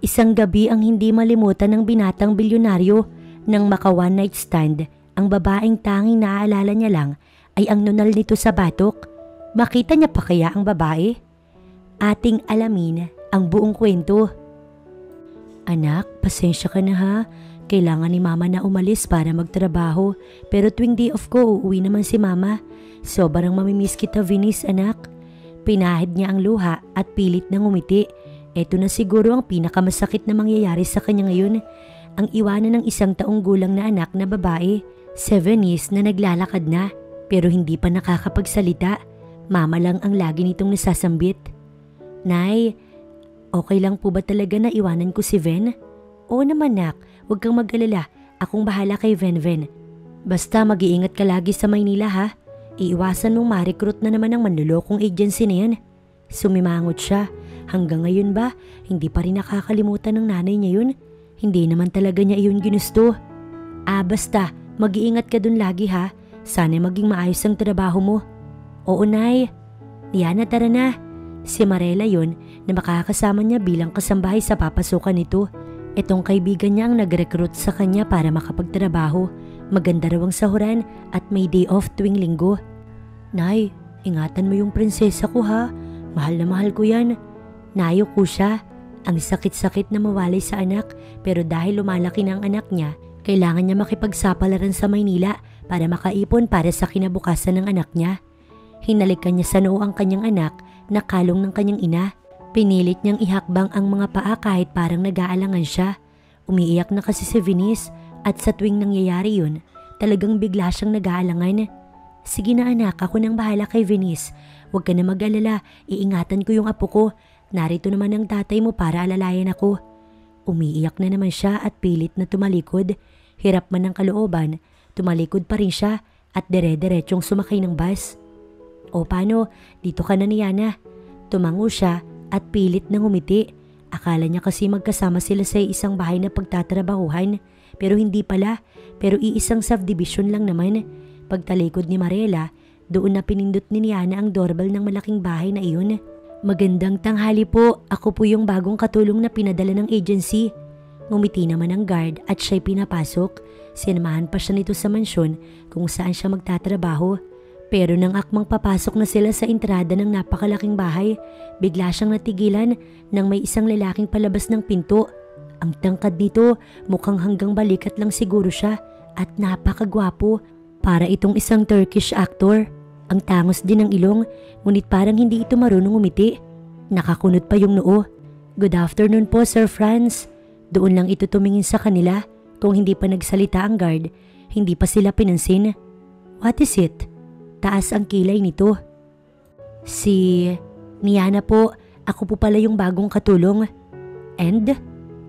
Isang gabi ang hindi malimutan ng binatang bilyonaryo. Nang maka one night stand, ang babaeng tanging naaalala niya lang ay ang nunal nito sa batok. Makita niya pa kaya ang babae? Ating alamin ang buong kwento. Anak, pasensya ka na ha. Kailangan ni mama na umalis para magtrabaho. Pero tuwing day off ko, uuwi naman si mama. Sobrang mamimiss kita, Venice, anak. Pinahid niya ang luha at pilit na ngumiti. Ito na siguro ang pinakamasakit na mangyayari sa kanya ngayon. Ang iwanan ng 1 taong gulang na anak na babae. 7 years na naglalakad na pero hindi pa nakakapagsalita. Mama lang ang lagi nitong nasasambit. Nay, okay lang po ba talaga na iwanan ko si Ven? Oo naman nak, huwag kang mag-alala. Akong bahala kay Ven. Basta mag-iingat ka lagi sa Maynila ha. Iiwasan mong ma-recruit na naman ang manlulokong agency na yan. Sumimangot siya. Hanggang ngayon ba, hindi pa rin nakakalimutan ng nanay niya yun? Hindi naman talaga niya iyon ginusto. Basta, mag-iingat ka dun lagi ha. Sana maging maayos ang trabaho mo. Oo nay. Yana, tara na. Si Marela yun na makakasama niya bilang kasambahay sa papasukan nito. Itong kaibigan niya ang nag-recruit sa kanya para makapagtrabaho. Maganda raw ang sahuran at may day off tuwing linggo. Nay, ingatan mo yung prinsesa ko ha. Mahal na mahal ko yan. Nayo ko siya. Ang sakit-sakit na mawalay sa anak pero dahil lumalaki na ang anak niya, kailangan niya makipagsapalaran sa Maynila para makaipon para sa kinabukasan ng anak niya. Hinalikan niya sa noo ang kanyang anak na kalong ng kanyang ina. Pinilit niyang ihakbang ang mga paa kahit parang nag-aalangan siya. Umiiyak na kasi si Venice at sa tuwing nangyayari yun, talagang bigla siyang nag-aalangan. Sige na anak, ako nang bahala kay Venice. Huwag ka na mag-alala, iingatan ko yung apo ko. Narito naman ang tatay mo para alalayan ako. Umiiyak na naman siya at pilit na tumalikod. Hirap man ng kalooban, tumalikod pa rin siya at dire-diretsyong sumakay ng bus. O paano, dito ka na ni Yana. Tumango siya at pilit na ngumiti. Akala niya kasi magkasama sila sa isang bahay na pagtatrabahuhan. Pero hindi pala, pero iisang subdivision lang naman. Pagtalikod ni Marela, doon na pinindot ni Yana ang doorbell ng malaking bahay na iyon. Magandang tanghali po, ako po yung bagong katulong na pinadala ng agency. Ngumiti naman ang guard at siya'y pinapasok. Sinamahan pa siya nito sa mansyon kung saan siya magtatrabaho. Pero nang akmang papasok na sila sa entrada ng napakalaking bahay, bigla siyang natigilan nang may isang lalaking palabas ng pinto. Ang tangkad nito, mukhang hanggang balikat lang siguro siya at napakagwapo. Para itong isang Turkish actor. Ang tangos din ng ilong, ngunit parang hindi ito marunong umiti. Nakakunot pa yung noo. Good afternoon po, Sir Franz. Doon lang ito tumingin sa kanila. Kung hindi pa nagsalita ang guard, hindi pa sila pinansin. What is it? Taas ang kilay nito. Si Niana po, ako po pala yung bagong katulong. And?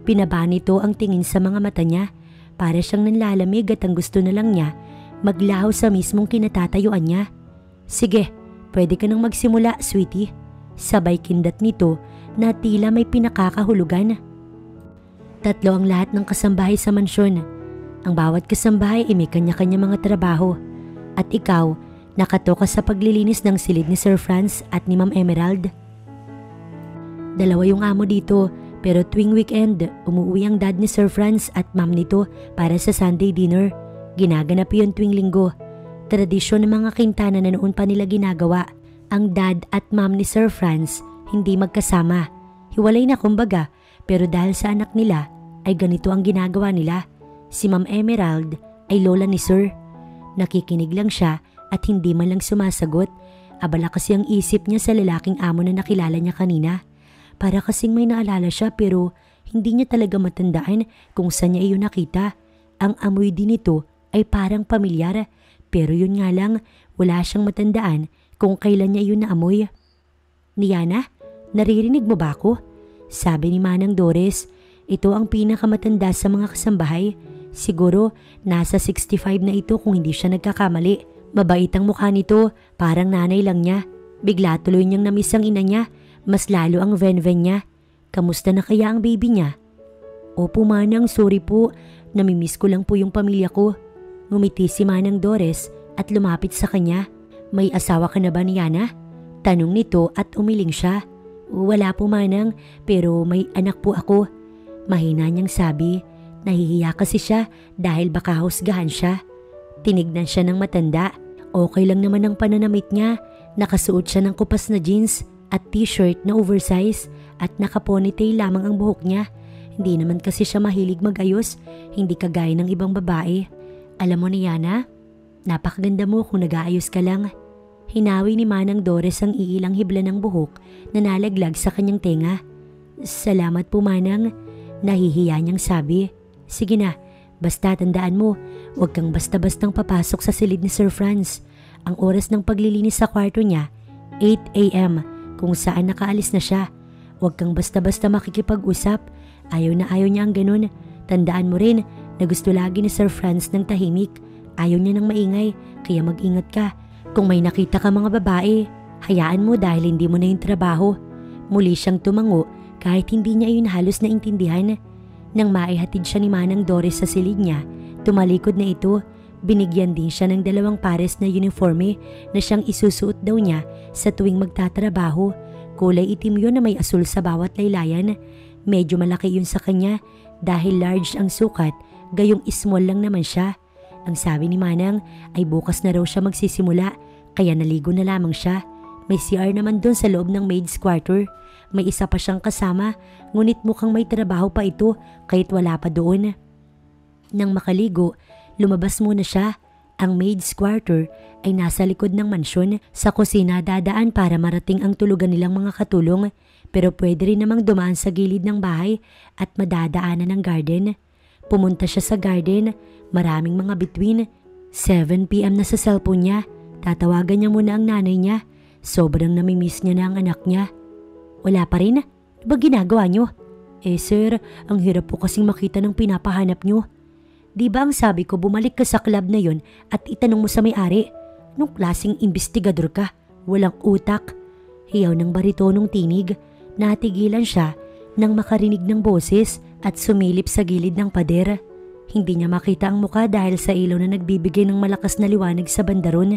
Pinaba nito ang tingin sa mga mata niya. Para siyang nanlalamig at ang gusto na lang niya maglaho sa mismong kinatatayuan niya. Sige, pwede ka nang magsimula, sweetie. Sabay kindat nito na tila may pinakakahulugan. 3 ang lahat ng kasambahay sa mansyon. Ang bawat kasambahay ay may kanya-kanya mga trabaho. At ikaw, nakatoka sa paglilinis ng silid ni Sir Franz at ni Ma'am Emerald. 2 yung amo dito, pero tuwing weekend, umuwi ang dad ni Sir Franz at ma'am nito para sa Sunday dinner. Ginaganap yun tuwing linggo. Tradisyon ng mga Quintana na noon pa nila ginagawa. Ang dad at mom ni Sir Franz hindi magkasama. Hiwalay na kumbaga, pero dahil sa anak nila ay ganito ang ginagawa nila. Si Ma'am Emerald ay lola ni Sir. Nakikinig lang siya at hindi man lang sumasagot. Abala kasi ang isip niya sa lalaking amo na nakilala niya kanina. Para kasing may naalala siya pero hindi niya talaga matandaan kung saan niya iyon nakita. Ang amoy din ito ay parang pamilyar. Pero yun nga lang, wala siyang matandaan kung kailan niya yun naamoy. Niana, naririnig mo ba ako? Sabi ni Manang Doris, ito ang pinakamatanda sa mga kasambahay. Siguro nasa 65 na ito kung hindi siya nagkakamali. Mabait ang mukha nito, parang nanay lang niya. Bigla tuloy niyang namiss ang ina niya, mas lalo ang ven-ven niya. Kamusta na kaya ang baby niya? Opo Manang, sorry po, namimiss ko lang po yung pamilya ko. Ngumiti si Manang Doris at lumapit sa kanya. May asawa ka na ba Niana? Tanong nito at umiling siya. Wala po Manang, pero may anak po ako. Mahina niyang sabi. Nahihiya kasi siya dahil baka husgahan siya. Tinignan siya ng matanda. Okay lang naman ang pananamit niya. Nakasuot siya ng kupas na jeans at t-shirt na oversize at naka-ponytail lamang ang buhok niya. Hindi naman kasi siya mahilig mag-ayos, hindi kagaya ng ibang babae. Alam mo ni Yana, napakaganda mo kung nag-aayos ka lang. Hinawi ni Manang Doris ang iilang hibla ng buhok na nalaglag sa kanyang tenga. Salamat po Manang, nahihiya niyang sabi. Sige na, basta tandaan mo, huwag kang basta-bastang papasok sa silid ni Sir Franz. Ang oras ng paglilinis sa kwarto niya, 8 a.m. kung saan nakaalis na siya. Huwag kang basta-basta makikipag-usap. Ayaw na ayaw niya ang ganun. Tandaan mo rin na gusto lagi ni Sir Franz ng tahimik. Ayaw niya ng maingay, kaya mag-ingat ka. Kung may nakita ka mga babae, hayaan mo dahil hindi mo na yung trabaho. Muli siyang tumango kahit hindi niya yun halos naintindihan. Nang maihatid siya ni Manang Doris sa silid niya, tumalikod na ito. Binigyan din siya ng 2 pares na uniforme na siyang isusuot daw niya sa tuwing magtatrabaho. Kulay itim yun na may asul sa bawat laylayan. Medyo malaki yun sa kanya dahil large ang sukat, gayong small lang naman siya. Ang sabi ni Manang ay bukas na raw siya magsisimula kaya naligo na lamang siya. May CR naman doon sa loob ng maid's quarter. May isa pa siyang kasama, ngunit mukhang may trabaho pa ito kahit wala pa doon. Nang makaligo, lumabas muna siya. Ang maid's quarter ay nasa likod ng mansyon. Sa kusina dadaan para marating ang tulugan nilang mga katulong, pero pwede rin namang dumaan sa gilid ng bahay at madadaanan ng garden. Pumunta siya sa garden, maraming mga bituin. 7 p.m. na sa cellphone niya. Tatawagan niya muna ang nanay niya. Sobrang namimiss niya na ang anak niya. Wala pa rin? Ba ginagawa niyo? Sir, ang hirap po kasing makita ng pinapahanap niyo. Di ba ang sabi ko bumalik ka sa club na yon at itanong mo sa may-ari? Anong klaseng investigador ka? Walang utak. Hiyaw ng baritonong tinig. Natigilan siya nang makarinig ng boses at sumilip sa gilid ng pader. Hindi niya makita ang muka dahil sa ilaw na nagbibigay ng malakas na liwanag sa bandaron.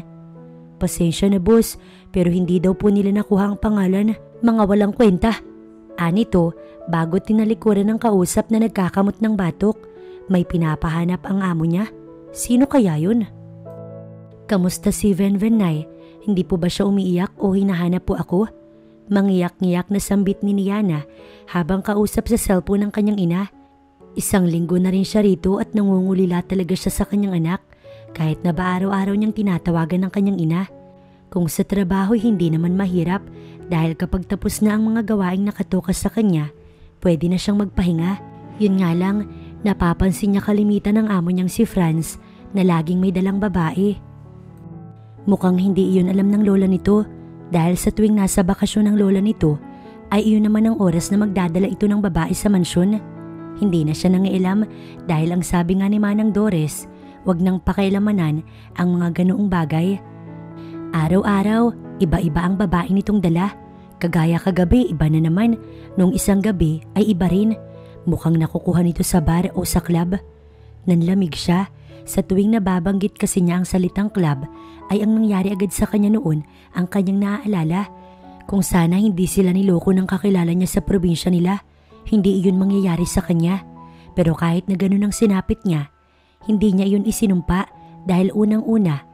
Pasensya na boss, pero hindi daw po nila nakuha ang pangalan. Mga walang kwenta. Anito, bago tinalikuran ng kausap na nagkakamot ng batok, may pinapahanap ang amo niya. Sino kaya yun? Kamusta si Venven, Nay? Hindi po ba siya umiiyak o hinahanap po ako? Mangiyak-ngiyak na sambit ni Yana habang kausap sa cellphone ng kanyang ina. 1 linggo na rin siya rito at nangungulila talaga siya sa kanyang anak kahit na ba araw-araw niyang tinatawagan ng kanyang ina. Kung sa trabaho hindi naman mahirap dahil kapag tapos na ang mga gawaing nakatokas sa kanya, pwede na siyang magpahinga. Yun nga lang, napapansin niya kalimitan ng amo niyang si Franz na laging may dalang babae. Mukhang hindi iyon alam ng lola nito dahil sa tuwing nasa bakasyon ng lola nito ay iyon naman ang oras na magdadala ito ng babae sa mansyon. Hindi na siya nangialam dahil ang sabi nga ni Manang Doris, wag nang pakialamanan ang mga ganoong bagay. Araw-araw, iba-iba ang babae nitong dala. Kagaya kagabi, iba na naman. Nung isang gabi ay iba rin. Mukhang nakukuha nito sa bar o sa club. Nanlamig siya. Sa tuwing nababanggit kasi niya ang salitang club, ay ang nangyari agad sa kanya noon ang kanyang naaalala. Kung sana hindi sila niloko ng kakilala niya sa probinsya nila, hindi iyon mangyayari sa kanya. Pero kahit na ganun ang sinapit niya, hindi niya iyon isinumpa dahil unang-una,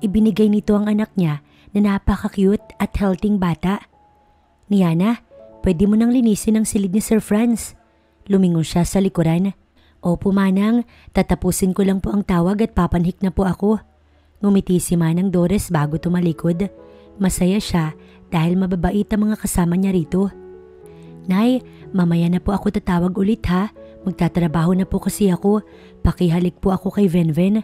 ibinigay nito ang anak niya na napaka-cute at healthy bata. Niana, pwede mo nang linisin ang silid ni Sir Franz. Lumingon siya sa likuran. Opo Manang, tatapusin ko lang po ang tawag at papanhik na po ako. Ngumiti si Manang Doris bago tumalikod. Masaya siya dahil mababait ang mga kasama niya rito. Nay, mamaya na po ako tatawag ulit ha. Magtatrabaho na po kasi ako. Pakihalik po ako kay Venven.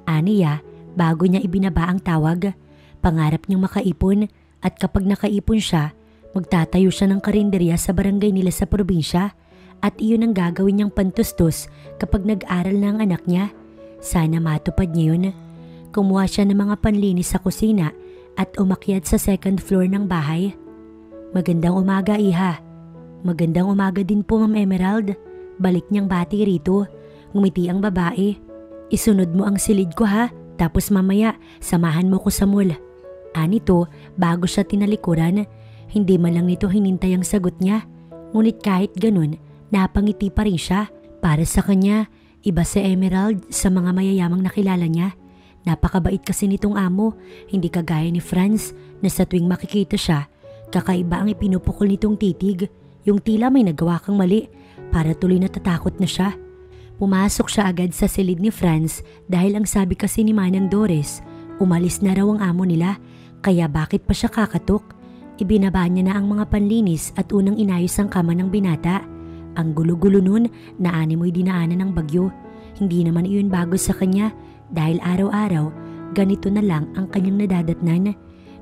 Aniya, bago niya ibinaba ang tawag. Pangarap niyang makaipon at kapag nakaipon siya, magtatayo siya ng karinderya sa barangay nila sa probinsya. At iyon ang gagawin niyang pantustos kapag nag-aral na ang anak niya. Sana matupad niya yun. Kumuha siya ng mga panlinis sa kusina at umakyat sa 2nd floor ng bahay. Magandang umaga, Iha. Magandang umaga din po, Ma'am Emerald. Balik niyang bati rito. Ngumiti ang babae. Isunod mo ang silid ko ha, tapos mamaya samahan mo ko sa mall. Anito, bago siya tinalikuran, hindi man lang nito hinintay ang sagot niya. Ngunit kahit ganun, Napangiti pa rin siya. Para sa kanya, iba si Emerald sa mga mayayamang nakilala niya. Napakabait kasi nitong amo, hindi kagaya ni Franz na sa tuwing makikita siya, kakaiba ang ipinupukol nitong titig, yung tila may nagawa kang mali para tuloy natatakot na siya. Pumasok siya agad sa silid ni Franz dahil ang sabi kasi ni Manang Doris, umalis na raw ang amo nila, kaya bakit pa siya kakatok? Ibinaba niya na ang mga panlinis at unang inayos ang kama ng binata. Ang gulo-gulo nun na animoy dinaanan ng bagyo. Hindi naman iyon bago sa kanya dahil araw-araw ganito na lang ang kanyang nadadatnan.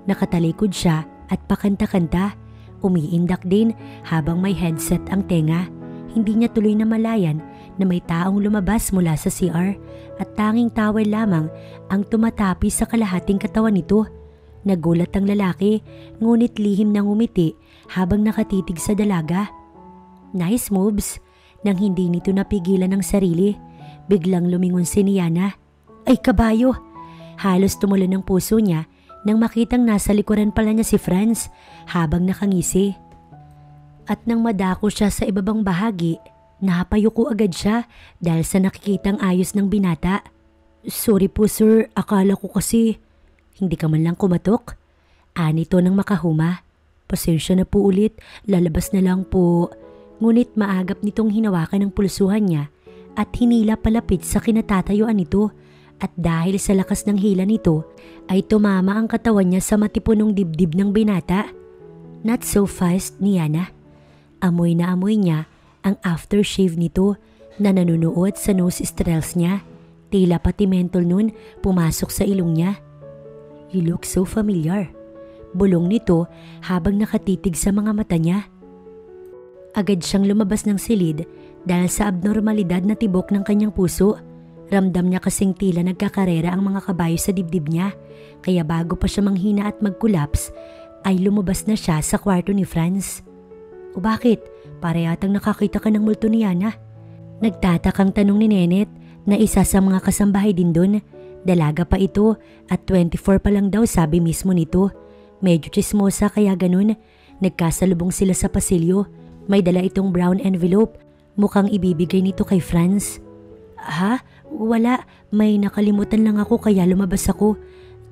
Nakatalikod siya at pakanta-kanta. Umiindak din habang may headset ang tenga. Hindi niya tuloy na malayan na may taong lumabas mula sa CR at tanging towel lamang ang tumatapi sa kalahating katawan nito. Nagulat ang lalaki ngunit lihim nang umiti habang nakatitig sa dalaga. Nice moves. Nang hindi nito napigilan ang sarili, biglang lumingon si Niana. Ay kabayo! Halos tumulan ang puso niya nang makitang nasa likuran pala niya si Franz habang nakangisi. At nang madako siya sa ibabang bahagi, napayuko agad siya dahil sa nakikitang ayos ng binata. Sorry po sir, akala ko kasi hindi ka man lang kumatok. Anito nang makahuma. Pasensya na po ulit, lalabas na lang po. Ngunit maagap nitong hinawakan ng pulsuhan niya at hinila palapit sa kinatatayuan nito at dahil sa lakas ng hila nito ay tumama ang katawan niya sa matipunong dibdib ng binata. Not so fast, Niana. Amoy na amoy niya ang aftershave nito na nanunuot sa nose strails niya. Tila pati mentol nun pumasok sa ilong niya. You look so familiar. Bulong nito habang nakatitig sa mga mata niya. Agad siyang lumabas ng silid dahil sa abnormalidad na tibok ng kanyang puso. Ramdam niya kasing tila nagkakarera ang mga kabayo sa dibdib niya, kaya bago pa siya manghina at mag-collapse ay lumabas na siya sa kwarto ni Franz. O bakit? Para yatang nakakita ka ng multo ni Yana. Nagtatakang tanong ni Nenet na isa sa mga kasambahay din doon. Dalaga pa ito at 24 pa lang daw sabi mismo nito. Medyo chismosa kaya ganun. Nagkasalubong sila sa pasilyo. May dala itong brown envelope. Mukhang ibibigay nito kay Franz. Ha? Wala. May nakalimutan lang ako kaya lumabas ako.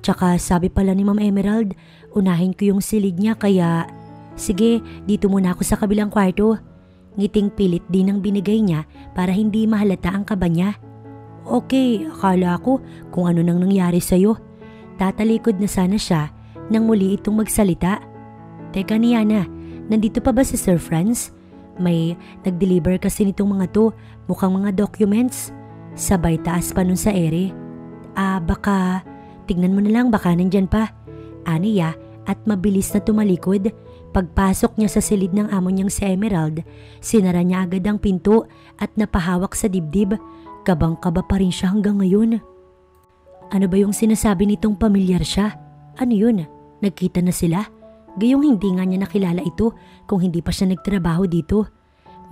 Tsaka sabi pala ni Ma'am Emerald, unahin ko yung silid niya kaya... Sige, dito muna ako sa kabilang kwarto. Ngiting pilit din ang binigay niya para hindi mahalata ang kaba niya. Okay, akala ko kung ano nang nangyari sa'yo. Tatalikod na sana siya nang muli itong magsalita. Teka Niana, nandito pa ba si Sir Franz? May nag-deliver kasi nitong mga to, mukhang mga documents. Sabay taas pa nun sa ere. Baka, tignan mo na lang baka nandyan pa. Aniya at mabilis na tumalikod. Pagpasok niya sa silid ng amo niyang si Emerald, sinara niya agad ang pinto at napahawak sa dibdib. Kabang-kaba pa rin siya hanggang ngayon. Ano ba yung sinasabi nitong pamilyar siya? Ano yun? Nagkita na sila? Gayong hindi nga niya nakilala ito kung hindi pa siya nagtrabaho dito.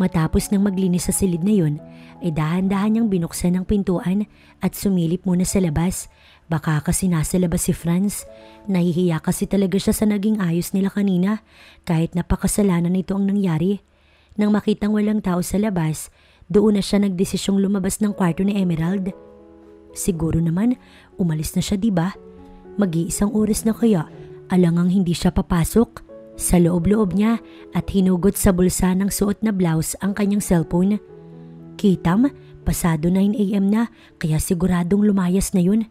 Matapos nang maglinis sa silid na yun, ay dahan-dahan niyang binuksan ang pintuan at sumilip muna sa labas. Baka kasi nasa labas si Franz. Nahihiya kasi talaga siya sa naging ayos nila kanina kahit napakasalanan nito ang nangyari. Nang makitang walang tao sa labas, doon na siya nagdesisyong lumabas ng kwarto ni Emerald. Siguro naman, umalis na siya diba? Mag-iisang oras na kaya, alangang hindi siya papasok. Sa loob-loob niya at hinugot sa bulsa ng suot na blouse ang kanyang cellphone. Kitam, pasado 9 AM na kaya siguradong lumayas na yun.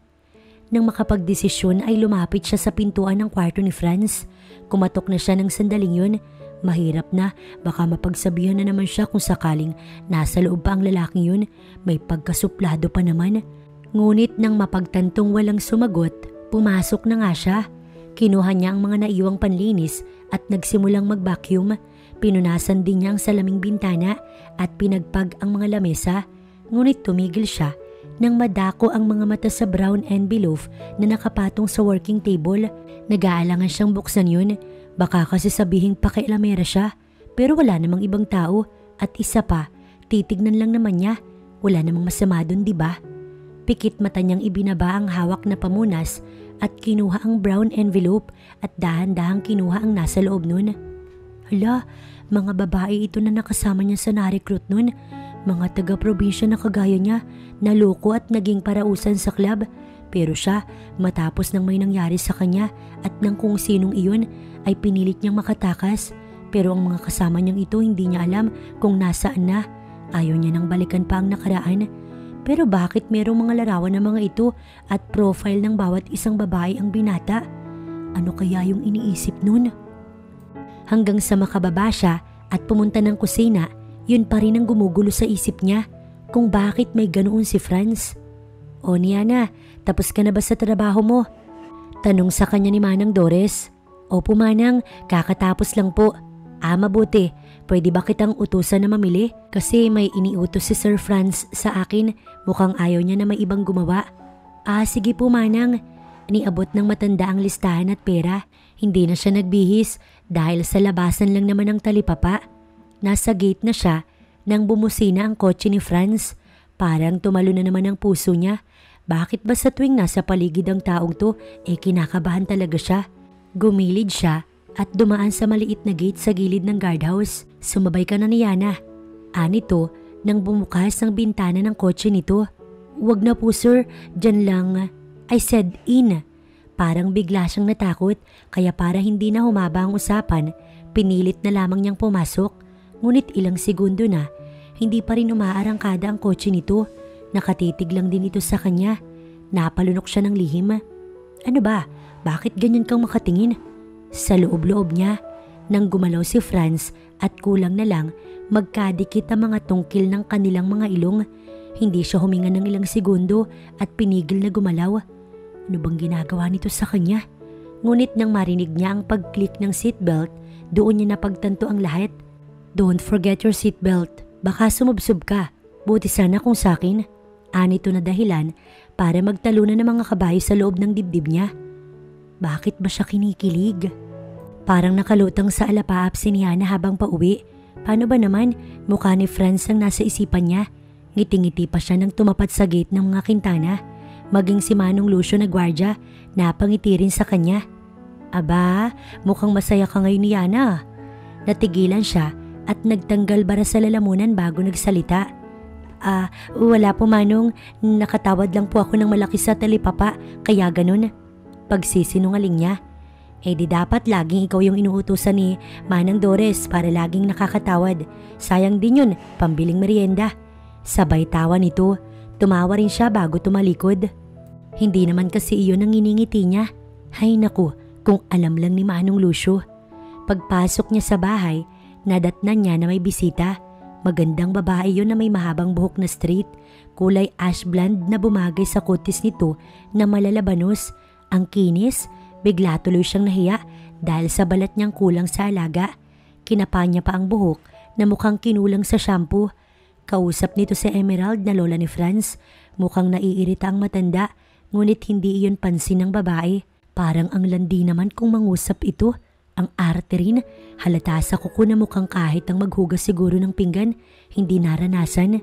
Nang makapagdesisyon ay lumapit siya sa pintuan ng kwarto ni Franz. Kumatok na siya ng sandaling yun. Mahirap na, baka mapagsabihan na naman siya kung sakaling nasa loob pa ang lalaking yun. May pagkasuplado pa naman. Ngunit nang mapagtantong walang sumagot, pumasok na nga siya. Kinuha niya ang mga naiwang panlinis at nagsimulang mag-vacuum. Pinunasan din niya ang salaming bintana at pinagpag ang mga lamesa. Ngunit tumigil siya nang madako ang mga mata sa brown envelope na nakapatong sa working table. Nag-aalangan siyang buksan yun. Baka kasi sabihing pakialamera siya. Pero wala namang ibang tao. At isa pa, titignan lang naman niya. Wala namang masama dun, diba? Pikit mata niyang ibinaba ang hawak na pamunas at kinuha ang brown envelope at dahan-dahang kinuha ang nasa loob nun. Hala, Mga babae ito na nakasama niya sa na-recruit nun. Mga taga-probinsya na kagaya niya, naloko at naging parausan sa club. Pero siya, matapos nang may nangyari sa kanya at nang kung sinong iyon, ay pinilit niyang makatakas. Pero ang mga kasama niyang ito hindi niya alam kung nasaan na. Ayaw niya nang balikan pa ang nakaraan. Pero bakit merong mga larawan ng mga ito at profile ng bawat isang babae ang binata? Ano kaya yung iniisip nun? Hanggang sa makababa siya at pumunta ng kusina, yun pa rin ang gumugulo sa isip niya kung bakit may ganoon si Franz. O Niana, tapos ka na ba sa trabaho mo? Tanong sa kanya ni Manang Doris. Opo Manang, kakatapos lang po. Mabuti. Pwede ba kitang utusan na mamili? Kasi may iniutos si Sir Franz sa akin. Mukhang ayaw niya na may ibang gumawa. Sige po Manang. Niabot ng matanda ang listahan at pera. Hindi na siya nagbihis dahil sa labasan lang naman ang talipapa. Nasa gate na siya nang bumusina ang kotse ni Franz. Parang tumalo na naman ang puso niya. Bakit ba sa tuwing nasa paligid ang taong to, kinakabahan talaga siya? Gumilid siya at dumaan sa maliit na gate sa gilid ng guardhouse. Sumabay ka na ni Yana. Nito nang bumukas ang bintana ng kotse nito. Wag na po sir, dyan lang. I said in. Parang bigla siyang natakot kaya para hindi na humaba ang usapan, pinilit na lamang niyang pumasok. Ngunit ilang segundo na, hindi pa rin umaarangkada ang kotse nito. Nakatitig lang din ito sa kanya. Napalunok siya ng lihim. Ano ba? Bakit ganyan kang makatingin? Sa loob-loob niya, nang gumalaw si Franz at kulang na lang magkadikit ang mga tungkil ng kanilang mga ilong. Hindi siya huminga ng ilang segundo at pinigil na gumalaw. Ano bang ginagawa nito sa kanya? Ngunit nang marinig niya ang pag-click ng seatbelt, doon niya napagtanto ang lahat. Don't forget your seatbelt. Baka sumubsob ka. Buti sana kung sakin. Anito na dahilan para magtalunan ng mga kabayo sa loob ng dibdib niya. Bakit ba siya kinikilig? Parang nakalutang sa alapaap si Niana habang pauwi. Paano ba naman? Mukha ni Franz ang nasa isipan niya. Ngiti-ngiti pa siya nang tumapat sa gate ng mga kintana. Maging si Manong Lucio na gwardya, napangiti rin sa kanya. Aba, mukhang masaya ka ngayon Niana. Natigilan siya at nagtanggal bara sa lalamunan bago nagsalita. Wala po Manong, nakatawad lang po ako ng malaki sa talipapa, kaya ganun. Pagsisinungaling niya. Di dapat laging ikaw yung inuutusan ni Manang Doris para laging nakakatawad. Sayang din yun, pambiling merienda. Sabay tawa nito, tumawa rin siya bago tumalikod. Hindi naman kasi iyon ang iningiti niya. Hay naku, kung alam lang ni Manong Lucio. Pagpasok niya sa bahay, nadatnan niya na may bisita. Magandang babae yun na may mahabang buhok na straight, kulay ash blonde na bumagay sa kutis nito na malalabanos. Ang kinis, bigla tuloy siyang nahiya dahil sa balat niyang kulang sa alaga. Kinapa niya pa ang buhok na mukhang kinulang sa shampoo. Kausap nito si Emerald na lola ni Franz. Mukhang naiirita ang matanda, ngunit hindi iyon pansin ng babae. Parang ang landi naman kung mangusap ito. Ang arte rin, halata sa kuko na mukhang kahit ang maghugas siguro ng pinggan, hindi naranasan.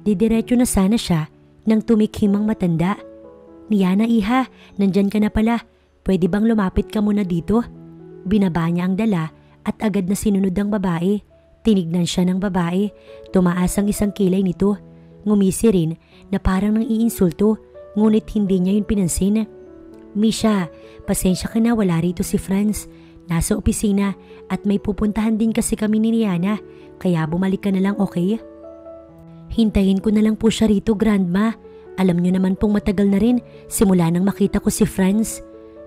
Didiretso na sana siya nang tumikhim ang matanda. Niana iha, nandyan ka na pala. Pwede bang lumapit ka muna dito? Binaba niya ang dala at agad na sinunod ang babae. Tinignan siya ng babae. Tumaas ang isang kilay nito. Ngumisi rin na parang nang iinsulto, ngunit hindi niya yun pinansin. Misha, pasensya ka na, wala rito si Franz. Nasa opisina at may pupuntahan din kasi kami ni Niana, kaya bumalik ka na lang, okay? Hintayin ko na lang po siya rito, Grandma. Alam niyo naman pong matagal na rin simula nang makita ko si Franz.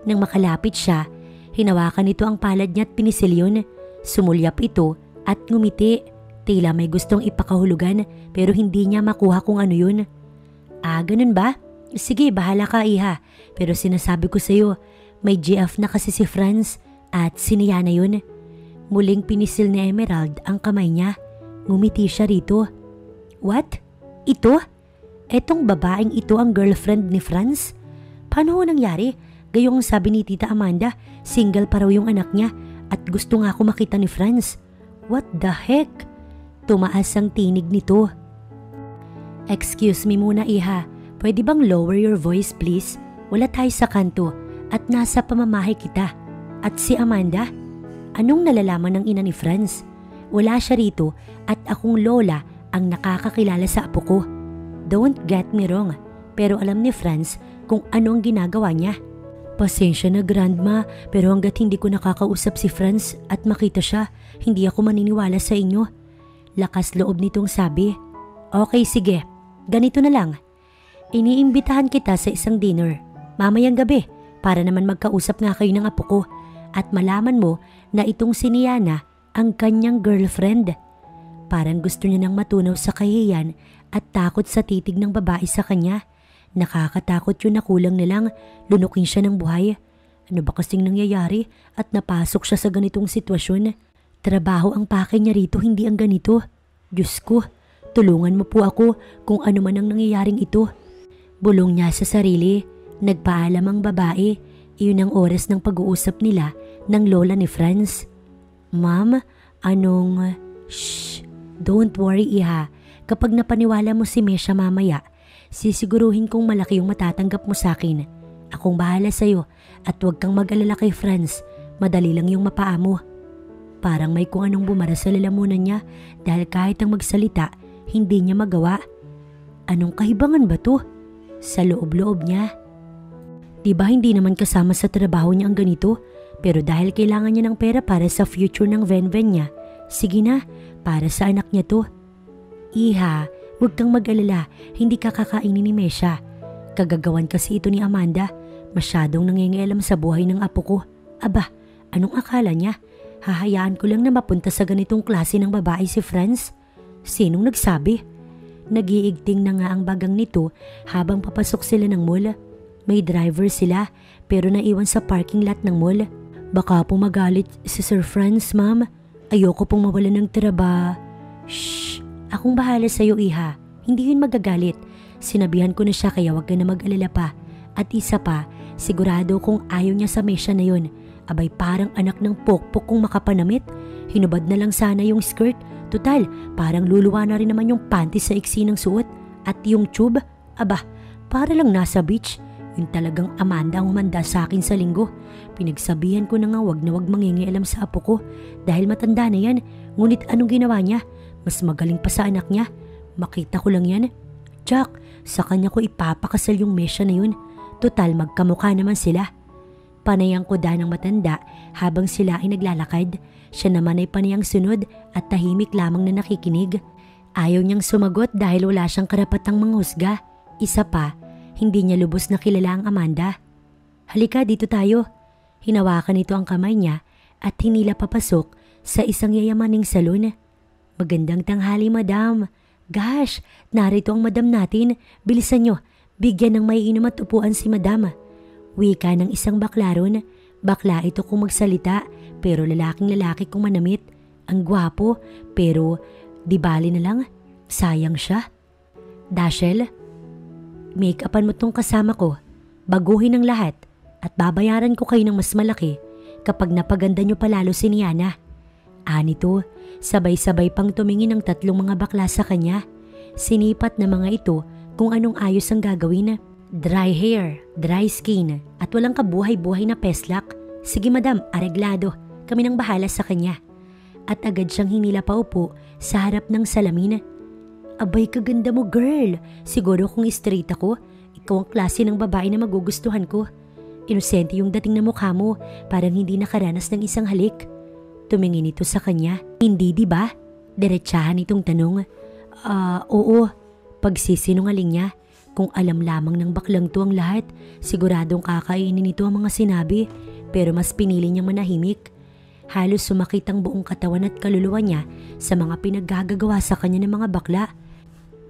Nang makalapit siya, hinawakan nito ang palad niya at pinisil yun. Sumulyap ito at ngumiti. Tila may gustong ipakahulugan pero hindi niya makuha kung ano yun. Ganun ba? Sige, bahala ka iha. Pero sinasabi ko sa'yo, may GF na kasi si Franz. At si Niana yun. Muling pinisil ni Emerald ang kamay niya. Ngumiti siya rito. What? Ito? Etong babaeng ito ang girlfriend ni Franz? Paano nangyari? Gayong sabi ni Tita Amanda, single pa raw yung anak niya at gusto nga ako makita ni Franz. What the heck? Tumaas ang tinig nito. Excuse me muna iha, pwede bang lower your voice please? Wala tayo sa kanto at nasa pamamahay kita. At si Amanda? Anong nalalaman ng ina ni Franz? Wala siya rito at akong lola ang nakakakilala sa apo ko. Don't get me wrong, pero alam ni Franz kung ano ang ginagawa niya. Pasensya na grandma, pero hanggat hindi ko nakakausap si Franz at makita siya, hindi ako maniniwala sa inyo. Lakas loob nitong sabi. Okay, sige. Ganito na lang. Iniimbitahan kita sa isang dinner mamayang gabi para naman magkausap nga kayo ng apo ko at malaman mo na itong si Niana ang kanyang girlfriend. Parang gusto niya nang matunaw sa kahihiyan at takot sa titig ng babae sa kanya. Nakakatakot yun na kulang na lang lunukin siya ng buhay. Ano ba kasing nangyayari at napasok siya sa ganitong sitwasyon? Trabaho ang pake niya rito, hindi ang ganito. Diyos ko, tulungan mo po ako kung ano man ang nangyayaring ito. Bulong niya sa sarili. Nagpaalam ang babae. Iyon ang oras ng pag-uusap nila ng lola ni Franz. Ma'am, anong... Shh, don't worry iha. Kapag napaniwala mo si Mesha mamaya, sisiguruhin kong malaki yung matatanggap mo sa akin. Akong bahala sa'yo at huwag kang mag-alala kay Franz. Madali lang yung mapaa mo. Parang may kung anong bumara sa lalamunan niya dahil kahit ang magsalita, hindi niya magawa. Anong kahibangan ba to? Sa loob-loob niya. Diba hindi naman kasama sa trabaho niya ang ganito? Pero dahil kailangan niya ng pera para sa future ng Venven niya, sige na, para sa anak niya to. Iha, huwag kang mag-alala, hindi ka kakainin ni Mesha. Kagagawan kasi ito ni Amanda. Masyadong nangingialam sa buhay ng apo ko. Aba, anong akala niya? Hahayaan ko lang na mapunta sa ganitong klase ng babae si Franz? Sinong nagsabi? Nagiigting na nga ang bagang nito habang papasok sila ng mall. May driver sila pero naiwan sa parking lot ng mall. Baka po magalit si Sir Franz, ma'am. Ayoko pong mawalan ng trabaho. Shh! Akong bahala sa'yo, iha. Hindi yun magagalit. Sinabihan ko na siya kaya wag ka na mag-alala pa. At isa pa, sigurado kung ayaw niya sa Mesha na yun. Abay parang anak ng pokpok kung makapanamit. Hinubad na lang sana yung skirt. Tutal, parang luluwa na rin naman yung panties sa iksi ng suot. At yung tube, aba, para lang nasa beach. Yung talagang Amanda ang humanda sa akin sa linggo. Pinagsabihan ko na nga wag na wag mangingialam sa apo ko. Dahil matanda na yan. Ngunit anong ginawa niya? Mas magaling pa sa anak niya. Makita ko lang yan. Jack, sa kanya ko ipapakasal yung Mesha na yun. Tutal, magkamukha naman sila. Panayang kuda ng matanda habang sila ay naglalakad. Siya naman ay panayang sunod at tahimik lamang na nakikinig. Ayaw niyang sumagot dahil wala siyang karapatang manghusga. Isa pa, hindi niya lubos na kilala ang Amanda. Halika, dito tayo. Hinawakan nito ang kamay niya at hinila papasok sa isang yayamaning salon. Magandang tanghali, madam. Gosh, narito ang madam natin. Bilisan nyo, bigyan ng maiinom at upuan si madam. Wika ng isang bakla ron. Bakla ito kung magsalita, pero lalaking lalaki kung manamit. Ang gwapo, pero di bali na lang. Sayang siya. Dashel, make-upan mo tong kasama ko. Baguhin ang lahat at babayaran ko kayo ng mas malaki kapag napaganda nyo palalo si Niana. Anito, sabay-sabay pang tumingin ang tatlong mga bakla sa kanya. Sinipat na mga ito kung anong ayos ang gagawin. Dry hair, dry skin, at walang kabuhay-buhay na peslak. Sige madam, areglado. Kami nang bahala sa kanya. At agad siyang hinila paupo sa harap ng salamin. Abay kaganda mo girl. Siguro kung straight ako, ikaw ang klase ng babae na magugustuhan ko. Inosente yung dating na mukha mo, parang hindi nakaranas ng isang halik. Tumingin ito sa kanya. Hindi, di ba? Diretsahan itong tanong. Oo. Pagsisinungaling niya. Kung alam lamang ng baklang to ang lahat, siguradong kakainin nito ang mga sinabi. Pero mas pinili niyang manahimik. Halos sumakit ang buong katawan at kaluluwa niya sa mga pinaggagawa sa kanya ng mga bakla.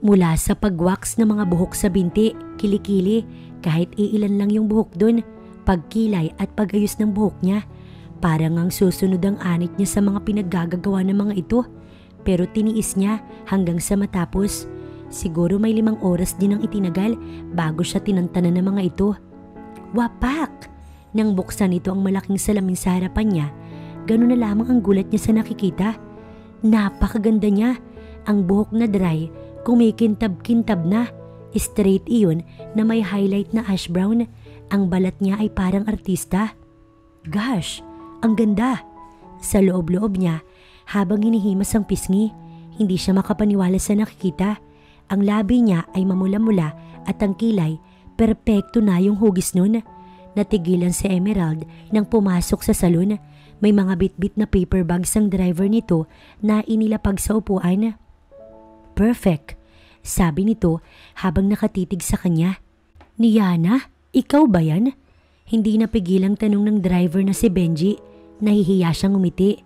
Mula sa pagwax ng mga buhok sa binti, kilikili, kahit iilan lang yung buhok dun, pagkilay at pagayos ng buhok niya. Parang ang susunod ang anit niya sa mga pinaggagawa ng mga ito. Pero tiniis niya hanggang sa matapos. Siguro may 5 oras din ang itinagal bago siya tinantanan ng mga ito. Wapak! Nang buksan ito ang malaking salamin sa harapan niya, gano'n na lamang ang gulat niya sa nakikita. Napakaganda niya. Ang buhok na dry, kumikintab-kintab na. Straight iyon na may highlight na ash brown. Ang balat niya ay parang artista. Gosh! Ang ganda! Sa loob-loob niya, habang hinihimas ang pisngi. Hindi siya makapaniwala sa nakikita. Ang labi niya ay mamula-mula at ang kilay, perpekto na yung hugis nun. Natigilan si Emerald nang pumasok sa salon. May mga bitbit na paper bags ang driver nito na inilapag sa upuan. Perfect, sabi nito habang nakatitig sa kanya. Niana, ikaw ba yan? Hindi napigilang tanong ng driver na si Benji. Nahihiya siyang umiti.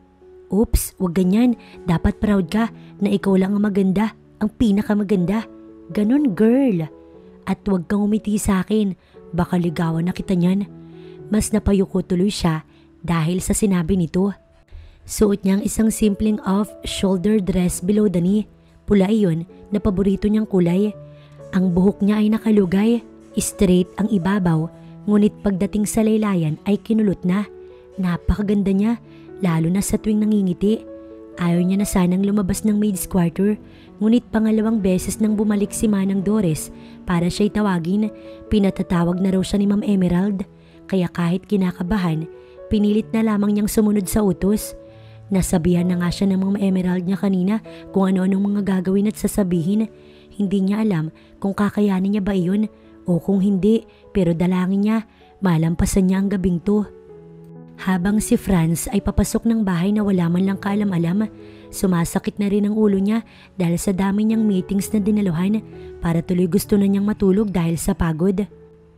Oops, wag ganyan. Dapat proud ka na ikaw lang ang maganda, ang pinakamaganda. Ganon girl. At wag kang umiti sa akin, baka ligawan na kita niyan. Mas napayuko tuloy siya dahil sa sinabi nito. Suot niya ang isang simpleng off-shoulder dress below the knee. Pula iyon na paborito niyang kulay. Ang buhok niya ay nakalugay, straight ang ibabaw, ngunit pagdating sa laylayan ay kinulot na. Napakaganda niya, lalo na sa tuwing nangingiti. Ayaw niya na sanang lumabas ng maid's quarter, ngunit pangalawang beses nang bumalik si Manang Doris para siya'y tawagin, pinatatawag na raw siya ni Ma'am Emerald. Kaya kahit kinakabahan, pinilit na lamang niyang sumunod sa utos. Nasabihan na nga siya ng Ma'am Emerald niya kanina kung ano-anong mga gagawin at sasabihin. Hindi niya alam kung kakayanin niya ba iyon o kung hindi, pero dalangin niya, malampasan niya ang gabing to. Habang si Franz ay papasok ng bahay na wala man lang kaalam-alam, sumasakit na rin ang ulo niya dahil sa dami niyang meetings na dinaluhan, para tuloy gusto na niyang matulog dahil sa pagod.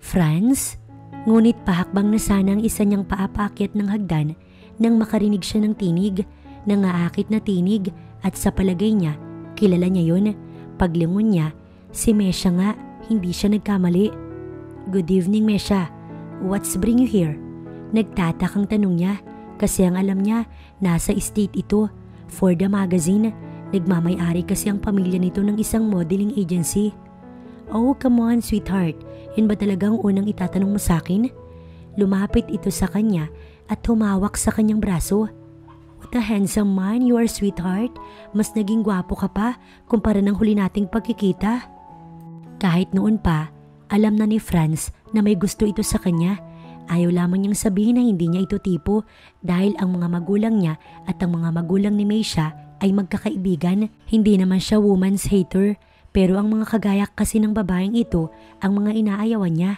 Franz? Ngunit pahakbang na sana ang isa niyang paapaakyat ng hagdan nang makarinig siya ng tinig, nangaakit na tinig, at sa palagay niya, kilala niya yun. Paglingon niya, si Mesha nga, hindi siya nagkamali. Good evening, Mesha. What's bring you here? Nagtatakang tanong niya kasi ang alam niya nasa estate ito for the magazine. Nagmamay-ari kasi ang pamilya nito ng isang modeling agency. Oh, come on sweetheart. Yun ba talagang unang itatanong mo sa akin? Lumapit ito sa kanya at humawak sa kanyang braso. What a handsome man you are, sweetheart. Mas naging gwapo ka pa kumpara ng huli nating pagkikita. Kahit noon pa, alam na ni Franz na may gusto ito sa kanya. Ayaw lamang niyang sabihin na hindi niya ito tipo dahil ang mga magulang niya at ang mga magulang ni Mesha ay magkakaibigan. Hindi naman siya woman's hater, pero ang mga kagayak kasi ng babaeng ito ang mga inaayawan niya.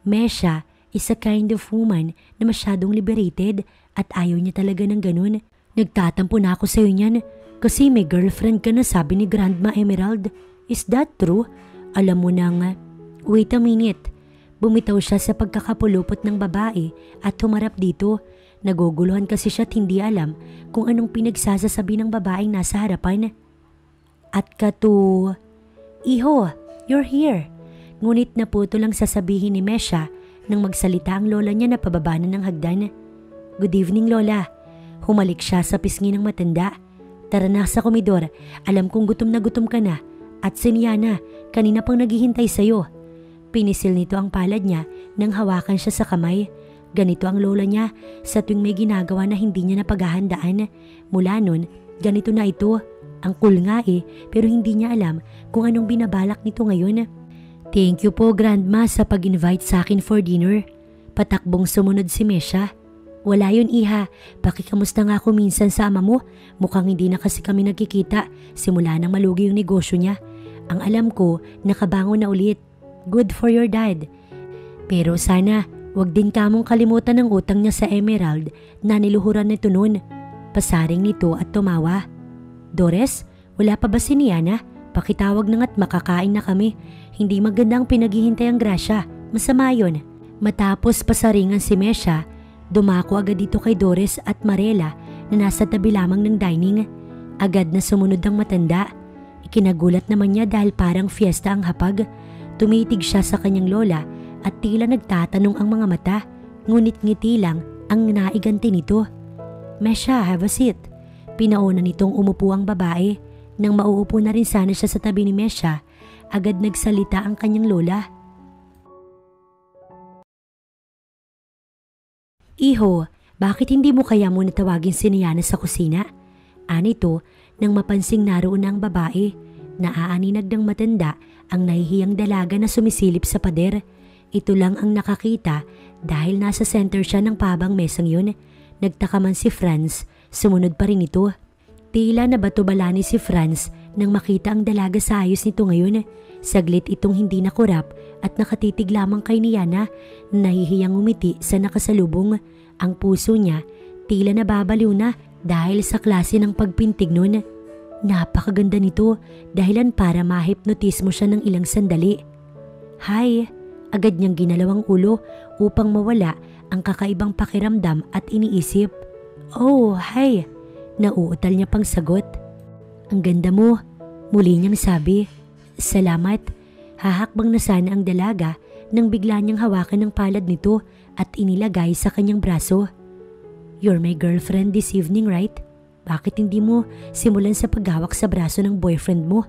Mesha is a kind of woman na masyadong liberated at ayaw niya talaga ng ganun. Nagtatampo na ako sa iyo niyan kasi may girlfriend ka na, sabi ni Grandma Emerald. Is that true? Alam mo na nga. Wait a minute. Bumitaw siya sa pagkakapulupot ng babae at humarap dito. Naguguluhan kasi siya at hindi alam kung anong pinagsasasabi ng babaeng nasa harapan. At katu... Iho, you're here. Ngunit naputo lang sasabihin ni Mesha nang magsalita ang lola niya na pababa na ng hagdan. Good evening, Lola. Humalik siya sa pisngi ng matanda. Tara na sa komedor. Alam kong gutom na gutom ka na. At si Niana, kanina pang naghihintay sa'yo. Pinisil nito ang palad niya nang hawakan siya sa kamay. Ganito ang lola niya sa tuwing may ginagawa na hindi niya napaghahandaan. Mula nun, ganito na ito. Ang cool nga pero hindi niya alam kung anong binabalak nito ngayon. Thank you po, Grandma, sa pag-invite sa akin for dinner. Patakbong sumunod si Mesha. Wala yun, Iha. Pakikamusta nga ako minsan sa ama mo. Mukhang hindi na kasi kami nagkikita simula nang malugi yung negosyo niya. Ang alam ko, nakabangon na ulit. Good for your dad. Pero sana, wag din kamong kalimutan ng utang niya sa Emerald na niluhuran nito noon. Pasaring nito at tumawa. Doris, wala pa ba si Niana? Pakitawag na nga't makakain na kami. Hindi magandang pinaghihintay ang grasya. Masama yun. Matapos pasaringan si Mesha, dumako agad dito kay Doris at Marela na nasa tabi lamang ng dining. Agad na sumunod ang matanda. Ikinagulat naman niya dahil parang fiesta ang hapag. Tumitig siya sa kanyang lola at tila nagtatanong ang mga mata, ngunit ngiti lang ang naiganti nito. Mesha, have a seat. Pinauna nitong umupo ang babae. Nang mauupo na rin sana siya sa tabi ni Mesha, agad nagsalita ang kanyang lola. Iho, bakit hindi mo kaya muna tawagin si Niana sa kusina? Anito nang mapansing naroon ang babae. Naaaninag ng matanda ang nahihiyang dalaga na sumisilip sa pader. Ito lang ang nakakita dahil nasa center siya ng pabang mesang yun. Nagtaka man si Franz, sumunod pa rin ito. Tila nabato-balani si Franz nang makita ang dalaga sa ayos nito ngayon. Saglit itong hindi nakurap at nakatitig lamang kay Niana, nahihiyang umiti sa nakasalubong. Ang puso niya tila nababaliw na dahil sa klase ng pagpintig nun. Napakaganda nito, dahilan para mahipnotismo siya ng ilang sandali. Hi! Agad niyang ginalaw ang ulo upang mawala ang kakaibang pakiramdam at iniisip. Oh, hi! Nauutal niya pang sagot. Ang ganda mo, muli niyang sabi. Salamat. Hahakbang na sana ang dalaga nang bigla niyang hawakan ng palad nito at inilagay sa kanyang braso. You're my girlfriend this evening, right? Bakit hindi mo simulan sa paghawak sa braso ng boyfriend mo?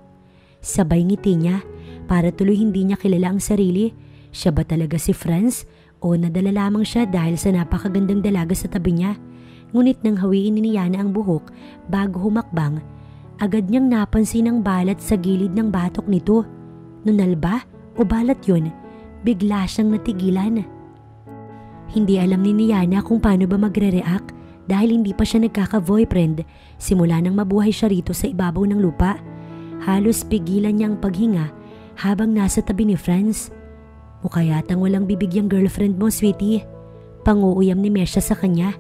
Sabay ngiti niya para tuloy hindi niya kilala ang sarili. Siya ba talaga si Franz o nadala lamang siya dahil sa napakagandang dalaga sa tabi niya? Ngunit nang hawiin ni Niana ang buhok bago humakbang, agad niyang napansin ang balat sa gilid ng batok nito. Nunal ba o balat yun? Bigla siyang natigilan. Hindi alam ni Niana kung paano ba magre-react dahil hindi pa siya nagkaka-boyfriend simula nang mabuhay siya rito sa ibabaw ng lupa. Halos pigilan niya ang paghinga habang nasa tabi ni Franz. Mukha yatang walang bibigyang girlfriend mo, sweetie. Panguuyam ni Mesha sa kanya.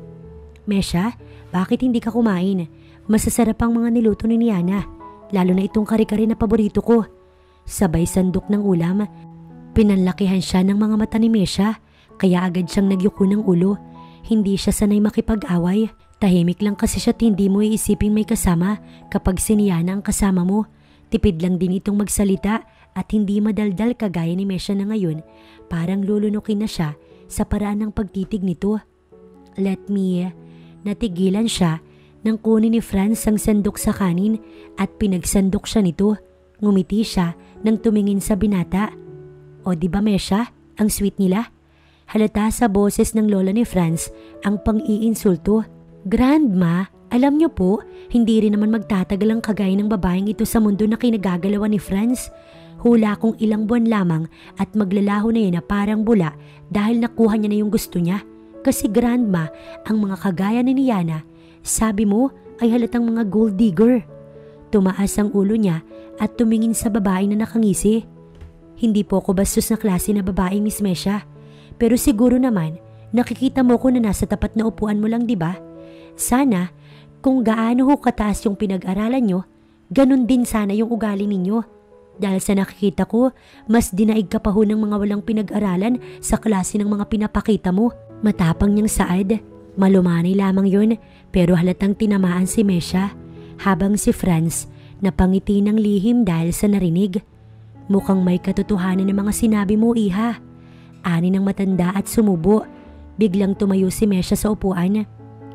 Mesha, bakit hindi ka kumain? Masasarap ang mga niluto ni Niana, lalo na itong kare-kare na paborito ko. Sabay sandok ng ulam. Pinanlakihan siya ng mga mata ni Mesha, kaya agad siyang nagyuko ng ulo. Hindi siya sanay makipag-away. Tahimik lang kasi siya at hindi mo iisiping may kasama kapag si Niana ang kasama mo. Tipid lang din itong magsalita at hindi madaldal kagaya ni Mesha na ngayon. Parang lulunukin na siya sa paraan ng pagtitig nito. Let me. Natigilan siya nang kunin ni Franz ang sandok sa kanin at pinagsandok siya nito. Ngumiti siya nang tumingin sa binata. O di ba Mesha, ang sweet nila? Halata sa boses ng lola ni Franz ang pang-iinsulto. Grandma, alam niyo po, hindi rin naman magtatagal ang kagaya ng babaeng ito sa mundo na kinagagalawan ni Franz. Hula kong ilang buwan lamang at maglalaho na yan na parang bula dahil nakuha niya na yung gusto niya. Kasi grandma, ang mga kagaya ni Niana, sabi mo ay halatang mga gold digger. Tumaas ang ulo niya at tumingin sa babae na nakangisi. Hindi po ako bastos na klase na babae, Miss Mesha. Pero siguro naman, nakikita mo ko na nasa tapat na upuan mo lang, di ba? Sana, kung gaano ho kataas yung pinag-aralan nyo, ganun din sana yung ugali ninyo. Dahil sa nakikita ko, mas dinaig ka pa ho ng mga walang pinag-aralan sa klase ng mga pinapakita mo. Matapang niyang saad. Malumanay lamang yun, pero halatang tinamaan si Mesha, habang si Franz napangiti ng lihim dahil sa narinig. Mukhang may katotohanan ng mga sinabi mo, iha. Ani ng matanda at sumubo. Biglang tumayo si Mesha sa upuan.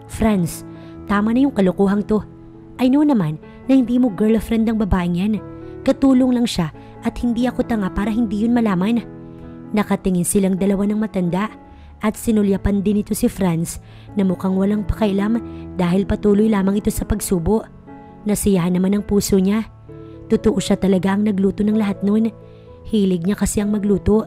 Franz, tama na yung kalokohang to. I know naman na hindi mo girlfriend ang babaeng yan. Katulong lang siya at hindi ako tanga para hindi yun malaman. Nakatingin silang dalawa ng matanda at sinulyapan din ito si Franz na mukhang walang pakailam dahil patuloy lamang ito sa pagsubo. Nasiyahan naman ang puso niya. Totoo siya talaga ang nagluto ng lahat nun. Hilig niya kasi ang magluto.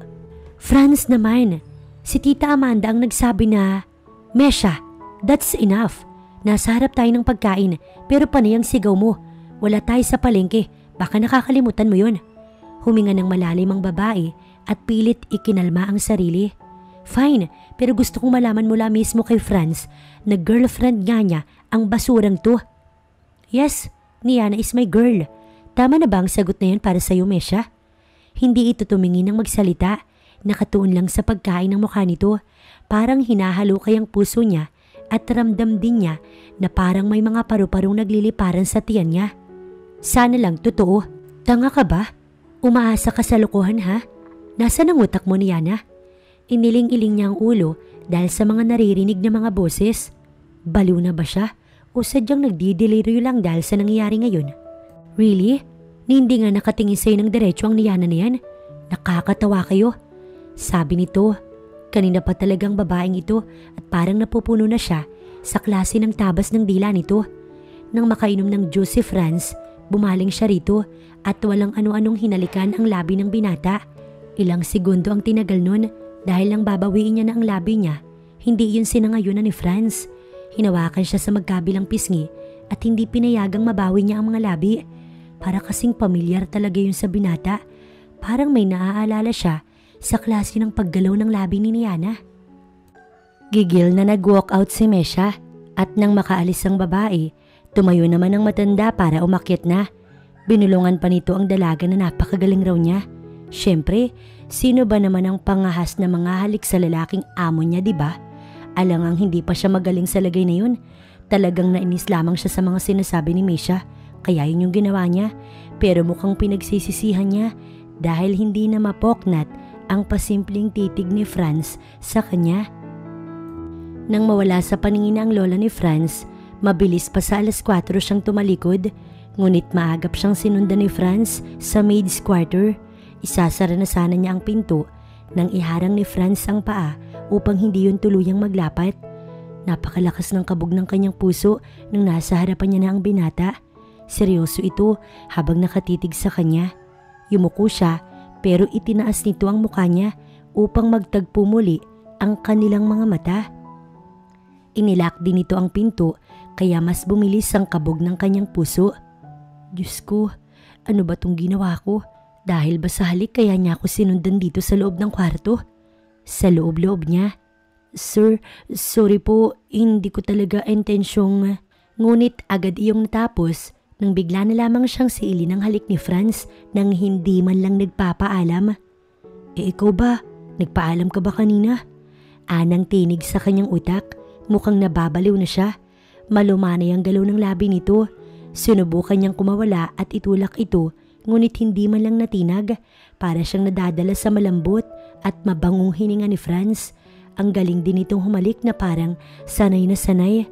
Franz naman, si Tita Amanda ang nagsabi na, Mesha, that's enough. Nasa harap tayo ng pagkain pero panay ang sigaw mo. Wala tayo sa palengke, baka nakakalimutan mo yun. Huminga ng malalim ang babae at pilit ikinalma ang sarili. Fine, pero gusto kong malaman mula mismo kay Franz na girlfriend nga niya ang basurang to. Yes, Niana is my girl. Tama na ba ang sagot na yun para sa'yo, Mesha? Hindi ito tumingin ng magsalita. Nakatuon lang sa pagkain ng mukha nito. Parang hinahalukay ang puso niya at ramdam din niya na parang may mga paru-parong nagliliparan sa tiyan niya. Sana lang totoo. Tanga ka ba? Umaasa ka sa lokohan, ha? Nasaan ang utak mo, Niana? Iniling-iling niya ang ulo dahil sa mga naririnig na mga boses. Baliw na ba siya? O sadyang nagdideliryo lang dahil sa nangyayari ngayon? Really? Hindi nga nakatingin sa'yo ng diretso ang Niana na yan? Nakakatawa kayo. Sabi nito, kanina pa talagang babaeng ito at parang napupuno na siya sa klase ng tabas ng dila nito. Nang makainom ng juice si Franz, bumaling siya rito at walang ano-anong hinalikan ang labi ng binata. Ilang segundo ang tinagal nun dahil lang babawiin niya na ang labi niya. Hindi yun sinangayunan ni Franz. Hinawakan siya sa magkabilang pisngi at hindi pinayagang mabawi niya ang mga labi. Para kasing pamilyar talaga yun sa binata. Parang may naaalala siya sa klase ng paggalaw ng labi ni Niana. Gigil na nag-walk out si Mesha at nang makaalis ang babae, tumayo naman ang matanda para umakyat na. Binulungan pa nito ang dalaga na napakagaling raw niya. Siyempre, sino ba naman ang pangahas na mga halik sa lalaking amo niya, diba? Alangang hindi pa siya magaling sa lagay na yun. Talagang nainis lamang siya sa mga sinasabi ni Mesha, kaya yun yung ginawa niya. Pero mukhang pinagsisisihan niya dahil hindi na mapoknat ang pasimpleng titig ni Franz sa kanya. Nang mawala sa paningin ang lola ni Franz, mabilis pa sa 4:00 siyang tumalikod, ngunit maagap siyang sinundan ni Franz sa maid's quarter. Isasara na sana niya ang pinto nang iharang ni Franz ang paa upang hindi yun tuluyang maglapat. Napakalakas ng kabog ng kanyang puso nang nasa harapan niya na ang binata. Seryoso ito habang nakatitig sa kanya. Yumuko siya pero itinaas nito ang mukha niya upang magtagpo muli ang kanilang mga mata. Inilak din nito ang pinto kaya mas bumilis ang kabog ng kanyang puso. Diyos ko, ano ba tong ginawa ko? Dahil ba sa halik kaya niya ako sinundan dito sa loob ng kwarto? Sa loob-loob niya. Sir, sorry po, hindi ko talaga intensyong... Ngunit agad iyong natapos nang bigla na lamang siyang siilin ng halik ni Franz nang hindi man lang nagpapaalam. Ikaw ba? Nagpaalam ka ba kanina? Anang tinig sa kanyang utak, mukhang nababaliw na siya. Malumanay ang galaw ng labi nito. Sinubukan niyang kumawala at itulak ito, ngunit hindi man lang natinag. Para siyang nadadala sa malambot at mabangong hininga ni Franz. Ang galing din itong humalik na parang sanay na sanay.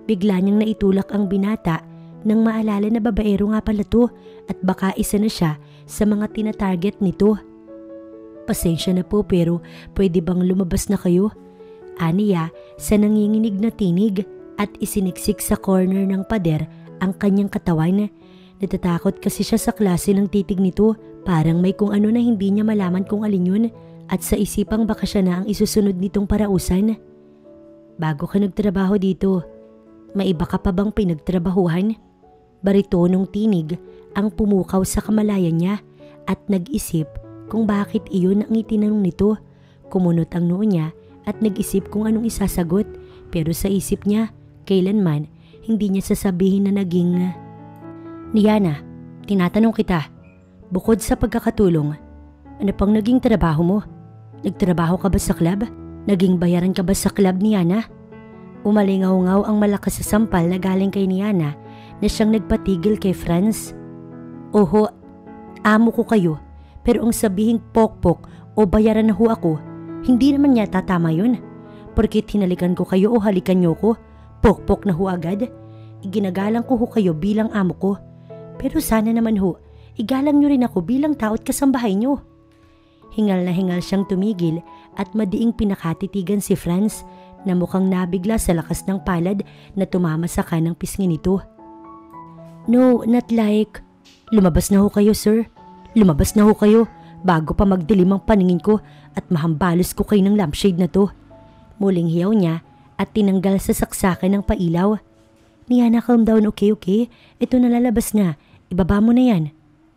Bigla niyang naitulak ang binata nang maalala na babaero nga pala to at baka isa na siya sa mga tinatarget nito. Pasensya na po pero pwede bang lumabas na kayo? Aniya sa nanginginig na tinig at isiniksik sa corner ng pader ang kanyang katawan. Natatakot kasi siya sa klase ng titig nito, parang may kung ano na hindi niya malaman kung alin yun at sa isipang baka siya na ang isusunod nitong parausan. Bago ka nagtrabaho dito, may iba ka pa bang pinagtrabahuhan? Baritonong tinig ang pumukaw sa kamalayan niya at nag-isip kung bakit iyon ang itinanong nito. Kumunot ang noo niya at nag-isip kung anong isasagot, pero sa isip niya, kailanman hindi niya sasabihin na naging... Niana, tinatanong kita, bukod sa pagkakatulong, ano pang naging trabaho mo? Nagtrabaho ka ba sa club? Naging bayaran ka ba sa club, Niana? Umalingaw-ngaw ang malakas sa sampal na galing kay Niana na siyang nagpatigil kay Franz. Oho, amo ko kayo, pero ang sabihing pokpok o bayaran na ho ako, hindi naman yata tama yun. Porkit hinalikan ko kayo o halikan nyo ko, pokpok na ho agad. Iginagalang ko ho kayo bilang amo ko. Pero sana naman ho, igalang nyo rin ako bilang tao't kasambahay nyo. Hingal na hingal siyang tumigil at madiing pinakatitigan si Franz na mukhang nabigla sa lakas ng palad na tumama sa kanang pisngi nito. No, not like... Lumabas na ho kayo, sir. Lumabas na ho kayo bago pa magdilim ang paningin ko at mahambalos ko kayo ng lampshade na to. Muling hiyaw niya at tinanggal sa saksakan ng pailaw. Niana, calm down, okay? Ito na lalabas na. Ibaba mo na yan.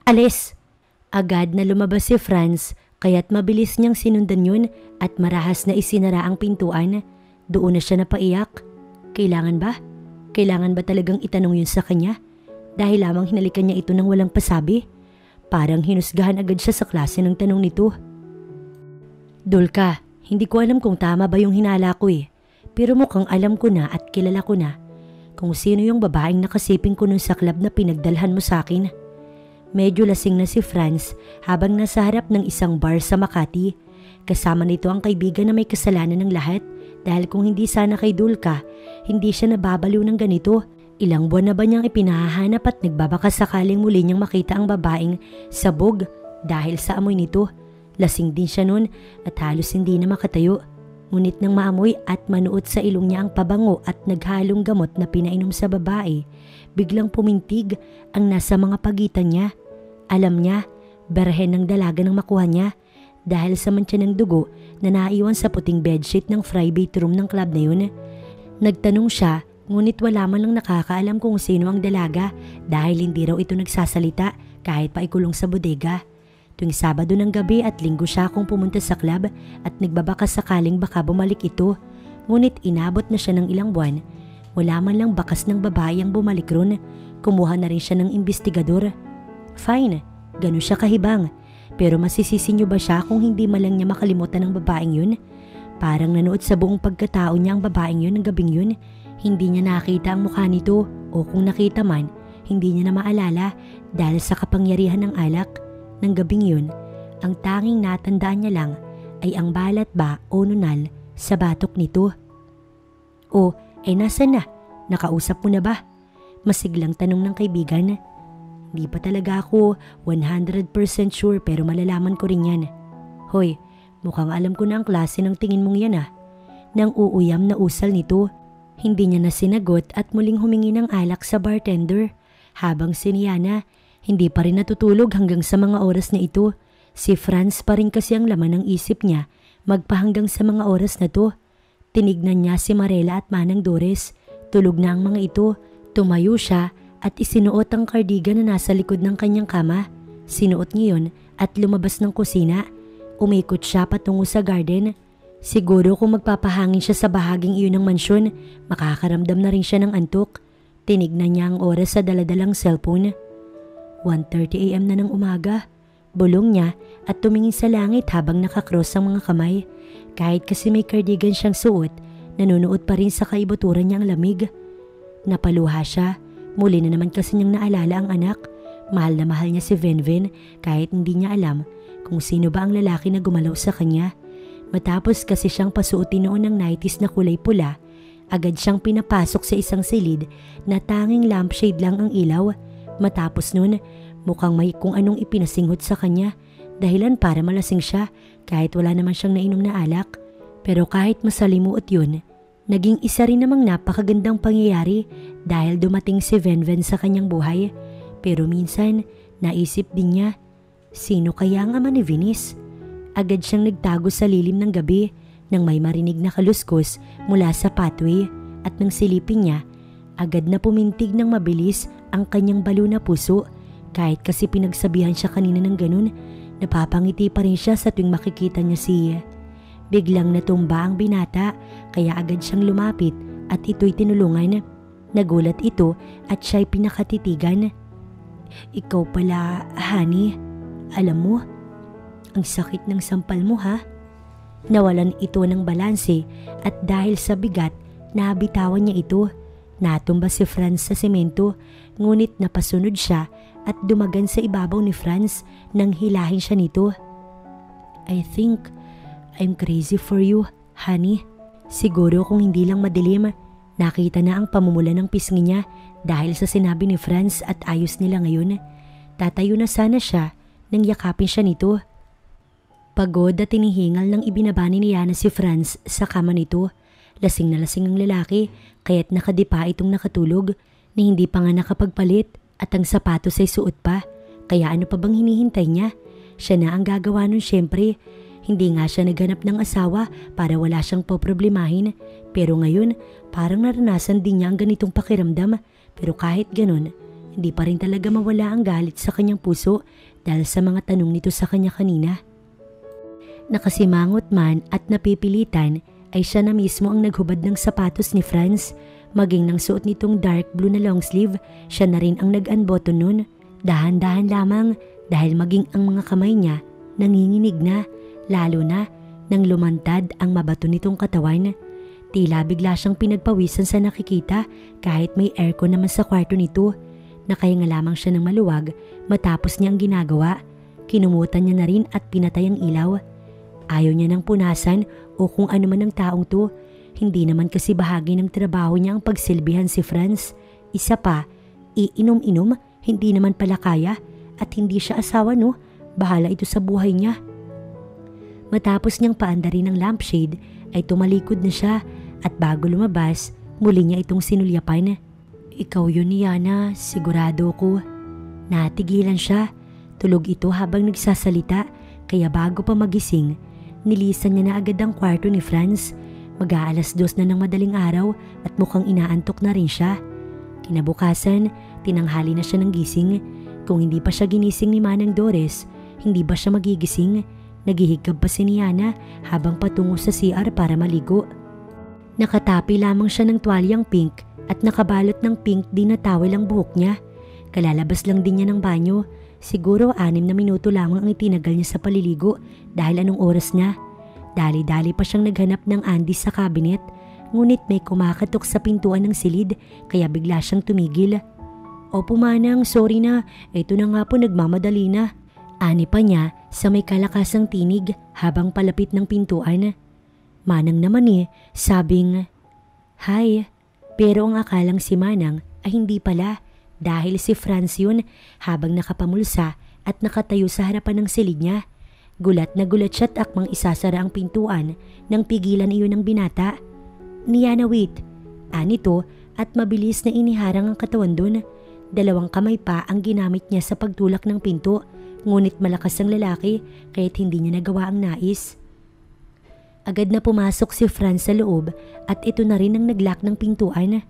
Alis! Agad na lumabas si Franz kaya't mabilis niyang sinundan yun at marahas na isinara ang pintuan. Doon na siya napaiyak. Kailangan ba? Kailangan ba talagang itanong yun sa kanya? Dahil lamang hinalikan niya ito ng walang pasabi. Parang hinusgahan agad siya sa klase ng tanong nito. Dulka, hindi ko alam kung tama ba yung hinala ko eh. Pero mukhang alam ko na at kilala ko na kung sino yung babaeng nakasiping ko nun sa club na pinagdalhan mo sa akin. Medyo lasing na si Franz habang nasa harap ng isang bar sa Makati. Kasama nito ang kaibigan na may kasalanan ng lahat dahil kung hindi sana kay Dulka, hindi siya nababaliw ng ganito. Ilang buwan na ba niyang ipinahahanap at nagbabaka sakaling muli niyang makita ang babaeng sabog dahil sa amoy nito. Lasing din siya nun at halos hindi na makatayo. Ngunit nang maamoy at manuot sa ilong niya ang pabango at naghalong gamot na pinainom sa babae, biglang pumintig ang nasa mga pagitan niya. Alam niya, berhen ng dalaga ng makuha niya dahil sa mantsa ng dugo na naiwan sa puting bedsheet ng private room ng club na yun. Nagtanong siya Ngunit wala man lang nakakaalam kung sino ang dalaga dahil hindi raw ito nagsasalita kahit pa ikulong sa bodega. Tuwing Sabado ng gabi at Linggo siya akong pumunta sa club at nagbabaka sakaling baka bumalik ito. Ngunit inabot na siya ng ilang buwan. Wala man lang bakas ng babae ang bumalik ron. Kumuha na rin siya ng investigador. Fine, ganun siya kahibang. Pero masisisi niyo ba siya kung hindi man lang niya makalimutan ang babaeng yun? Parang nanood sa buong pagkatao niya ang babaeng yun ng gabing yun. Hindi niya nakita ang mukha nito o kung nakita man, hindi niya na maalala dahil sa kapangyarihan ng alak. Ng gabing yun, ang tanging natandaan niya lang ay ang balat ba o nunal sa batok nito. O, nasan na? Nakausap mo na ba? Masiglang tanong ng kaibigan. Di pa talaga ako 100% sure pero malalaman ko rin yan. Hoy, mukhang alam ko na ang klase ng tingin mong yan ah. Nang uuyam na usal nito, hindi niya na sinagot at muling humingi ng alak sa bartender. Habang si Niana, hindi pa rin natutulog hanggang sa mga oras na ito. Si Franz pa rin kasi ang laman ng isip niya magpahanggang sa mga oras na to. Tinignan niya si Marela at Manang Dores. Tulog na ang mga ito. Tumayo siya at isinuot ang cardigan na nasa likod ng kanyang kama. Sinuot niya yun at lumabas ng kusina. Umikot siya patungo sa garden. Siguro kung magpapahangin siya sa bahaging iyon ng mansyon, makakaramdam na rin siya ng antok. Tinignan niya ang oras sa daladalang cellphone. 1:30 AM na ng umaga. Bulong niya at tumingin sa langit habang nakakross ang mga kamay. Kahit kasi may cardigan siyang suot, nanunuot pa rin sa kaibuturan niya ang lamig. Napaluha siya. Muli na naman kasi niyang naalala ang anak. Mahal na mahal niya si Venven kahit hindi niya alam kung sino ba ang lalaki na gumalaw sa kanya. Matapos kasi siyang pasuotin noon ng 90s na kulay pula, agad siyang pinapasok sa isang silid na tanging lampshade lang ang ilaw. Matapos nun, mukhang may kung anong ipinasinghot sa kanya, dahilan para malasing siya kahit wala naman siyang nainom na alak. Pero kahit masalimuot yun, naging isa rin namang napakagandang pangyayari dahil dumating si Venven sa kanyang buhay. Pero minsan, naisip din niya, sino kaya ang ama ni Venice? Agad siyang nagtago sa lilim ng gabi nang may marinig na kaluskos mula sa pathway at nang silipin niya, agad na pumintig ng mabilis ang kanyang balo na puso. Kahit kasi pinagsabihan siya kanina ng ganun, napapangiti pa rin siya sa tuwing makikita niya si... Biglang natumba ang binata kaya agad siyang lumapit at ito'y tinulungan. Nagulat ito at siya'y pinakatitigan. Ikaw pala, honey. Alam mo, ang sakit ng sampal mo ha? Nawalan ito ng balanse at dahil sa bigat, nabitawan niya ito. Natumba si Franz sa semento, ngunit napasunod siya at dumagan sa ibabaw ni Franz nang hilahin siya nito. I think I'm crazy for you, honey. Siguro kung hindi lang madilim, nakita na ang pamumula ng pisngi niya dahil sa sinabi ni Franz at ayos nila ngayon. Tatayo na sana siya nang yakapin siya nito. Pagod at tinihingal nang ibinaba ni Niana si Franz sa kama nito. Lasing na lasing ang lalaki kaya't nakadipa itong nakatulog na hindi pa nga nakapagpalit at ang sapatos ay suot pa. Kaya ano pa bang hinihintay niya? Siya na ang gagawa nun syempre. Hindi nga siya naghanap ng asawa para wala siyang poproblemahin. Pero ngayon, parang naranasan din niya ang ganitong pakiramdam. Pero kahit ganun, hindi pa rin talaga mawala ang galit sa kanyang puso dahil sa mga tanong nito sa kanya kanina. Nakasimangot man at napipilitan ay siya na mismo ang naghubad ng sapatos ni Franz. Maging nang suot nitong dark blue na long sleeve, siya na rin ang nag-unbutton nun. Dahan-dahan lamang dahil maging ang mga kamay niya nanginginig na. Lalo na nang lumantad ang mabato nitong katawan. Tila bigla siyang pinagpawisan sa nakikita kahit may aircon naman sa kwarto nito. Nakahinga lamang siya ng maluwag matapos niya ang ginagawa. Kinumutan niya na rin at pinatay ang ilaw. Ayaw niya ng punasan o kung ano man ang taong to. Hindi naman kasi bahagi ng trabaho niya ang pagsilbihan si Franz. Isa pa, iinom-inom, hindi naman pala kaya at hindi siya asawa no. Bahala ito sa buhay niya. Matapos niyang paandarin ng lampshade ay tumalikod na siya at bago lumabas, muli niya itong sinulyapan. Ikaw yun, Niana, sigurado ko. Natigilan siya. Tulog ito habang nagsasalita kaya bago pa magising, nilisan niya na agad ang kwarto ni Franz. Mag-aalas 2 na ng madaling araw at mukhang inaantok na rin siya. Kinabukasan, tinanghali na siya ng gising. Kung hindi pa siya ginising ni Manang Doris, hindi ba siya magigising? Naghihigab pa si Niana habang patungo sa CR para maligo. Nakatapi lamang siya ng tuwalyang pink at nakabalot ng pink din na towel ang buhok niya. Kalalabas lang din niya ng banyo. Siguro 6 na minuto lamang ang itinagal niya sa paliligo dahil anong oras na. Dali-dali pa siyang naghanap ng Andes sa cabinet, ngunit may kumakatok sa pintuan ng silid kaya bigla siyang tumigil. Opo Manang, sorry na, ito na nga po nagmamadali na. Ani pa niya sa may kalakasang tinig habang palapit ng pintuan. Manang naman sabing, "Hi," pero ang akalang si Manang ay hindi pala dahil si Franz yun habang nakapamulsa at nakatayo sa harapan ng silid niya. Gulat na gulat siya at akmang isasara ang pintuan nang pigilan iyon ng binata. "Niana, wait," anito at mabilis na iniharang ang katawan dun. 2 kamay pa ang ginamit niya sa pagtulak ng pinto, ngunit malakas ang lalaki kaya't hindi niya nagawa ang nais. Agad na pumasok si Franz sa loob at ito na rin ang naglock ng pintuan.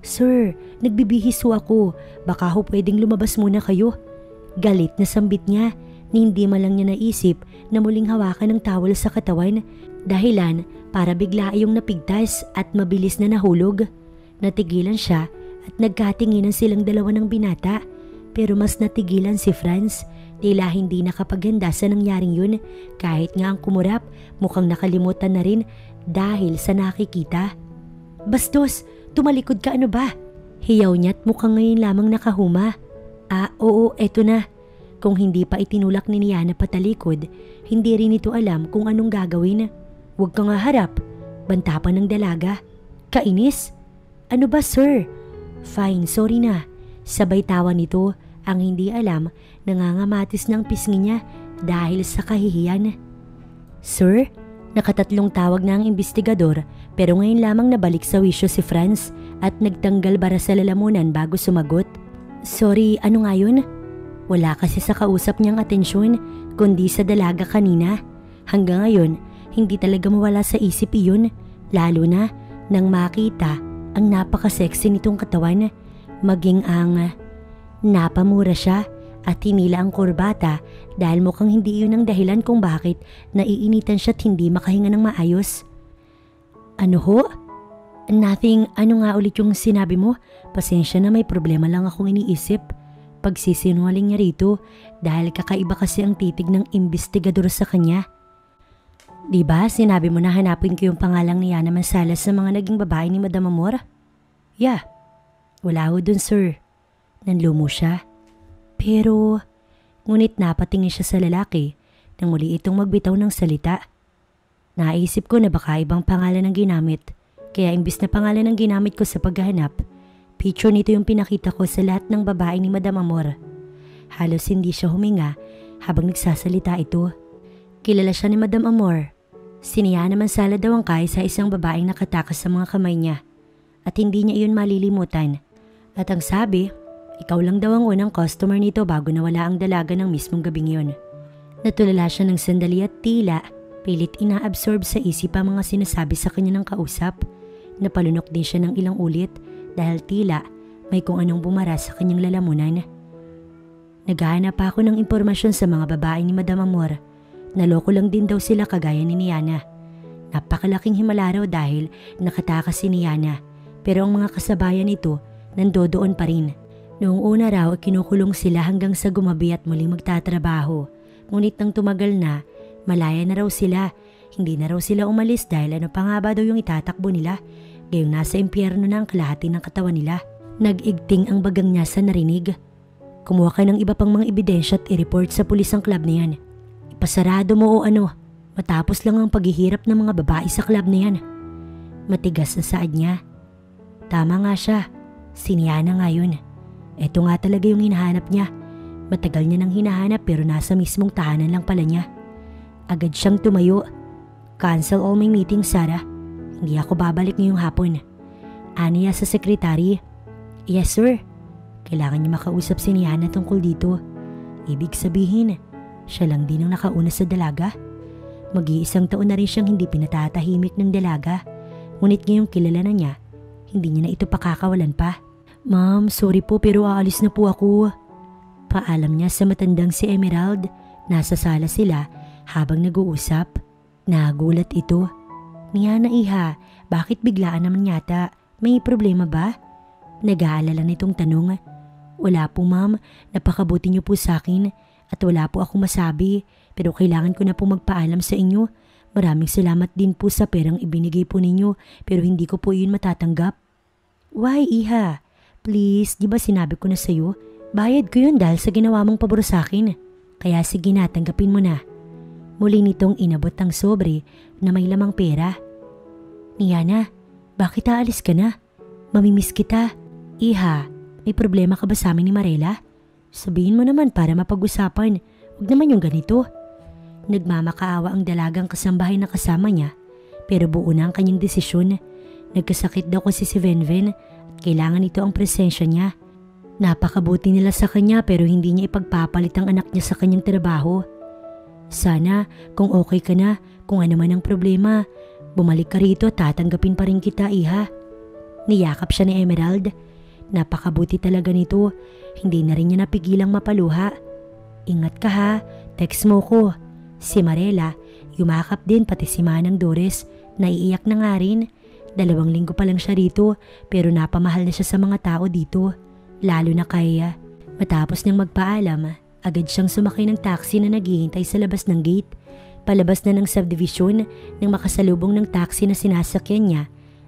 "Sir, nagbibihis ho ako. Baka ho pwedeng lumabas muna kayo." Galit na sambit niya. Hindi man lang niya naisip na muling hawakan ng towel sa katawan, dahilan para bigla iyong napigtas at mabilis na nahulog. Natigilan siya at nagkatinginan silang dalawa ng binata, pero mas natigilan si Franz. Tila hindi nakapaghanda sa nangyaring yun kahit nga ang kumurap mukhang nakalimutan na rin dahil sa nakikita. "Bastos, tumalikod ka, ano ba?" Hiyaw niya't mukhang ngayon lamang nakahuma. Oo, eto na." Kung hindi pa itinulak ni Niana patalikod, hindi rin ito alam kung anong gagawin. "Huwag ka nga harap," banta pa ng dalaga. "Kainis? Ano ba, sir?" "Fine, sorry na." Sabay tawa nito, ang hindi alam nangangamatis ng pisngi niya dahil sa kahihiyan. "Sir?" Nakatatlong tawag na ang imbestigador pero ngayon lamang nabalik sa wisyo si Franz at nagtanggal bara sa lalamunan bago sumagot. "Sorry, ano nga yun?" Wala kasi sa kausap niyang atensyon kundi sa dalaga kanina. Hanggang ngayon, hindi talaga mawala sa isip iyon, lalo na nang makita ang napaka-sexy nitong katawan, maging ang napamura siya at hinila ang kurbata dahil mukhang hindi iyon ang dahilan kung bakit naiinitan siya at hindi makahinga ng maayos. "Ano ho? Nothing, ano nga ulit yung sinabi mo? Pasensya na, may problema lang akong iniisip." Pagsisinungaling niya rito dahil kakaiba kasi ang titig ng imbestigador sa kanya. "Diba sinabi mo na hanapin ko yung pangalang ni Yana Mansalas sa mga naging babae ni Madam Amor?" "Yeah." "Wala ho dun, sir." Nanlumo siya. Pero, ngunit napatingin siya sa lalaki nang muli itong magbitaw ng salita. "Naisip ko na baka ibang pangalan ang ginamit, kaya imbis na pangalan ang ginamit ko sa paghahanap, picture nito yung pinakita ko sa lahat ng babae ni Madam Amor." Halos hindi siya huminga habang nagsasalita ito. Kilala siya ni Madam Amor. Si Niana Mansala daw ang sa isang babaeng nakatakas sa mga kamay niya at hindi niya iyon malilimutan. At ang sabi, ikaw lang daw ang unang customer nito bago nawala ang dalaga ng mismong gabing yun. Natulala siya ng sandali at tila pilit inaabsorb sa isip ang mga sinasabi sa kanya ng kausap. Napalunok din siya ng ilang ulit dahil tila may kung anong bumara sa kanyang lalamunan. "Naghahanap ako ng impormasyon sa mga babae ni Madam Amor. Naloko lang din daw sila kagaya ni Niana. Napakalaking himala raw dahil nakatakas si Niana, pero ang mga kasabayan nito nandoon pa rin. Noong una raw kinukulong sila hanggang sa gumabi at muling magtatrabaho. Ngunit nang tumagal na, malaya na raw sila. Hindi na raw sila umalis dahil ano pa nga ba daw yung itatakbo nila. Gayong nasa impyerno na ang kalahati ng katawan nila." Nag-igting ang bagang niya sa narinig. "Kumuha ka ng iba pang mga ebidensya at i-report sa pulis ang club na yan. Ipasarado mo o ano, matapos lang ang paghihirap ng mga babae sa club na yan." Matigas na saad niya. Tama nga siya, si Niana nga yun. Ito nga talaga yung hinahanap niya. Matagal niya nang hinahanap pero nasa mismong tahanan lang pala niya. Agad siyang tumayo. "Cancel all my meetings, Sarah. Hindi ako babalik ngayong hapon." Aniya sa sekretary. "Yes, sir." Kailangan niya makausap si Niana tungkol dito. Ibig sabihin, siya lang din ang nakauna sa dalaga. Mag-iisang taon na rin siyang hindi pinatatahimik ng dalaga. Ngunit ngayong kilala na niya, hindi niya na ito pakakawalan pa. Ma'am, sorry po pero aalis na po ako. Paalam niya sa matandang si Emerald. Nasa sala sila habang nag-uusap. Nagulat ito. Niya na iha, bakit biglaan naman yata? May problema ba? Nag-aalala nitong tanong. Wala po ma'am, napakabuti niyo po sa akin at wala po akong masabi pero kailangan ko na po magpaalam sa inyo. Maraming salamat din po sa perang ibinigay po ninyo pero hindi ko po yun matatanggap. Why iha? Please, di ba sinabi ko na sa'yo? Bayad ko yun dahil sa ginawa mong pabor sa akin. Kaya sige na, tanggapin mo na. Muli nitong inabot ang sobre na may lamang pera. Niana, bakit aalis ka na? Mamimiss kita. Iha, may problema ka ba sa amin ni Marela? Sabihin mo naman para mapag-usapan. Huwag naman yung ganito. Nagmamakaawa ang dalagang kasambahay na kasama niya pero buo na ang kanyang desisyon. Nagkasakit daw kasi si Venven at kailangan ito ang presensya niya. Napakabuti nila sa kanya pero hindi niya ipagpapalit ang anak niya sa kanyang trabaho. Sana kung okay ka na, kung ano man ang problema, bumalik ka rito, tatanggapin pa rin kita iha. Niyakap siya ni Emerald. Napakabuti talaga nito, hindi na rin niya napigilang mapaluha. Ingat ka ha, text mo ko. Si Marela, yumakap din pati si Manang Dores, naiiyak na nga rin. 2 linggo pa lang siya rito pero napamahal na siya sa mga tao dito. Lalo na kaya. Matapos niyang magpaalam, agad siyang sumakay ng taxi na naghihintay sa labas ng gate. Palabas na ng subdivision nang makasalubong ng taxi na sinasakyan niya,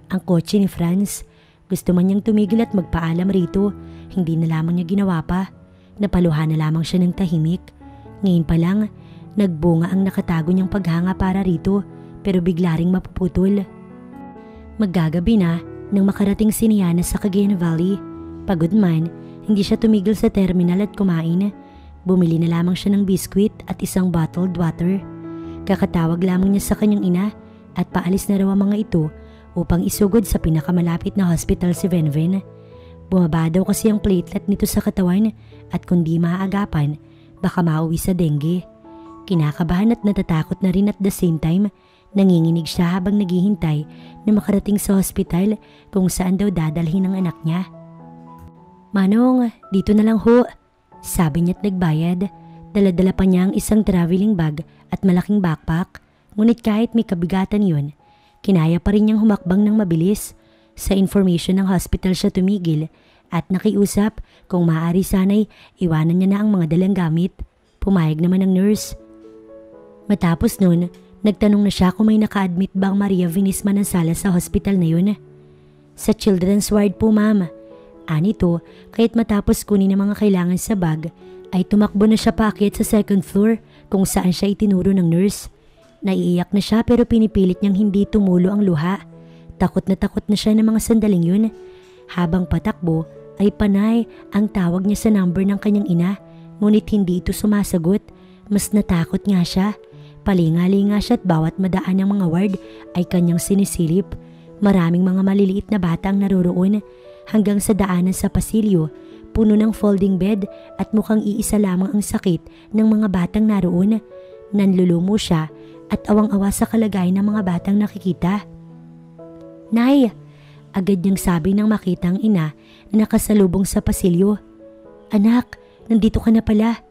ang kotse ni Franz. Gusto man niyang tumigil at magpaalam rito, hindi na lamang niya ginawa pa. Napaluha na lamang siya ng tahimik. Ngayon pa lang, nagbunga ang nakatago niyang paghanga para rito pero bigla ring mapuputol. Maggagabi na nang makarating si Niana sa Cagayan Valley. Pagod man, hindi siya tumigil sa terminal at kumain. Bumili na lamang siya ng biskwit at isang bottled water. Kakatawag lamang niya sa kanyang ina at paalis na raw ang mga ito upang isugod sa pinakamalapit na hospital si Venven. Bumaba daw kasi ang platelet nito sa katawan at kung di maaagapan, baka mauwi sa dengue. Kinakabahan at natatakot na rin at the same time, nanginginig siya habang naghihintay na makarating sa hospital kung saan daw dadalhin ang anak niya. Manong, dito na lang ho. Sabi niya't nagbayad. Dala-dala pa niya ang isang traveling bag at malaking backpack. Ngunit kahit may kabigatan yun, kinaya pa rin niyang humakbang ng mabilis. Sa information ng hospital siya tumigil at nakiusap kung maaari sana'y iwanan niya na ang mga dalang gamit. Pumayag naman ang nurse. Matapos nun, nagtanong na siya kung may naka-admit ba ang Maria Vinisma ng sala sa hospital na yun. Sa children's ward po ma'am. Anito, kahit matapos kunin ang mga kailangan sa bag, ay tumakbo na siya paakyat sa 2nd floor kung saan siya itinuro ng nurse. Naiiyak na siya pero pinipilit niyang hindi tumulo ang luha. Takot na siya ng mga sandaling yun. Habang patakbo ay panay ang tawag niya sa number ng kanyang ina, ngunit hindi ito sumasagot. Mas natakot nga siya. Palingali nga siya at bawat madaan ng mga ward ay kanyang sinisilip. Maraming mga maliliit na bata ang naroroon. Hanggang sa daanan sa pasilyo, puno ng folding bed at mukhang iisa lamang ang sakit ng mga batang naroon. Nanlulumo siya at awang-awa sa kalagayan ng mga batang nakikita. Nay! Agad niyang sabi nang makita ang ina na nakasalubong sa pasilyo. Anak, nandito ka na pala.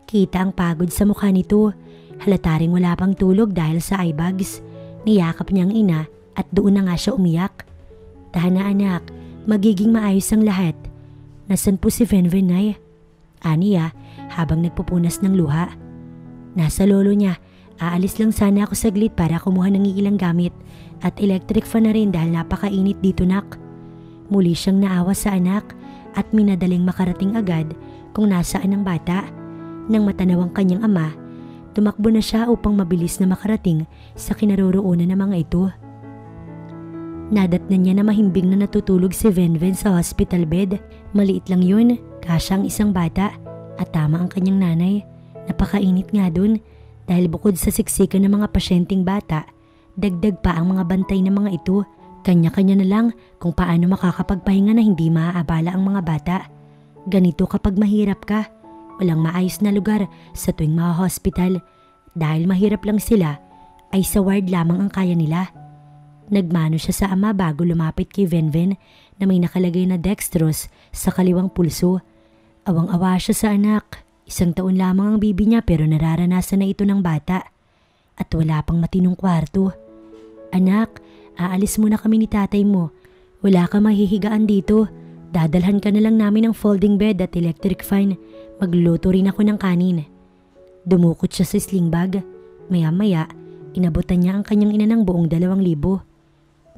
Kita ang pagod sa mukha nito. Halata ring wala pang tulog dahil sa eye bags. Niyakap niya ang ina at doon na nga siya umiyak. Tahan na anak. Magiging maayos ang lahat. Nasaan po si Venven, Nay? Aniya habang nagpupunas ng luha. Nasa lolo niya. Aalis lang sana ako saglit para kumuha ng ilang gamit at electric fan na rin dahil napakainit dito nak. Muli siyang naawa sa anak at minadaling makarating agad kung nasaan ang bata. Nang matanaw ang kanyang ama, tumakbo na siya upang mabilis na makarating sa kinaroroonan ng mga ito. Nadatnan niya na mahimbing na natutulog si Venven sa hospital bed. Maliit lang yun, kasya ang isang bata at tama ang kanyang nanay. Napakainit nga dun dahil bukod sa siksikan ng mga pasyenteng bata, dagdag pa ang mga bantay ng mga ito. Kanya-kanya na lang kung paano makakapagpahinga na hindi maaabala ang mga bata. Ganito kapag mahirap ka, walang maayos na lugar sa tuwing ma-hospital. Dahil mahirap lang sila, ay sa ward lamang ang kaya nila. Nagmano siya sa ama bago lumapit kay Venven na may nakalagay na dextrose sa kaliwang pulso. Awang-awa siya sa anak. 1 taon lamang ang bibi niya pero nararanasan na ito ng bata. At wala pang matinong kwarto. Anak, aalis muna kami ni tatay mo. Wala ka mahihigaan dito. Dadalhan ka na lang namin ng folding bed at electric fan. Magluluto rin ako ng kanin. Dumukot siya sa sling bag. Maya-maya, inabutan niya ang kanyang ina ng buong 2,000.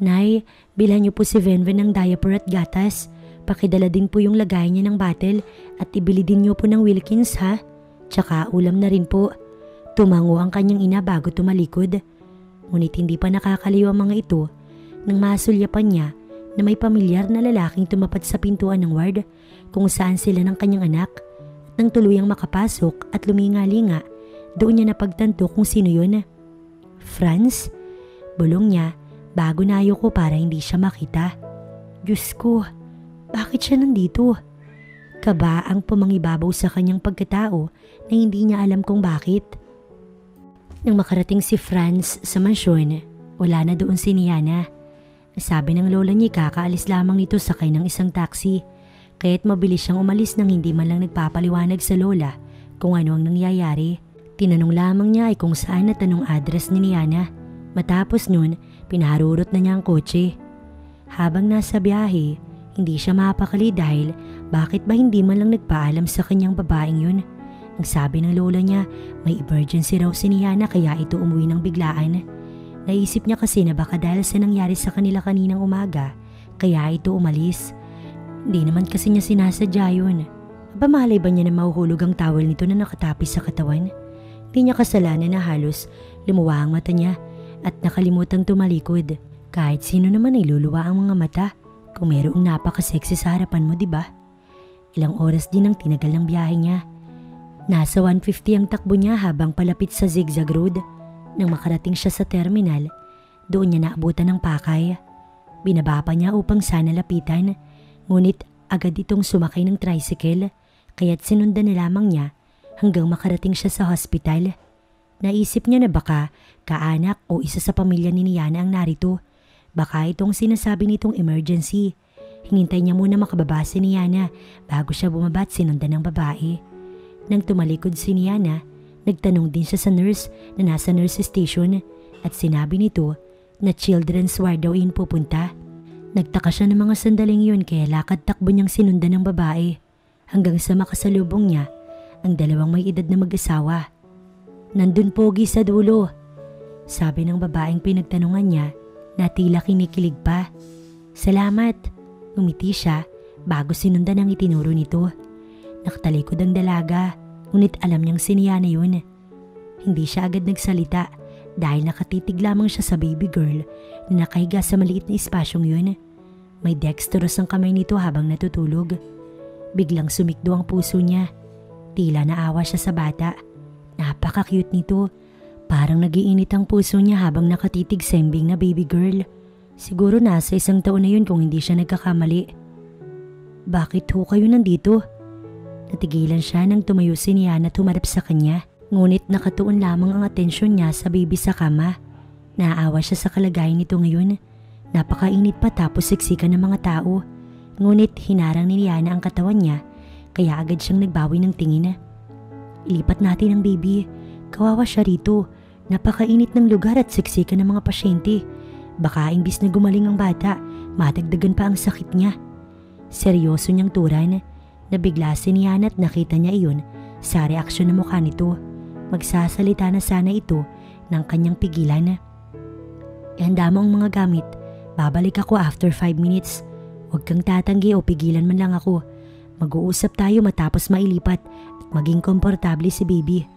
Nay, bilhan niyo po si Venven ng diaper at gatas. Pakidala din po yung lagay niya ng bottle at ibili din niyo po ng Wilkins ha. Tsaka ulam na rin po. Tumango ang kanyang ina bago tumalikod. Ngunit hindi pa nakakaliw ang mga ito nang masulyapan niya na may pamilyar na lalaking tumapat sa pintuan ng ward kung saan sila ng kanyang anak. At nang tuluyang makapasok at luminga-linga, doon niya napagtanto kung sino yun. Franz? Bulong niya bago nayo ko para hindi siya makita. Diyos ko, bakit siya nandito? Kaba ang pumangibabaw sa kanyang pagkatao na hindi niya alam kung bakit. Nang makarating si Franz sa mansyon, wala na doon si Niana. Sabi ng lola niya kakaalis lamang nito sakay ng isang taxi, kaya't mabilis siyang umalis nang hindi man lang nagpapaliwanag sa lola kung ano ang nangyayari. Tinanong lamang niya ay kung saan at anong address ni Niana. Matapos nun, pinaharurot na niya ang kotse. Habang nasa biyahe, hindi siya mapakali dahil bakit ba hindi man lang nagpaalam sa kanyang babaeng yun. Ang sabi ng lola niya, may emergency raw si Niana kaya ito umuwi ng biglaan. Naisip niya kasi na baka dahil sa nangyari sa kanila kaninang umaga, kaya ito umalis. Hindi naman kasi niya sinasadya yun. Aba malay ba niya na mahuhulog ang towel nito na nakatapis sa katawan? Hindi niya kasalanan na halos lumuwa ang mata niya at nakalimutang tumalikod. Kahit sino naman ay luluwa ang mga mata kung mayroong napaka-sexy sa harapan mo, diba? Ilang oras din ang tinagal ng biyahe niya. Nasa 150 ang takbo niya habang palapit sa zigzag road. Nang makarating siya sa terminal, doon niya naabutan ng pakay. Binaba pa niya upang sana lapitan, ngunit agad itong sumakay ng tricycle, kaya't sinundan na lamang niya hanggang makarating siya sa hospital. Naisip niya na baka kaanak o isa sa pamilya ni Niana ang narito. Baka itong sinasabi nitong emergency. Hinintay niya muna makababa si Niana bago siya bumaba at sinundan ng babae. Nang tumalikod si Niana, nagtanong din siya sa nurse na nasa nurse station at sinabi nito na children's ward daw in pupunta. Nagtaka siya ng mga sandaling yun kaya lakad takbo niyang sinundan ng babae hanggang sa makasalubong niya ang 2 may edad na mag-asawa. Nandun pogi sa dulo, sabi ng babaeng pinagtanungan niya na tila kinikilig pa. Salamat, umiti siya bago sinundan ang itinuro nito. Nakatalikod ang dalaga, ngunit alam niyang si Niana yun. Hindi siya agad nagsalita dahil nakatitig lamang siya sa baby girl na nakahiga sa maliit na espasyong yun. May dextrose ang kamay nito habang natutulog. Biglang sumikdo ang puso niya. Tila naawa siya sa bata. Napaka-cute nito. Parang nagiinit ang puso niya habang nakatitig sa imbing na baby girl. Siguro nasa 1 taon na yun kung hindi siya nagkakamali. Bakit ho kayo nandito? Natigilan siya nang tumayo si Niana at humarap sa kanya. Ngunit nakatuon lamang ang atensyon niya sa baby sa kama. Naawa siya sa kalagayan nito ngayon. Napakainit pa tapos siksikan ng mga tao. Ngunit hinarang ni Niana ang katawan niya kaya agad siyang nagbawi ng tingin. Ilipat natin ang baby. Kawawa siya rito. Napakainit ng lugar at siksikan ng mga pasyente. Baka imbis na gumaling ang bata, madagdagan pa ang sakit niya. Seryoso niyang turan. Nabigla si Niana at nakita niya iyon sa reaksyon ng mukha nito. Magsasalita na sana ito ng kanyang pigilan. Ihanda mo ang mga gamit. Babalik ako after 5 minutes. Huwag kang tatanggi o pigilan man lang ako. Mag-uusap tayo matapos mailipat at maging komportable si baby.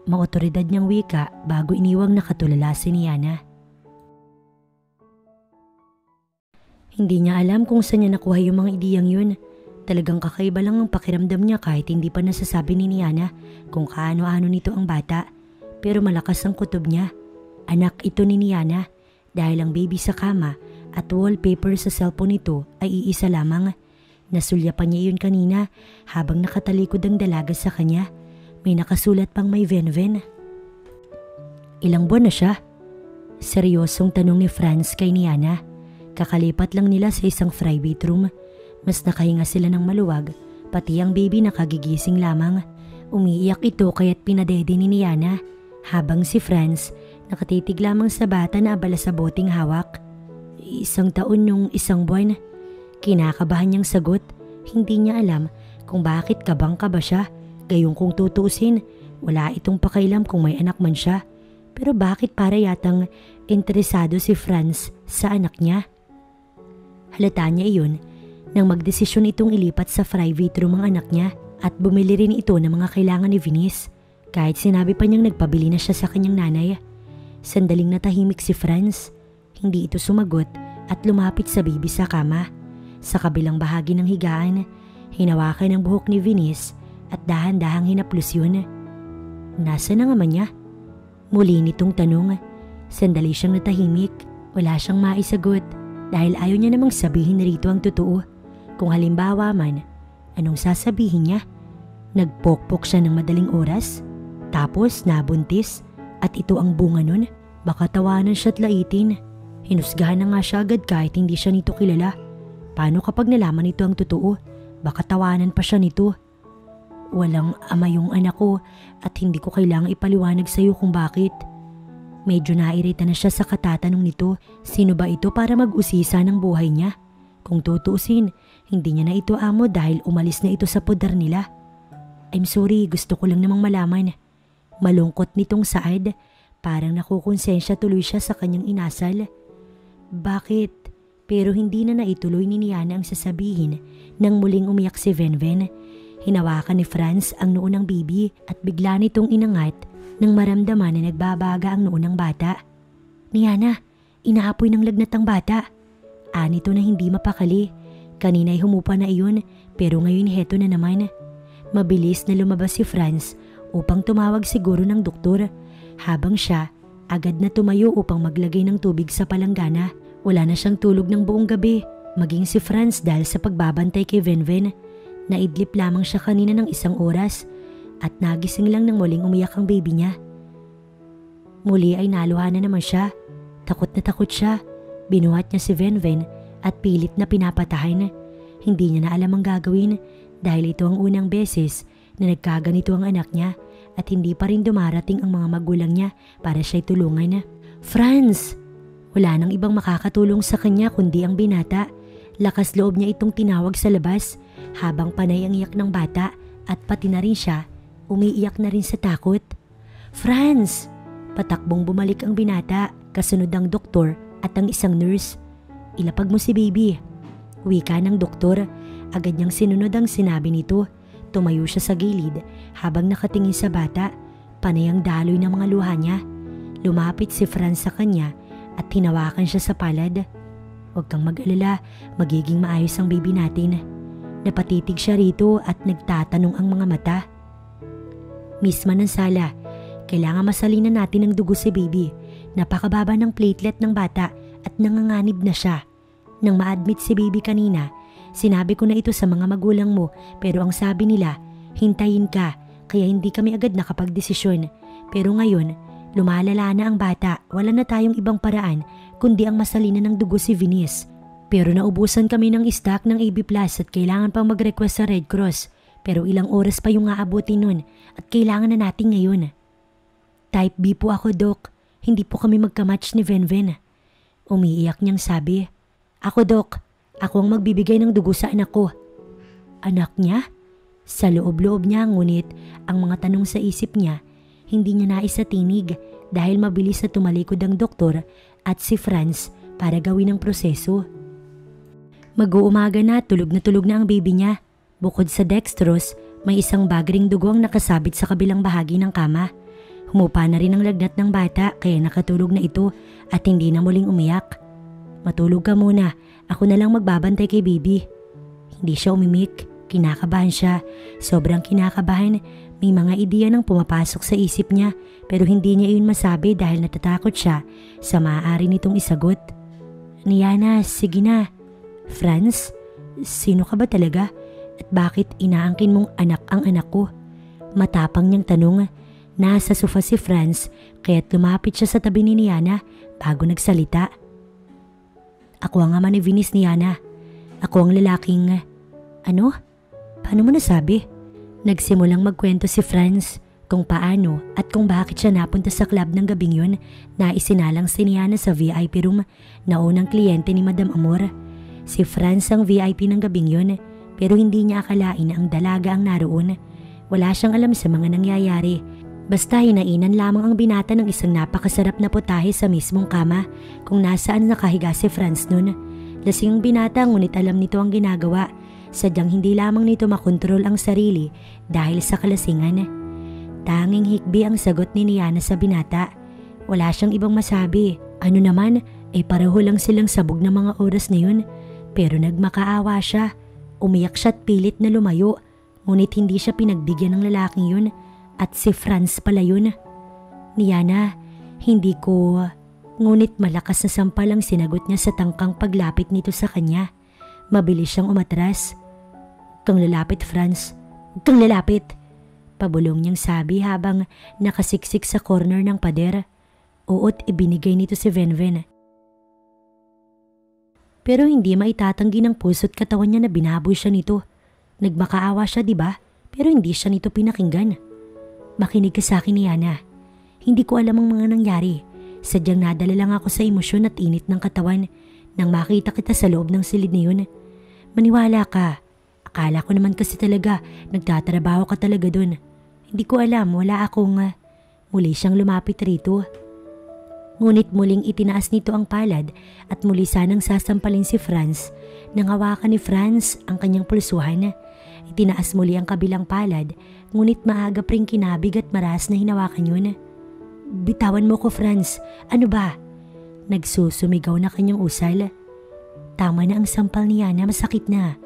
Mga otoridad niyang wika bago iniwang nakatulala si Niana. Hindi niya alam kung saan niya nakuha yung mga ideyang yun. Talagang kakaiba lang ang pakiramdam niya kahit hindi pa nasasabi ni Niana kung kaano-ano nito ang bata. Pero malakas ang kutob niya. Anak ito ni Niana dahil ang baby sa kama at wallpaper sa cellphone nito ay iisa lamang. Nasulyapan niya yun kanina habang nakatalikod ang dalaga sa kanya. May nakasulat pang may Venven. Ilang buwan na siya? Seryosong tanong ni Franz kay Niana. Kakalipat lang nila sa isang private room. Mas nakahinga sila ng maluwag, pati ang baby nakagigising lamang. Umiiyak ito kaya't pinadede ni Niana, habang si Franz nakatitig lamang sa bata na abala sa boteng hawak. 1 taon yung 1 buwan. Kinakabahan niyang sagot. Hindi niya alam kung bakit kabang-kaba siya. Gayong kung tutuusin, wala itong pakailam kung may anak man siya. Pero bakit para yatang interesado si Franz sa anak niya? Halata niya iyon nang magdesisyon itong ilipat sa private room ang anak niya at bumili rin ito ng mga kailangan ni Venice. Kahit sinabi pa niyang nagpabili na siya sa kanyang nanay. Sandaling natahimik si Franz. Hindi ito sumagot at lumapit sa baby sa kama. Sa kabilang bahagi ng higaan, hinawakan ang buhok ni Venice at dahan-dahang hinaplos yun. Nasaan ang ama niya? Muli nitong tanong. Sandali siyang natahimik. Wala siyang maisagot dahil ayaw niya namang sabihin rito ang totoo. Kung halimbawa man, anong sasabihin niya? Nagpokpok siya ng madaling oras? Tapos nabuntis? At ito ang bunga nun? Baka tawanan siya at laitin. Hinusgahan na nga siya agad kahit hindi siya nito kilala. Paano kapag nalaman nito ang totoo? Baka tawanan pa siya nito. Walang ama yung anak ko at hindi ko kailangang ipaliwanag sa iyo kung bakit. Medyo nairita na siya sa katatanong nito. Sino ba ito para mag-usisa ng buhay niya? Kung tutuusin, hindi niya na ito amo dahil umalis na ito sa poder nila. I'm sorry, gusto ko lang namang malaman. Malungkot nitong Saad. Parang nakukonsensya tuloy siya sa kanyang inasal. Bakit? Pero hindi na naituloy ni Niana ang sasabihin nang muling umiyak si Venven. Hinawakan ni Franz ang noo ng baby at bigla nitong inangat nang maramdaman na nagbabaga ang noo ng bata. Niana, inaapoy ng lagnat ang bata. Anito na hindi mapakali. Kanina'y humupa na iyon pero ngayon heto na naman. Mabilis na lumabas si Franz upang tumawag siguro ng doktor. Habang siya, agad na tumayo upang maglagay ng tubig sa palanggana. Wala na siyang tulog ng buong gabi, maging si Franz dahil sa pagbabantay kay Venven. Naidlip lamang siya kanina ng 1 oras at nagising lang nang muling umiyak ang baby niya. Muli ay naluha na naman siya. Takot na takot siya. Binuhat niya si Venven at pilit na pinapatahin. Hindi niya na alam ang gagawin dahil ito ang unang beses na nagkaganito ang anak niya at hindi pa rin dumarating ang mga magulang niya para siya'y tulungan. Franz! Wala nang ibang makakatulong sa kanya kundi ang binata. Lakas loob niya itong tinawag sa labas habang panay ang iyak ng bata at pati na rin siya umiiyak na rin sa takot. Franz! Patakbong bumalik ang binata, kasunod ang doktor at ang isang nurse. Ilapag mo si baby. Wika ng doktor, agad niyang sinunod ang sinabi nito. Tumayo siya sa gilid habang nakatingin sa bata. Panay ang daloy ng mga luha niya. Lumapit si Franz sa kanya at hinawakan siya sa palad. Huwag kang mag-alala, magiging maayos ang baby natin. Napatitig siya rito at nagtatanong ang mga mata. Misma ng sala, kailangan masalinan natin ng dugo si baby. Napakababa ng platelet ng bata at nanganganib na siya. Nang ma-admit si baby kanina, sinabi ko na ito sa mga magulang mo pero ang sabi nila, hintayin ka kaya hindi kami agad nakapagdesisyon. Pero ngayon, lumalala na ang bata, wala na tayong ibang paraan kundi ang masalina ng dugo si Venice. Pero naubusan kami ng stock ng AB Plus at kailangan pang mag-request sa Red Cross. Pero ilang oras pa yung aabutin nun at kailangan na natin ngayon. Type B po ako, Doc. Hindi po kami magkamatch ni Venven. Umiiyak niyang sabi. Ako, Doc. Ako ang magbibigay ng dugo sa anak ko. Anak niya? Sa loob-loob niya ngunit ang mga tanong sa isip niya hindi niya naisatinig dahil mabilis na tumalikod ang doktor at si Franz para gawin ang proseso. Mag-uumaga na tulog na ang baby niya. Bukod sa dextrose, may isang bag ring dugo ang nakasabit sa kabilang bahagi ng kama. Humupa na rin ang lagnat ng bata kaya nakatulog na ito at hindi na muling umiyak. Matulog ka muna, ako na lang magbabantay kay baby. Hindi siya umimik, kinakabahan siya. Sobrang kinakabahan. May mga ideya nang pumapasok sa isip niya pero hindi niya iyon masabi dahil natatakot siya sa maaari nitong isagot. Niana, sige na. Franz, sino ka ba talaga? At bakit inaangkin mong anak ang anak ko? Matapang niyang tanong. Nasa sofa si Franz kaya't lumapit siya sa tabi ni Niana bago nagsalita. Ako ang ama ni Venus, Niana. Ako ang lalaking… Ano? Paano mo nasabi? Nagsimulang magkwento si Franz kung paano at kung bakit siya napunta sa club ng gabing yun na isinalang si Niana sa VIP room na unang kliyente ni Madam Amor. Si Franz ang VIP ng gabing yun pero hindi niya akalain na ang dalaga ang naroon. Wala siyang alam sa mga nangyayari. Basta hinainan lamang ang binata ng isang napakasarap na putahe sa mismong kama kung nasaan nakahiga si Franz nun. Lasing ang binata ngunit alam nito ang ginagawa. Sadyang hindi lamang nito makontrol ang sarili dahil sa kalasingan. Tanging hikbi ang sagot ni Niana sa binata. Wala siyang ibang masabi. Ano naman, pareho lang silang sabog na mga oras na yun. Pero nagmakaawa siya. Umiyak siya at pilit na lumayo. Ngunit hindi siya pinagbigyan ng lalaking yun. At si Franz pala yun. Niana, hindi ko… Ngunit malakas na sampal ang sinagot niya sa tangkang paglapit nito sa kanya. Mabilis siyang umatras. Huwag kang lalapit, Franz. Huwag kang lalapit. Pabulong niyang sabi habang nakasiksik sa corner ng pader. Uot ibinigay nito si Venven. Pero hindi maitatanggi ng puso't katawan niya na binaboy siya nito. Nagmakaawa siya, diba? Pero hindi siya nito pinakinggan. Makinig ka sa akin, Niana. Hindi ko alam ang mga nangyari. Sadyang nadala lang ako sa emosyon at init ng katawan nang makita kita sa loob ng silid na yun. Maniwala ka. Akala ko naman kasi talaga nagtatrabaho ka talaga dun. Hindi ko alam, wala akong… Muli siyang lumapit rito. Ngunit muling itinaas nito ang palad at muli sanang sasampalin si Franz. Nang hawakan ni Franz ang kanyang pulsuhan. Itinaas muli ang kabilang palad, ngunit maagap ring kinabig at maras na hinawakan yun. Bitawan mo ko, Franz. Ano ba? Nagsusumigaw na kanyang usal. Tama na ang sampal niya na masakit na.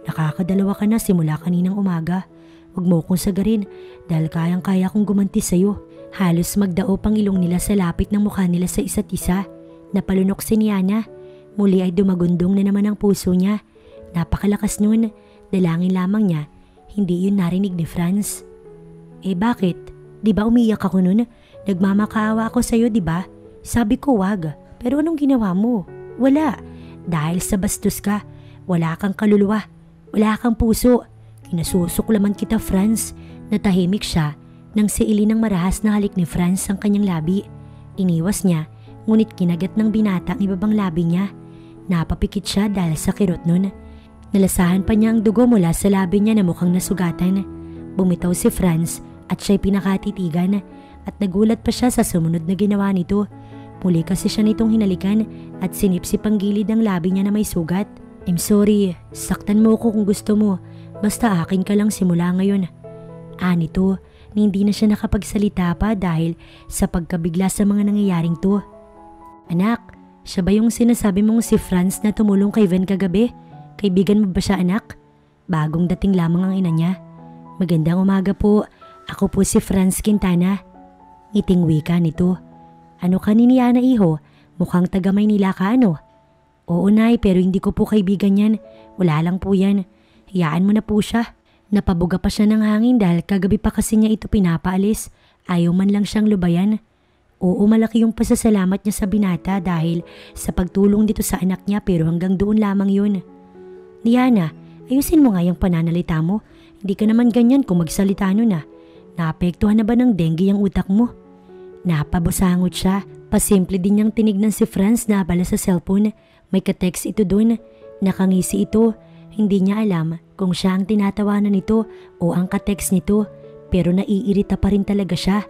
Nakakadalawa ka na simula kaninang umaga. Huwag mo kong sagarin dahil kayang-kaya kong gumanti sa'yo. Halos magdaop ang ilong nila sa lapit ng mukha nila sa isa't isa. Napalunok si Niana. Muli ay dumagundong na naman ang puso niya. Napakalakas nun. Dalangin lamang niya. Hindi yun narinig ni Franz. Bakit? Di ba umiyak ako nun? Nagmamakaawa ako sa'yo, di ba? Sabi ko wag. Pero anong ginawa mo? Wala. Dahil sa bastos ka. Wala kang kaluluwa. Wala kang puso. Kinasusuklaman kita, Franz. Natahimik siya nang siilin ng marahas na halik ni Franz ang kanyang labi. Iniwas niya, ngunit kinagat ng binata ang ibabang labi niya. Napapikit siya dahil sa kirot nun. Nalasahan pa niya ang dugo mula sa labi niya na mukhang nasugatan. Bumitaw si Franz at siya'y pinakatitigan at nagulat pa siya sa sumunod na ginawa nito. Muli kasi siya nitong hinalikan at sinipsip ang gilid ng labi niya na may sugat. I'm sorry, saktan mo ko kung gusto mo. Basta akin ka lang simula ngayon. Nito, hindi na siya nakapagsalita pa dahil sa pagkabigla sa mga nangyayaring to. Anak, siya ba yung sinasabi mong si Franz na tumulong kay Ven kagabi? Kaibigan mo ba siya, anak? Bagong dating lamang ang ina niya. Magandang umaga po. Ako po si Franz Quintana. Ngiting wika nito. Ano ka ni Niana, iho? Mukhang taga Maynila ka, ano? Oo, nay, pero hindi ko po kaibigan yan. Wala lang po yan. Hayaan mo na po siya. Napabuga pa siya ng hangin dahil kagabi pa kasi niya ito pinapaalis. Ayaw man lang siyang lubayan. Oo, malaki yung pasasalamat niya sa binata dahil sa pagtulong dito sa anak niya pero hanggang doon lamang yun. Niana, ayusin mo nga yung pananalita mo. Hindi ka naman ganyan kung magsalita nun na. Naapektuhan na ba ng dengue yung utak mo? Napabusangot siya. Pasimple din niyang tinignan si Franz na abala sa cellphone. May ka-text ito dun. Nakangisi ito. Hindi niya alam kung siya ang tinatawanan nito o ang ka-text nito. Pero naiirita pa rin talaga siya.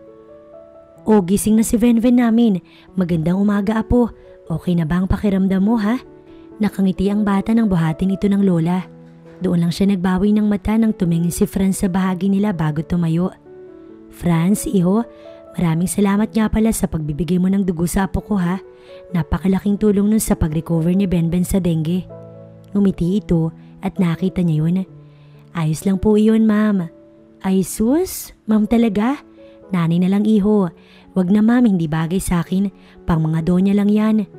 O, gising na si Venven namin. Magandang umaga, apo. Okay na ba ang pakiramdam mo, ha? Nakangiti ang bata ng buhatin ito ng lola. Doon lang siya nagbawi ng mata nang tumingin si Franz sa bahagi nila bago tumayo. Franz, iho, maraming salamat nga pala sa pagbibigay mo ng dugo sa apo ko, ha. Napakalaking tulong nun sa pag-recover ni Benben sa dengue. Ngumiti ito at nakita niya yun. Ayos lang po iyon, ma'am. Ay sus, ma'am talaga? Nanay na lang, iho. Wag na, ma'am, hindi bagay sa akin. Pang mga donya lang yan.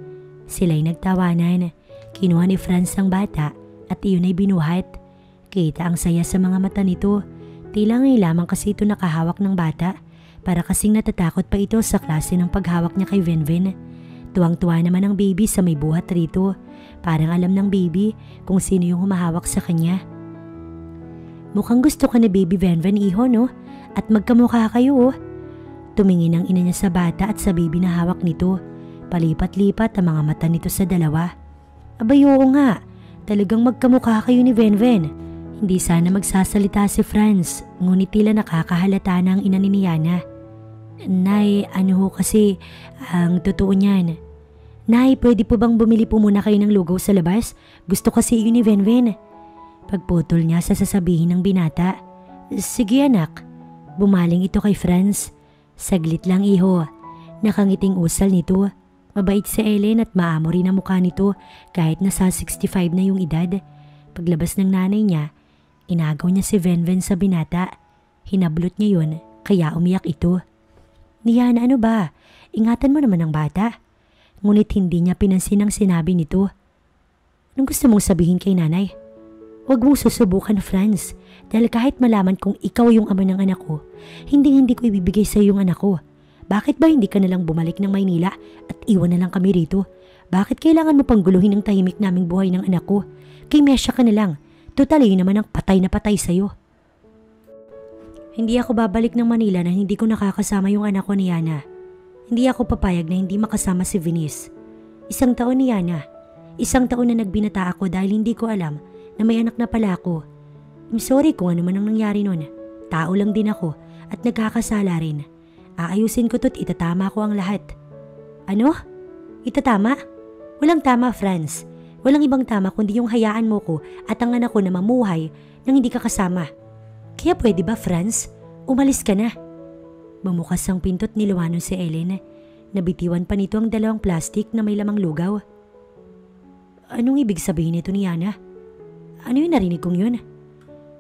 Sila'y nagtawanan. Kinuha ni Franz ang bata at iyon ay binuhat. Kita ang saya sa mga mata nito. Tila ngayon lamang kasi ito nakahawak ng bata. Para kasing natatakot pa ito sa klase ng paghawak niya kay Venven. Tuwang-tuwa naman ang baby sa may buhat rito. Parang alam ng baby kung sino yung humahawak sa kanya. Mukhang gusto ka ni baby Venven, iho, no? At magkamukha kayo, oh. Tumingin ang ina niya sa bata at sa baby na hawak nito. Palipat-lipat ang mga mata nito sa dalawa. Abay, oo nga. Talagang magkamukha kayo ni Venven. Hindi sana magsasalita si Franz, ngunit tila nakakahalata na ang ina ni Niana. Nay, ano ho kasi, ang totoo niyan. Nay, pwede po bang bumili po muna kayo ng lugaw sa labas? Gusto kasi yun ni Venven. Pagputol niya sa sasabihin ng binata. Sige anak. Bumaling ito kay Franz. Saglit lang, iho. Nakangiting usal nito. Mabait si Ellen at maamo rin ang mukha nito kahit nasa 65 na yung edad. Paglabas ng nanay niya, inagaw niya si Venven sa binata. Hinablot niya yun kaya umiyak ito. Niana, ano ba? Ingatan mo naman ang bata. Ngunit hindi niya pinansin ang sinabi nito. Anong gusto mong sabihin kay nanay? Huwag mong susubukan, Franz. Dahil kahit malaman kong ikaw yung ama ng anak ko, hindi ko ibibigay sa yung anak ko. Bakit ba hindi ka nalang bumalik ng Maynila at iwan na lang kami rito? Bakit kailangan mo pang guluhin ang tahimik naming buhay ng anak ko? Kay Mesha ka na lang. Total, yun naman ang patay na patay sa'yo. Hindi ako babalik ng Manila na hindi ko nakakasama yung anak ko ni Yana. Hindi ako papayag na hindi makasama si Venice. 1 taon ni Yana. 1 taon na nagbinata ako dahil hindi ko alam na may anak na pala ako. I'm sorry kung ano man ang nangyari nun. Tao lang din ako at nagkakasala rin. Aayusin ko to't itatama ko ang lahat. Ano? Itatama? Walang tama, Franz. Walang ibang tama kundi yung hayaan mo ko at ang anak ko na mamuhay nang hindi ka kasama. Kaya pwede ba, Franz? Umalis ka na. Bumukas ang pinto't niluwanon si Ellen. Nabitiwan pa nito ang 2 plastic na may lamang lugaw. Anong ibig sabihin nito ni Yana? Ano yung narinig kong yun?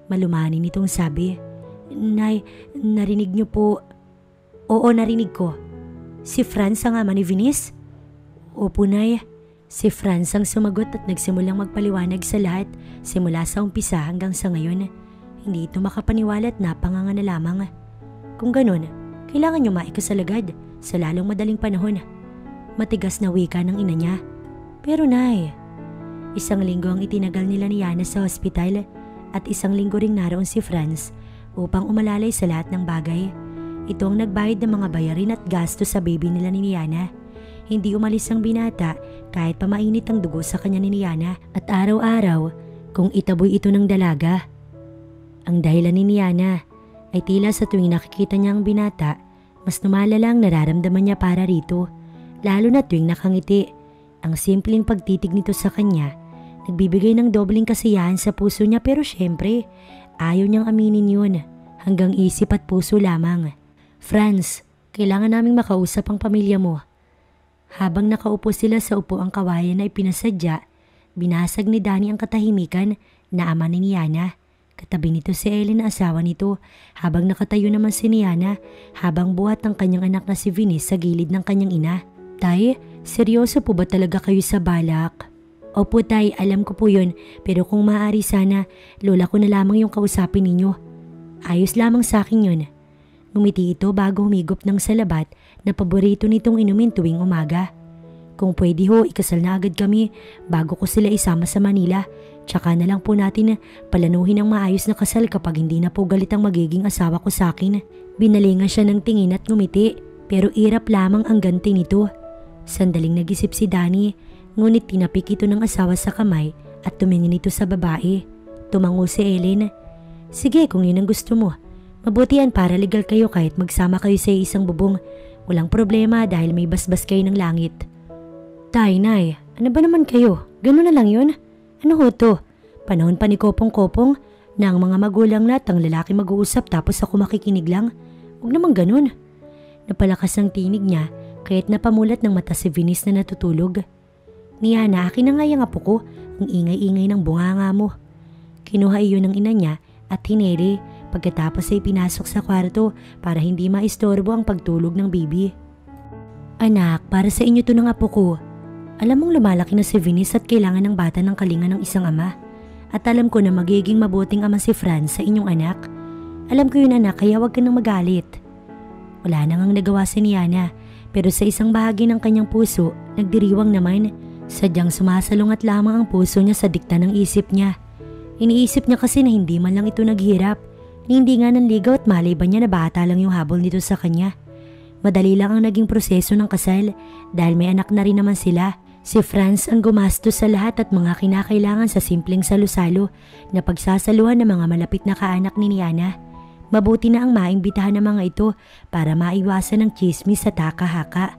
Malumanin nitong sabi. Nay, narinig niyo po. Oo, narinig ko. Si Franz ang ama ni Venice? Opo, Nay. Si Franz ang sumagot at nagsimulang magpaliwanag sa lahat simula sa umpisa hanggang sa ngayon. Hindi ito makapaniwala at napanganga na lamang. Kung ganun, kailangan niyo maikasalagad sa lalong madaling panahon. Matigas na wika ng ina niya. Pero Nay, 1 linggo ang itinagal nila ni Yana sa hospital at 1 linggo ring naroon si Franz upang umalalay sa lahat ng bagay. Ito ang nagbayad ng mga bayarin at gasto sa baby nila ni Yana. Hindi umalis ang binata kahit pa mainit ang dugo sa kanya ni Yana at araw-araw kung itaboy ito ng dalaga. Ang dahilan ni Yana ay tila sa tuwing nakikita niya ang binata, mas lumalala ang nararamdaman niya para rito, lalo na tuwing nakangiti. Ang simpleng pagtitig nito sa kanya, nagbibigay ng dobling kasiyahan sa puso niya pero syempre, ayaw niyang aminin yun, hanggang isip at puso lamang. Franz, kailangan naming makausap ang pamilya mo. Habang nakaupo sila sa upuang kawayan na ipinasadya, binasag ni Danny ang katahimikan na ama ni Yana. Katabi nito si Ellen na asawa nito habang nakatayo naman si Yana habang buhat ang kanyang anak na si Venice sa gilid ng kanyang ina. Tay, seryoso po ba talaga kayo sa balak? Opo tay, alam ko po yun pero kung maaari sana, lola ko na lamang yung kausapin ninyo. Ayos lamang sa akin yun. Ngumiti ito bago humigop ng salabat na paborito nitong inumin tuwing umaga. Kung pwede ho, ikasal na agad kami bago ko sila isama sa Manila. Tsaka na lang po natin palanuhin ang maayos na kasal kapag hindi na po galit ang magiging asawa ko sa akin. Binalingan siya ng tingin at ngumiti pero irap lamang ang ganti nito. Sandaling nag-isip si Danny ngunit tinapik ito ng asawa sa kamay at tumingin ito sa babae. Tumango si Ellen. Sige kung yun ang gusto mo. Mabuti yan para legal kayo kahit magsama kayo sa isang bubong. Walang problema dahil may basbas kayo ng langit. Tay, Nay, ano ba naman kayo? Ganun na lang yun? Ano ho to? Panahon pa ni Kopong-Kopong na ang mga magulang na at ang lalaki mag-uusap tapos ako makikinig lang? Huwag naman ganun. Napalakas ang tinig niya kaya't napamulat ng mata si Venice na natutulog. Niana, akin na nga yung apo ko. Ang ingay-ingay ng bunganga mo. Kinuha iyon ng ina niya at hinere. Pagkatapos ay pinasok sa kwarto para hindi maistorbo ang pagtulog ng baby. Anak, para sa inyo to ng apo ko. Alam mong lumalaki na si Venice at kailangan ng bata ng kalinga ng isang ama. At alam ko na magiging mabuting ama si Franz sa inyong anak. Alam ko yun anak kaya huwag ka nang magalit. Wala na ngang nagawa si Niana, pero sa isang bahagi ng kanyang puso, nagdiriwang naman. Sadyang sumasalungat lamang ang puso niya sa dikta ng isip niya. Iniisip niya kasi na hindi man lang ito naghirap, hindi nga nanligaw at malay ba niya na bata lang yung habol nito sa kanya. Madali lang ang naging proseso ng kasal dahil may anak na rin naman sila. Si Franz ang gumastos sa lahat at mga kinakailangan sa simpleng salo-salo na pagsasaluhan ng mga malapit na kaanak ni Niana. Mabuti na ang maimbitahan ng mga ito para maiwasan ng chismis at haka-haka.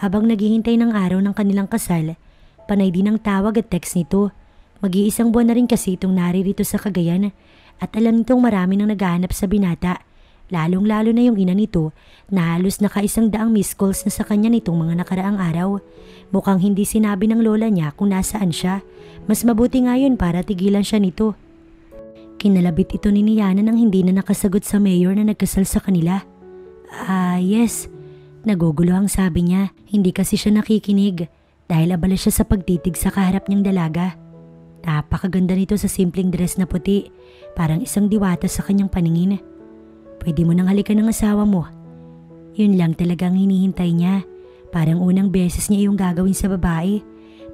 Habang naghihintay ng araw ng kanilang kasal, panay din ang tawag at text nito. Mag-iisang buwan na rin kasi itong naririto sa Cagayan at alam nitong marami nang naghahanap sa binata. Lalong-lalo na yung ina nito na halos naka-100 missed calls na sa kanya nitong mga nakaraang araw. Mukhang hindi sinabi ng lola niya kung nasaan siya. Mas mabuti nga yun para tigilan siya nito. Kinalabit ito ni Niana nang hindi na nakasagot sa mayor na nagkasal sa kanila. Yes. Nagugulo ang sabi niya. Hindi kasi siya nakikinig dahil abala siya sa pagtitig sa kaharap niyang dalaga. Napakaganda nito sa simpleng dress na puti. Parang isang diwata sa kanyang paningin. Pwede mo nang halikan ng asawa mo. Yun lang talagang hinihintay niya. Parang unang beses niya yung gagawin sa babae.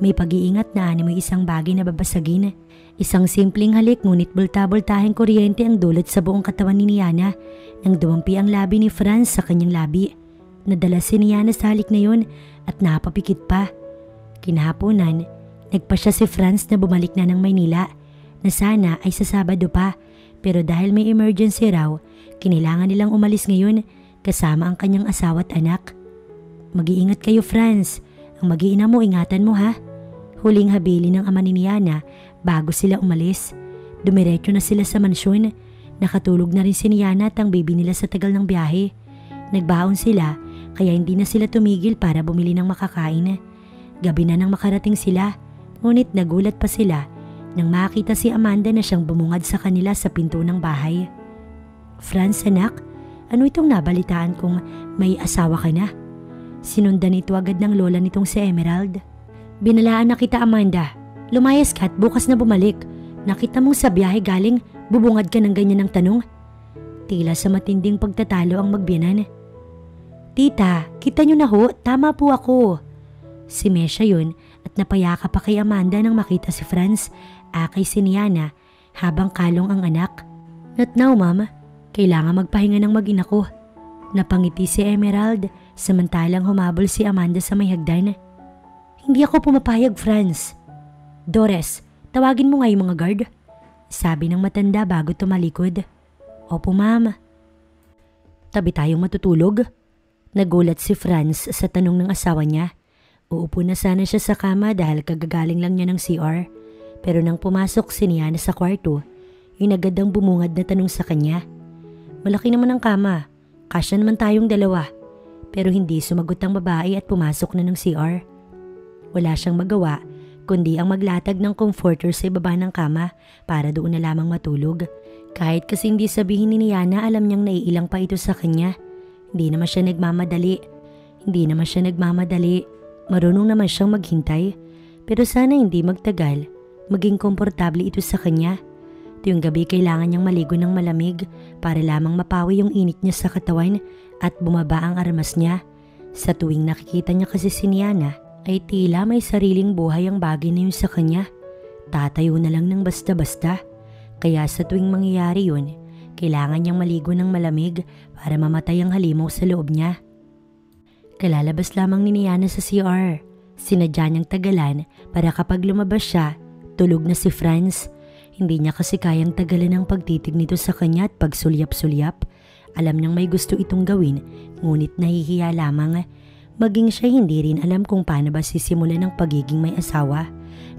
May pag-iingat na may isang bagay na babasagin. Isang simpleng halik ngunit bulta-bultahing kuryente ang dulot sa buong katawan ni Niana nang dumampi ang labi ni Franz sa kanyang labi. Nadala si Niana sa halik na yun at napapikit pa. Kinahaponan, nagpasya si Franz na bumalik na ng Maynila na sana ay sa Sabado pa pero dahil may emergency raw, kinailangan nilang umalis ngayon kasama ang kanyang asawa at anak. Mag-iingat kayo Franz, ang mag-iina mo ingatan mo ha. Huling habili ng ama ni Niana bago sila umalis. Dumiretso na sila sa mansyon. Nakatulog na rin si Niana at ang baby nila sa tagal ng biyahe. Nagbaon sila kaya hindi na sila tumigil para bumili ng makakain. Gabi na nang makarating sila, ngunit nagulat pa sila nang makita si Amanda na siyang bumungad sa kanila sa pinto ng bahay. Franz anak, ano itong nabalitaan kung may asawa ka na? Sinundan ito agad ng lola nitong si Emerald. Binalaan na kita Amanda, lumayas ka at bukas na bumalik. Nakita mong sa biyahe galing, bubungad ka ng ganyan ng tanong? Tila sa matinding pagtatalo ang magbiyanan. Tita, kita niyo na ho, tama po ako. Si Mesha yun at napayaka pa kay Amanda nang makita si Franz, akay si Niana habang kalong ang anak. Not now ma'am, kailangan magpahinga ng mag-ina ko. Napangiti si Emerald samantalang humabol si Amanda sa may hagdan. Hindi ako pumapayag Franz. Doris, tawagin mo nga yung mga guard. Sabi ng matanda bago tumalikod. Opo ma'am. Tabi tayong matutulog? Nagulat si Franz sa tanong ng asawa niya. Uupo na sana siya sa kama dahil kagagaling lang niya ng CR. Pero nang pumasok si Niana sa kwarto, yun agad ang bumungad na tanong sa kanya. Malaki naman ang kama, kasya naman tayong dalawa. Pero hindi sumagot ang babae at pumasok na ng CR. Wala siyang magawa kundi ang maglatag ng comforter sa ibaba ng kama para doon na lamang matulog. Kahit kasi hindi sabihin ni Niana, alam niyang naiilang pa ito sa kanya. Hindi naman siya nagmamadali. Marunong naman siyang maghintay. Pero sana hindi magtagal. Maging komportable ito sa kanya. Tuyong gabi kailangan niyang maligo ng malamig para lamang mapawi yung init niya sa katawan at bumaba ang armas niya. Sa tuwing nakikita niya kasi si Niana, ay tila may sariling buhay ang bagay na yun sa kanya. Tatayo na lang ng basta-basta. Kaya sa tuwing mangyayari yun, kailangan niyang maligo ng malamig para mamatay ang halimaw sa loob niya. Kalalabas lamang ni Niana sa CR. Sinadya niyang tagalan para kapag lumabas siya, tulog na si Franz. Hindi niya kasi kayang tagalan ang pagtitig nito sa kanya at pagsulyap-sulyap. Alam niyang may gusto itong gawin, ngunit nahihiya lamang. Maging siya hindi rin alam kung paano ba sisimulan ng pagiging may asawa.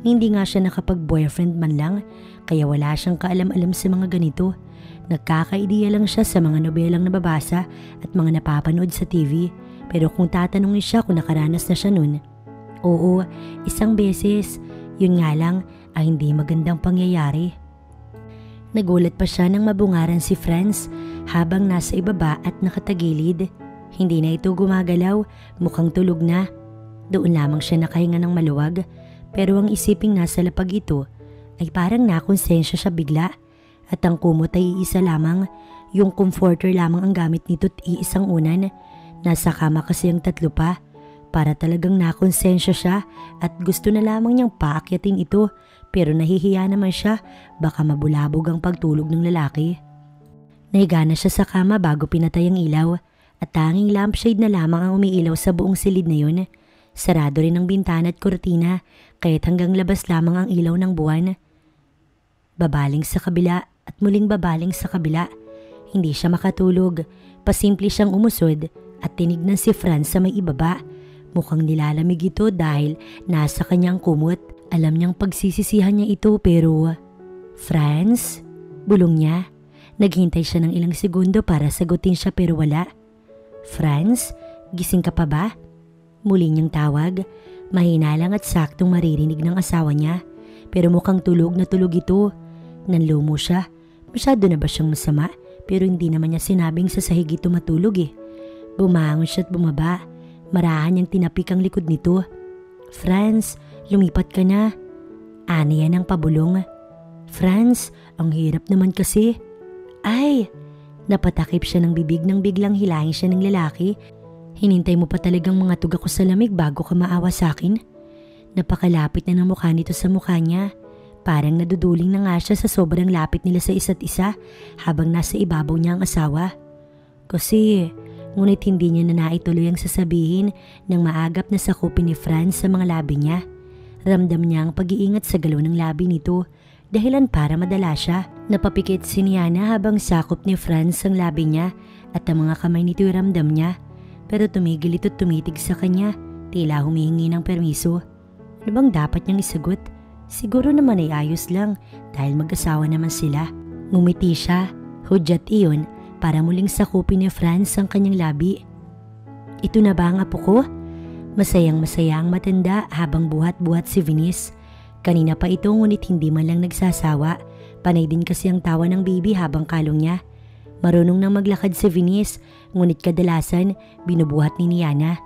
Hindi nga siya nakapag-boyfriend man lang, kaya wala siyang kaalam-alam sa mga ganito. Nagkaka-ideya lang siya sa mga nobelang nababasa at mga napapanood sa TV. Pero kung tatanungin siya kung nakaranas na siya nun, oo, isang beses. Yun nga lang ay hindi magandang pangyayari. Nagulat pa siya nang mabungaran si Franz habang nasa ibaba at nakatagilid. Hindi na ito gumagalaw, mukhang tulog na. Doon lamang siya nakahinga ng maluwag, pero ang isiping nasa lapag ito ay parang nakonsensya siya bigla. At ang kumot ay iisa lamang, yung comforter lamang ang gamit nito at iisang unan. Nasa kama kasi ang tatlo pa. Para talagang nakonsensya siya at gusto na lamang niyang paakyatin ito pero nahihiya naman siya, baka mabulabog ang pagtulog ng lalaki. Nahiga na siya sa kama bago pinatay ang ilaw at tanging lampshade na lamang ang umiilaw sa buong silid na yun. Sarado rin ang bintana at kurtina kaya't hanggang labas lamang ang ilaw ng buwan. Babaling sa kabila at muling babaling sa kabila. Hindi siya makatulog, pasimple siyang umusod at tinignan si Franz sa may ibaba. Mukhang nilalamig ito dahil nasa kanyang kumot. Alam niyang pagsisisihan niya ito pero... Franz? Bulong niya. Naghintay siya ng ilang segundo para sagutin siya pero wala. Franz? Gising ka pa ba? Muli niyang tawag. Mahina lang at saktong maririnig ng asawa niya. Pero mukhang tulog na tulog ito. Nanlumo siya. Masyado na ba siyang masama? Pero hindi naman niya sinabing sa sahig ito matulog eh. Bumangon siya at bumaba. Marahan niyang tinapik ang likod nito. Franz, lumipat ka na. Ani yan ang pabulong. Franz, ang hirap naman kasi. Ay! Napatakip siya ng bibig nang biglang hilahin siya ng lalaki. Hinintay mo pa talagang mga tuga ko sa lamig bago ka maawa sa akin. Napakalapit na ng mukha nito sa mukha niya. Parang naduduling na nga siya sa sobrang lapit nila sa isa't isa habang nasa ibabaw niya ang asawa. Kasi... Ngunit hindi niya na naituloy ang sasabihin nang maagap na sakupin ni Franz sa mga labi niya. Ramdam niya ang pag-iingat sa galaw ng labi nito, dahilan para madala siya. Napapikit si Niana habang sakop ni Franz ang labi niya at ang mga kamay nito ramdam niya. Pero tumigil ito tumitig sa kanya, tila humihingi ng permiso. Ano bang dapat niyang isagot? Siguro naman ay ayos lang dahil mag-asawa naman sila. Ngumiti siya, hudyat iyon, para muling sakupin ni Franz ang kanyang labi. Ito na ba ang apo ko? Masayang-masaya ang matanda habang buhat-buhat si Venice. Kanina pa ito ngunit hindi man lang nagsasawa. Panay din kasi ang tawa ng baby habang kalong niya. Marunong nang maglakad si Venice ngunit kadalasan binubuhat ni Niana.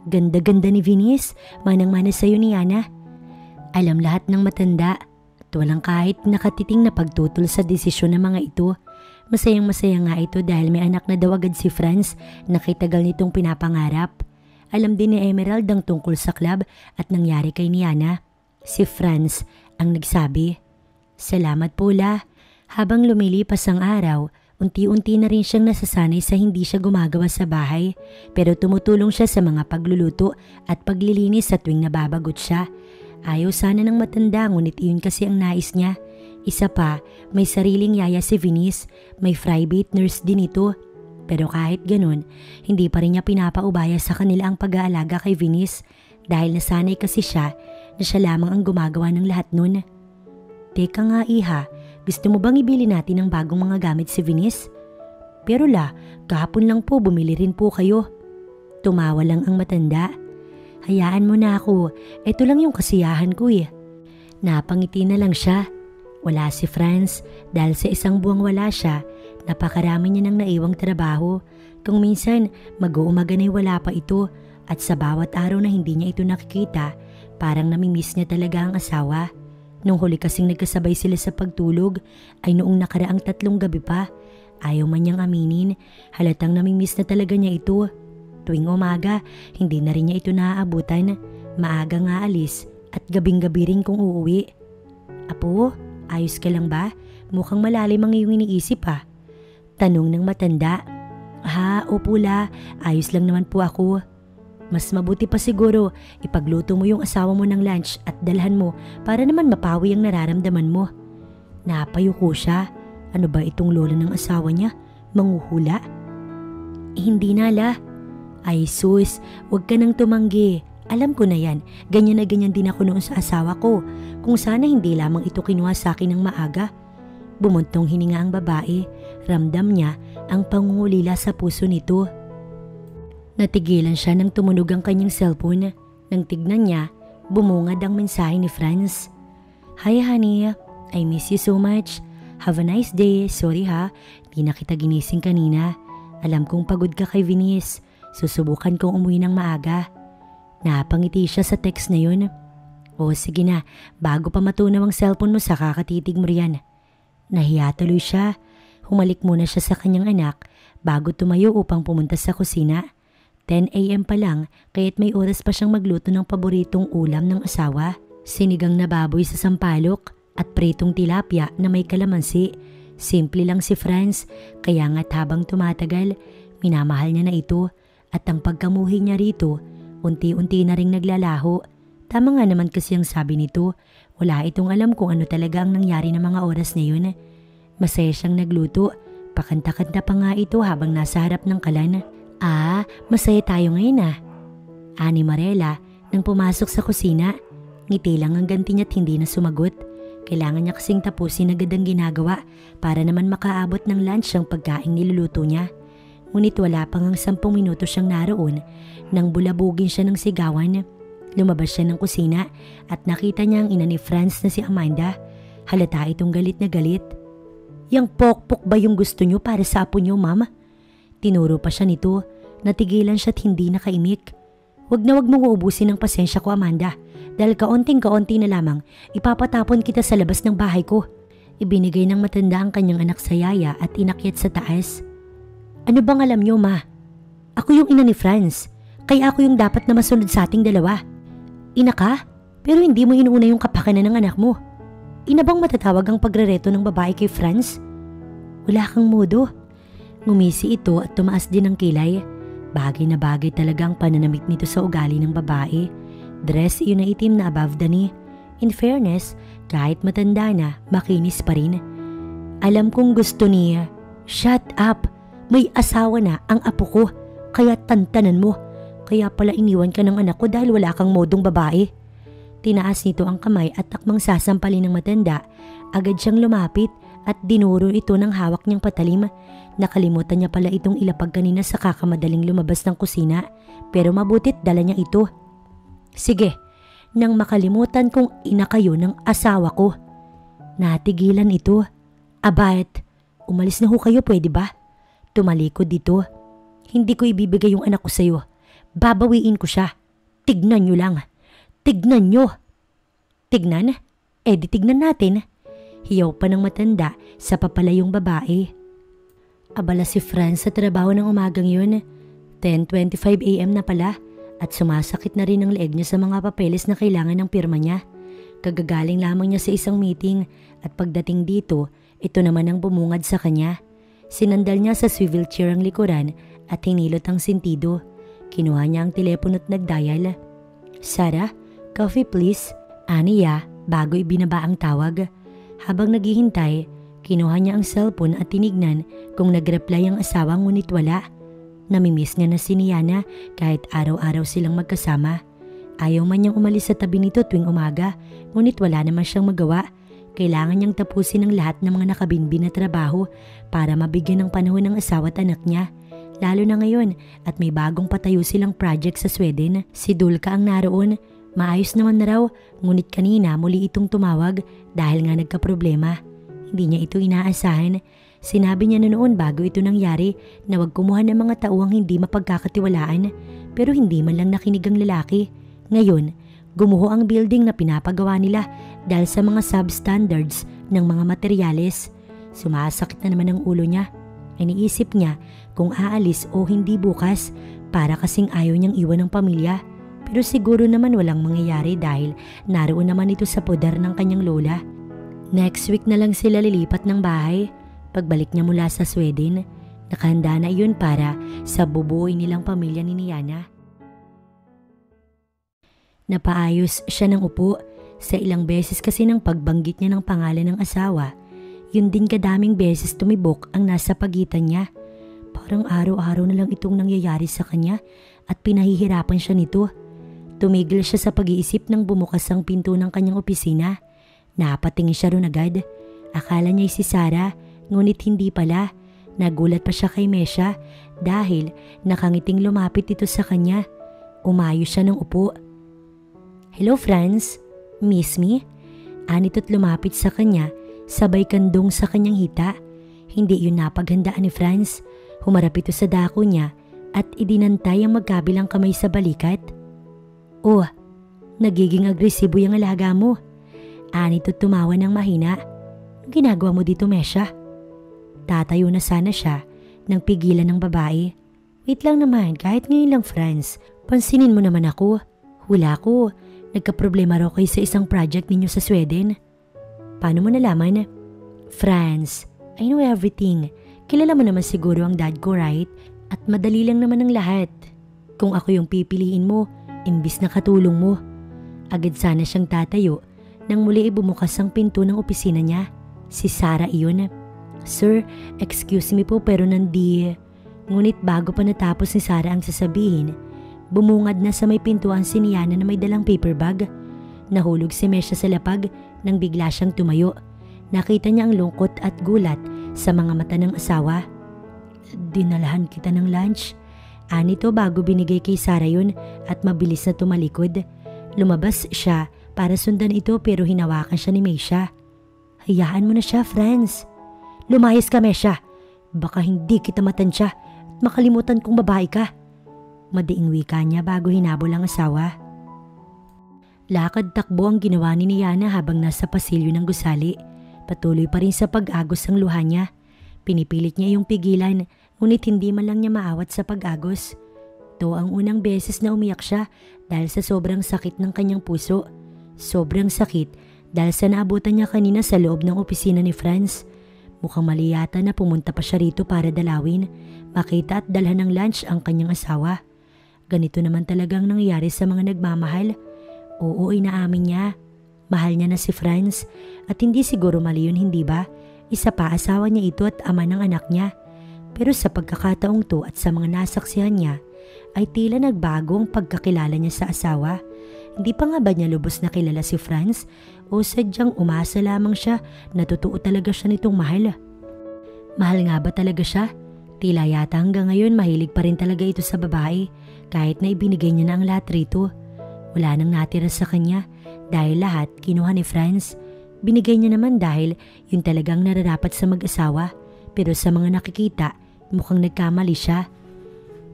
Ganda-ganda ni Venice, manang-mana sa'yo Niana. Alam lahat ng matanda at walang kahit nakatiting na pagtutol sa desisyon ng mga ito. Masayang-masaya nga ito dahil may anak na daw agad si Franz na kitagal nitong pinapangarap. Alam din ni Emerald ang tungkol sa club at nangyari kay Niana. Si Franz ang nagsabi. Salamat po la. Habang lumilipas ang araw, unti-unti na rin siyang nasasanay sa hindi siya gumagawa sa bahay. Pero tumutulong siya sa mga pagluluto at paglilinis sa tuwing nababagot siya. Ayaw sana ng matanda ngunit iyon kasi ang nais niya. Isa pa, may sariling yaya si Venice, may private nurse din ito. Pero kahit ganun, hindi pa rin niya pinapaubaya sa kanila ang pag-aalaga kay Venice dahil nasanay kasi siya na siya lamang ang gumagawa ng lahat nun. Teka nga iha, gusto mo bang ibili natin ng bagong mga gamit si Venice? Pero la, kahapon lang po bumili rin po kayo. Tumawa lang ang matanda. Hayaan mo na ako, ito lang yung kasiyahan ko eh. Napangiti na lang siya. Wala si Franz dahil sa isang buwang wala siya, napakarami niya nang naiwang trabaho. Kung minsan mag-uumaga na'y wala pa ito at sa bawat araw na hindi niya ito nakikita, parang namimiss niya talaga ang asawa. Nung huli kasing nagkasabay sila sa pagtulog ay noong nakaraang 3 gabi pa. Ayaw man niyang aminin, halatang namimiss na talaga niya ito. Tuwing umaga, hindi na rin niya ito naaabutan. Maaga nga alis at gabing-gabi rin kung uuwi. Apo, ayos ka lang ba? Mukhang malalim ang iyong iniisip ha. Tanong ng matanda. Ha, opo la, ayos lang naman po ako. Mas mabuti pa siguro, ipagluto mo yung asawa mo ng lunch at dalhan mo para naman mapawi ang nararamdaman mo. Napayuko siya. Ano ba itong lola ng asawa niya? Manghuhula? Hindi na la. Ay sus, wag ka nang tumanggi. Alam ko na yan, ganyan na ganyan din ako noon sa asawa ko. Kung sana hindi lamang ito kinuha sa akin ng maaga. Bumuntong hininga ang babae, ramdam niya ang pangungulila sa puso nito. Natigilan siya nang tumunog ang kanyang cellphone. Nang tignan niya, bumungad ang mensahe ni Franz. Hi honey, I miss you so much. Have a nice day, sorry ha, di na kita ginising kanina. Alam kong pagod ka kay Venice, susubukan kong umuwi ng maaga. Napangiti siya sa text na yun. O sige na, bago pa matunaw ang cellphone mo sa kakatitig mo riyan. Nahiya tuloy siya. Humalik muna siya sa kanyang anak bago tumayo upang pumunta sa kusina. 10 a.m. pa lang kaya't may oras pa siyang magluto ng paboritong ulam ng asawa. Sinigang na baboy sa sampalok at pritong tilapia na may kalamansi. Simple lang si Franz, kaya nga't habang tumatagal, minamahal niya na ito at ang pagkamuhi niya rito, unti-unti na ring naglalaho. Tama nga naman kasi ang sabi nito, wala itong alam kung ano talaga ang nangyari ng mga oras na yun. Masaya siyang nagluto, pakanta-kanta pa nga ito habang nasa harap ng kalan. Masaya tayo ngayon Ani Marela nang pumasok sa kusina. Ngiti lang ang ganti niya't hindi na sumagot. Kailangan niya kasing tapusin agad ang ginagawa para naman makaabot ng lunch ang pagkaing niluluto niya. Ngunit wala pang 10 minuto siyang naroon nang bulabugin siya ng sigawan. Lumabas siya ng kusina at nakita niya ang ina ni Franz na si Amanda. Halata itong galit na galit. Yang pokpok ba yung gusto niyo para sa apo niyo, ma'am? Tinuro pa siya nito. Natigilan siya't hindi nakaimik. Wag na wag mong uubusin ang pasensya ko, Amanda. Dahil kaunting-kaunti na lamang, ipapatapon kita sa labas ng bahay ko. Ibinigay ng matanda ang kanyang anak sa yaya at inakyat sa taas. Ano bang alam niyo, ma? Ako yung ina ni Franz. Kaya ako yung dapat na masunod sa ating dalawa. Ina ka? Pero hindi mo inuuna yung kapakanan ng anak mo. Ina bang matatawag ang pagrereto ng babae kay Franz? Wala kang modo. Ngumisi ito at tumaas din ang kilay. Bagay na bagay talaga ang pananamit nito sa ugali ng babae. Dress yun na itim na above the knee. In fairness, kahit matanda na, makinis pa rin. Alam kong gusto niya. Shut up! May asawa na ang apo ko. Kaya tantanan mo. Kaya pala iniwan ka ng anak ko dahil wala kang modong babae. Tinaas nito ang kamay at takmang sasampalin ng matanda. Agad siyang lumapit at dinuro ito ng hawak niyang patalim. Nakalimutan niya pala itong ilapag kanina sa kakamadaling lumabas ng kusina. Pero mabutit dala niya ito. Sige, nang makalimutan kong ina kayo ng asawa ko. Natigilan ito. Abayt, umalis na ho kayo, pwede ba? Tumalikod dito. Hindi ko ibibigay yung anak ko sa'yo. Babawiin ko siya. Tignan nyo lang. Tignan nyo. Tignan? Di tignan natin. Hiyaw pa ng matanda sa papalayong babae. Abala si Franz sa trabaho ng umagang yun. 10:25 a.m. na pala at sumasakit na rin ang leeg niya sa mga papeles na kailangan ng pirma niya. Kagagaling lamang niya sa isang meeting at pagdating dito, ito naman ang bumungad sa kanya. Sinandal niya sa swivel chair ang likuran at hinilot ang sentido. Kinuha niya ang telepono at nagdial. Sarah, coffee please. Aniya bago ibinaba ang tawag. Habang naghihintay, kinuha niya ang cellphone at tinignan kung nag-reply ang asawa ngunit wala. Namimiss niya na si Niana kahit araw-araw silang magkasama. Ayaw man niyang umalis sa tabi nito tuwing umaga ngunit wala naman siyang magawa. Kailangan niyang tapusin ang lahat ng mga nakabinbin na trabaho para mabigyan ng panahon ng asawa at anak niya. Lalo na ngayon at may bagong patayo silang project sa Sweden. Si Dulka ang naroon. Maayos naman na raw ngunit kanina muli itong tumawag dahil nga nagkaproblema. Hindi niya ito inaasahan. Sinabi niya na noon bago ito nangyari na wag kumuha ng mga tauhang hindi mapagkakatiwalaan pero hindi man lang nakinig ang lalaki. Ngayon, gumuho ang building na pinapagawa nila dahil sa mga substandards ng mga materyales. Sumasakit na naman ang ulo niya. Iniisip niya kung aalis o hindi bukas para kasing ayaw niyang iwan ng pamilya. Pero siguro naman walang mangyayari dahil naroon naman ito sa poder ng kanyang lola. Next week na lang sila lilipat ng bahay. Pagbalik niya mula sa Sweden, nakahanda na iyon para sa bubuoy nilang pamilya ni Niana. Napaayos siya ng upo. Sa ilang beses kasi ng pagbanggit niya ng pangalan ng asawa, yun din kadaming beses tumibok ang nasa pagitan niya. Parang araw-araw na lang itong nangyayari sa kanya at pinahihirapan siya nito. Tumigil siya sa pag-iisip nang bumukas ang pinto ng kanyang opisina. Napatingin siya ron agad. Akala niya si Sarah, ngunit hindi pala. Nagulat pa siya kay Mesha dahil nakangiting lumapit ito sa kanya. Umayo siya ng upo. Hello Franz, miss me? Anito't lumapit sa kanya, sabay kandong sa kanyang hita. Hindi yun napaghandaan ni Franz. Humarap ito sa dako niya at idinantay ang magkabilang kamay sa balikat. Oh, nagiging agresibo yung alaga mo. Anito't tumawa ng mahina. Anong ginagawa mo dito, Mesha? Tatayo na sana siya nang pigilan ng babae. Wait lang naman, kahit ngayon lang, Franz. Pansinin mo naman ako. Hula ko, nagkaproblema raw kayo sa isang project ninyo sa Sweden. Paano mo nalaman? Franz, I know everything. Kilala mo naman siguro ang dad ko, right? At madali lang naman ang lahat. Kung ako yung pipiliin mo, imbis na katulong mo. Agad sana siyang tatayo nang muli bumukas ang pinto ng opisina niya. Si Sarah iyon. Sir, excuse me po pero Ngunit bago pa natapos ni Sarah ang sasabihin, bumungad na sa may pintuan si Niana na may dalang paper bag. Nahulog si Mesha sa lapag nang bigla siyang tumayo. Nakita niya ang lungkot at gulat sa mga mata ng asawa. Dinalahan kita ng lunch. Anito bago binigay kay Sarah yun at mabilis na tumalikod. Lumabas siya para sundan ito pero hinawakan siya ni Mesha. Hayaan mo na siya, Franz. Lumayas ka, Mesha. Baka hindi kita matansya at makalimutan kong babae ka. Madiing wika niya bago hinabol ang asawa. Lakad takbo ang ginawa ni Niana habang nasa pasilyo ng gusali. Patuloy pa rin sa pag-agos ang luha niya. Pinipilit niya yung pigilan ngunit hindi man lang niya maawat sa pag-agos. Ito ang unang beses na umiyak siya dahil sa sobrang sakit ng kanyang puso. Sobrang sakit dahil sa naabutan niya kanina sa loob ng opisina ni Franz. Mukhang mali yata na pumunta pa siya rito para dalawin, makita at dalhan ng lunch ang kanyang asawa. Ganito naman talagang nangyayari sa mga nagmamahal. Oo, inaamin niya. Mahal niya na si Franz at hindi siguro mali yun, hindi ba? Isa pa, asawa niya ito at ama ng anak niya. Pero sa pagkakataong to at sa mga nasaksihan niya, ay tila nagbago ang pagkakilala niya sa asawa. Hindi pa nga ba niya lubos na kilala si Franz o sadyang umasa lamang siya na totoo talaga siya nitong mahal? Mahal nga ba talaga siya? Tila yata hanggang ngayon mahilig pa rin talaga ito sa babae kahit na ibinigay niya na ang lahat rito. Wala nang natira sa kanya dahil lahat kinuha ni Franz. Binigay niya naman dahil yun talagang nararapat sa mag-asawa pero sa mga nakikita mukhang nagkamali siya.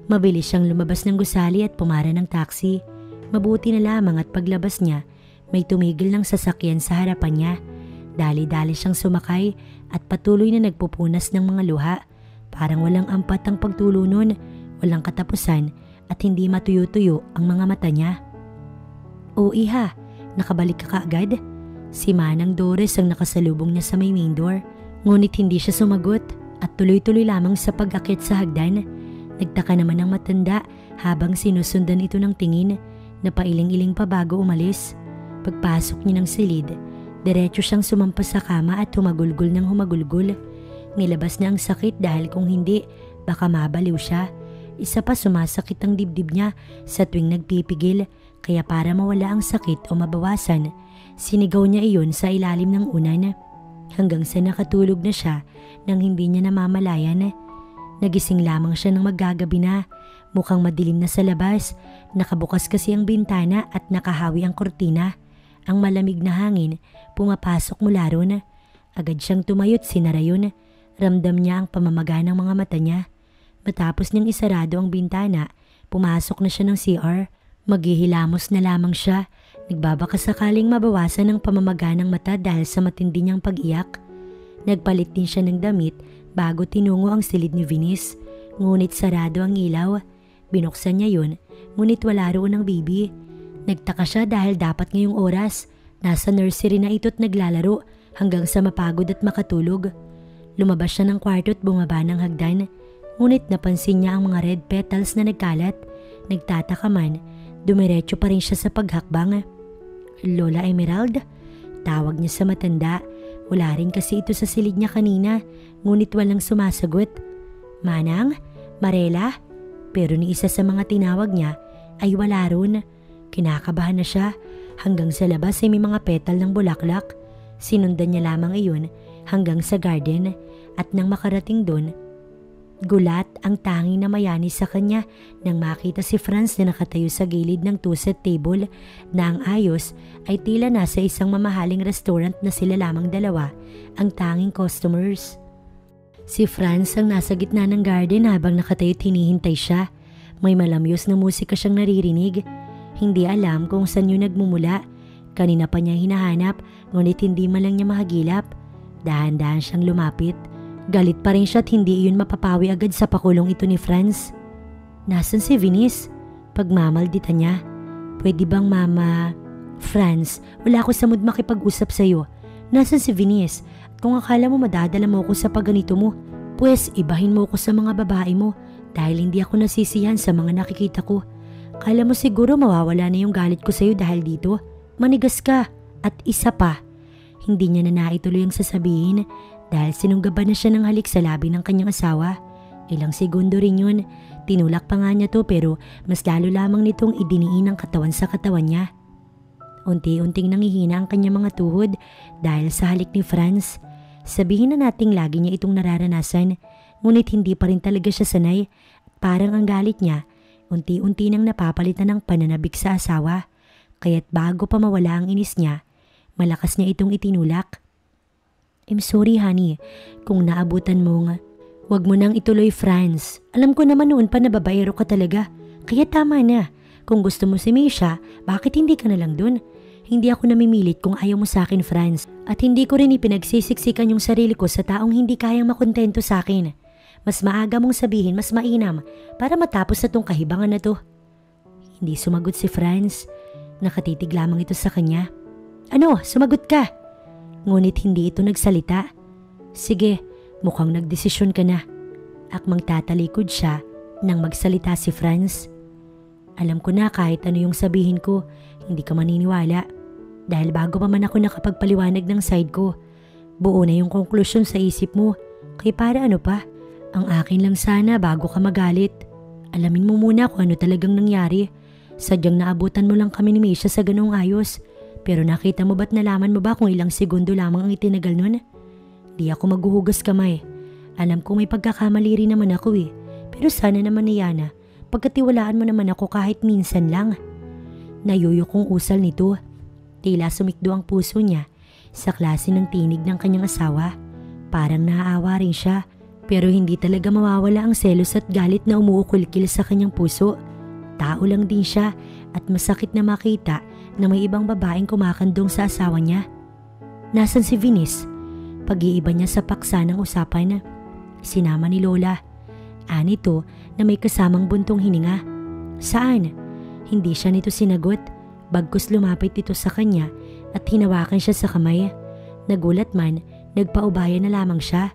Mabilis siyang lumabas ng gusali at pumara ng taxi. Mabuti na lamang at paglabas niya, may tumigil ng sasakyan sa harapan niya. Dali-dali siyang sumakay at patuloy na nagpupunas ng mga luha. Parang walang ampat ang pagtulo nun, walang katapusan at hindi matuyo-tuyo ang mga mata niya. O iha, nakabalik ka kaagad? Si Manang Doris ang nakasalubong niya sa may main door. Ngunit hindi siya sumagot at tuloy-tuloy lamang sa pag-akyat sa hagdan. Nagtaka naman ang matanda habang sinusundan ito ng tingin. Napailing-iling pa bago umalis. Pagpasok niya ng silid, diretso siyang sumampas sa kama at humagulgol ng humagulgol. Nilabas na ang sakit dahil kung hindi, baka mabaliw siya. Isa pa sumasakit ang dibdib niya sa tuwing nagpipigil, kaya para mawala ang sakit o mabawasan, sinigaw niya iyon sa ilalim ng unan. Hanggang sa nakatulog na siya nang hindi niya namamalayan. Nagising lamang siya ng maggagabi na. Mukhang madilim na sa labas. Nakabukas kasi ang bintana at nakahawi ang kortina. Ang malamig na hangin pumapasok mula ron. Agad siyang tumayo't sinara yun. Ramdam niya ang pamamaga ng mga mata niya. Matapos niyang isarado ang bintana, pumasok na siya ng CR. Maghihilamos na lamang siya. Nagbabaka sakaling mabawasan ang pamamaga ng mata dahil sa matindi niyang pag-iyak. Nagpalit din siya ng damit bago tinungo ang silid ni Venice. Ngunit sarado ang ilaw. Binuksan niya yun, ngunit wala roon ang baby. Nagtaka siya dahil dapat ngayong oras, nasa nursery na ito't naglalaro hanggang sa mapagod at makatulog. Lumabas siya ng kwarto at bumaba ng hagdan, ngunit napansin niya ang mga red petals na nagkalat. Nagtataka man, dumiretso pa rin siya sa paghakbang. Lola Emerald? Tawag niya sa matanda. Wala rin kasi ito sa silid niya kanina, ngunit walang sumasagot. Manang? Marela? Pero ni isa sa mga tinawag niya ay wala ron. Kinakabahan na siya hanggang sa labas ay may mga petal ng bulaklak. Sinundan niya lamang iyon hanggang sa garden at nang makarating doon, gulat ang tanging na mayani sa kanya nang makita si Franz na nakatayo sa gilid ng two-set table na ang ayos ay tila nasa isang mamahaling restaurant na sila lamang dalawa ang tanging customers. Si Franz ang nasa gitna ng garden habang nakatayo't hinihintay siya. May malamyos na musika siyang naririnig. Hindi alam kung saan yun nagmumula. Kanina pa niya hinahanap, ngunit hindi man lang niya mahagilap. Dahan-dahan siyang lumapit. Galit pa rin siya at hindi iyon mapapawi agad sa pakulong ito ni Franz. Nasaan si Venice? Pagmamaldita niya. Pwede bang mama? Franz, wala ako sa mood makipag-usap sa'yo. Nasaan si Venice? At kung akala mo madadala mo ako sa pagganito mo, pues ibahin mo ako sa mga babae mo dahil hindi ako nasisiyahan sa mga nakikita ko. Kala mo siguro mawawala na yung galit ko sa'yo dahil dito? Manigas ka. At isa pa, hindi niya na naituloy ang sasabihin dahil sinunggaban na siya ng halik sa labi ng kanyang asawa. Ilang segundo rin yun. Tinulak pa nga niya to pero mas lalo lamang nitong idiniin ang katawan sa katawan niya. Unti-unting nangihina ang kanyang mga tuhod dahil sa halik ni Franz. Sabihin na nating lagi niya itong nararanasan, ngunit hindi pa rin talaga siya sanay. Parang ang galit niya, unti-unti nang napapalitan ng pananabik sa asawa. Kaya't bago pa mawala ang inis niya, malakas niya itong itinulak. I'm sorry honey, kung naabutan mo nga. Huwag mo nang ituloy Franz. Alam ko naman noon pa na babaero ka talaga. Kaya tama na. Kung gusto mo si Misha, bakit hindi ka na lang dun? Hindi ako namimilit kung ayaw mo sa akin, Franz. At hindi ko rin ipinagsisiksikan yung sarili ko sa taong hindi kayang makontento sa akin. Mas maaga mong sabihin, mas mainam para matapos na tong kahibangan na to. Hindi sumagot si Franz. Nakatitig lamang ito sa kanya. Ano, sumagot ka? Ngunit hindi ito nagsalita. Sige, mukhang nagdesisyon ka na. Akmang tatalikod siya nang magsalita si Franz. Alam ko na kahit ano yung sabihin ko, hindi ka maniniwala. Dahil bago pa man ako nakapagpaliwanag ng side ko, buo na yung konklusyon sa isip mo. Kaya para ano pa? Ang akin lang sana bago ka magalit. Alamin mo muna kung ano talagang nangyari. Sadyang naabutan mo lang kami ni Misha sa ganong ayos. Pero nakita mo ba't nalaman mo ba kung ilang segundo lamang ang itinagal nun? Di ako maghuhugas kamay. Alam ko may pagkakamali rin naman ako eh. Pero sana naman ni Yana, pagkatiwalaan mo naman ako kahit minsan lang. Nayuyukong usal nito. Tila sumikdo ang puso niya sa klase ng tinig ng kanyang asawa. Parang naaawa rin siya pero hindi talaga mawawala ang selos at galit na umuukulkil sa kanyang puso. Tao lang din siya at masakit na makita na may ibang babaeng kumakandong sa asawa niya. Nasaan si Venice? Pag-iiba niya sa paksa ng usapan. Sinama ni Lola. Anito na may kasamang buntong hininga. Saan? Hindi siya nito sinagot. Bagkus lumapit ito sa kanya at hinawakan siya sa kamay. Nagulat man, nagpaubaya na lamang siya.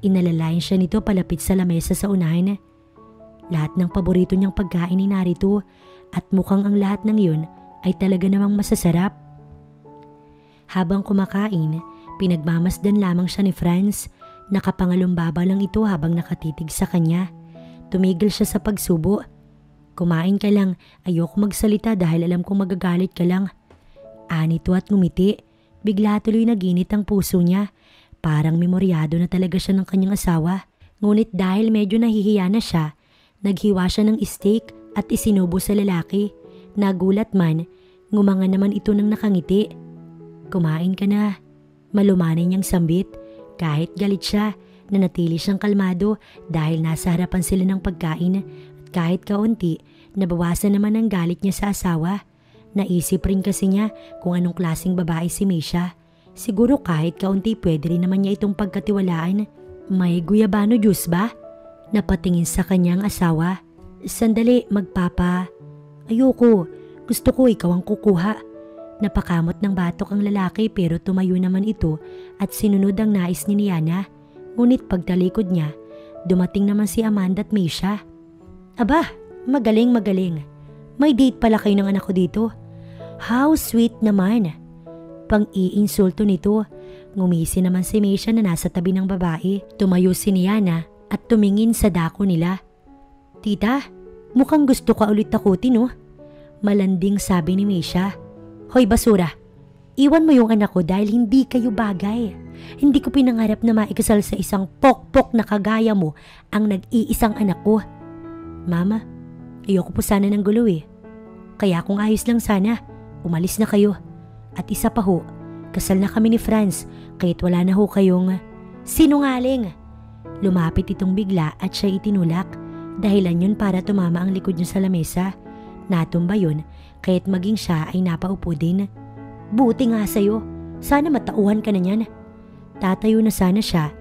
Inalalayan siya nito palapit sa lamesa sa unahan. Lahat ng paborito niyang pagkain ay narito at mukhang ang lahat ng yun ay talaga namang masasarap. Habang kumakain, pinagmamasdan lamang siya ni Franz. Nakapangalumbaba lang ito habang nakatitig sa kanya. Tumigil siya sa pagsubo. Kumain ka lang, ayoko magsalita dahil alam kong magagalit ka lang. Anito at ngumiti. Bigla tuloy naginit ang puso niya. Parang memoryado na talaga siya ng kanyang asawa. Ngunit dahil medyo nahihiya na siya, naghiwa siya ng steak at isinubo sa lalaki. Nagulat man, ngumanga naman ito ng nakangiti. Kumain ka na. Malumanay niyang sambit. Kahit galit siya, nanatili siyang kalmado dahil nasa harapan sila ng pagkain. Kahit kaunti, nabawasan naman ang galit niya sa asawa. Naisip rin kasi niya kung anong klaseng babae si Misha. Siguro kahit kaunti pwede rin naman niya itong pagkatiwalaan. May guyabano juice ba? Napatingin sa kanyang asawa. Sandali, magpapa. Ayoko, gusto ko ikaw ang kukuha. Napakamot ng batok ang lalaki pero tumayo naman ito at sinunod ang nais ni Yana. Ngunit pagtalikod niya, dumating naman si Amanda at Misha. Aba, magaling. May date pala kayo ng anak ko dito. How sweet naman. Pang-iinsulto nito. Ngumisi naman si Misha na nasa tabi ng babae. Tumayo si Yana at tumingin sa dako nila. Tita, mukhang gusto ka ulit takutin oh. Malanding sabi ni Misha. Hoy basura, iwan mo yung anak ko dahil hindi kayo bagay. Hindi ko pinangarap na maikasal sa isang pokpok na kagaya mo ang nag-iisang anak ko. Mama, ayoko po sana ng gulo eh. Kaya kung ayos lang sana, umalis na kayo. At isa pa ho, kasal na kami ni Franz kahit wala na ho kayong sinungaling. Lumapit itong bigla at siya itinulak. Dahilan yun para tumama ang likod niya sa lamesa. Natumba yun kaya't maging siya ay napaupo din. Buti nga sa'yo. Sana matauhan ka na niyan. Tatayo na sana siya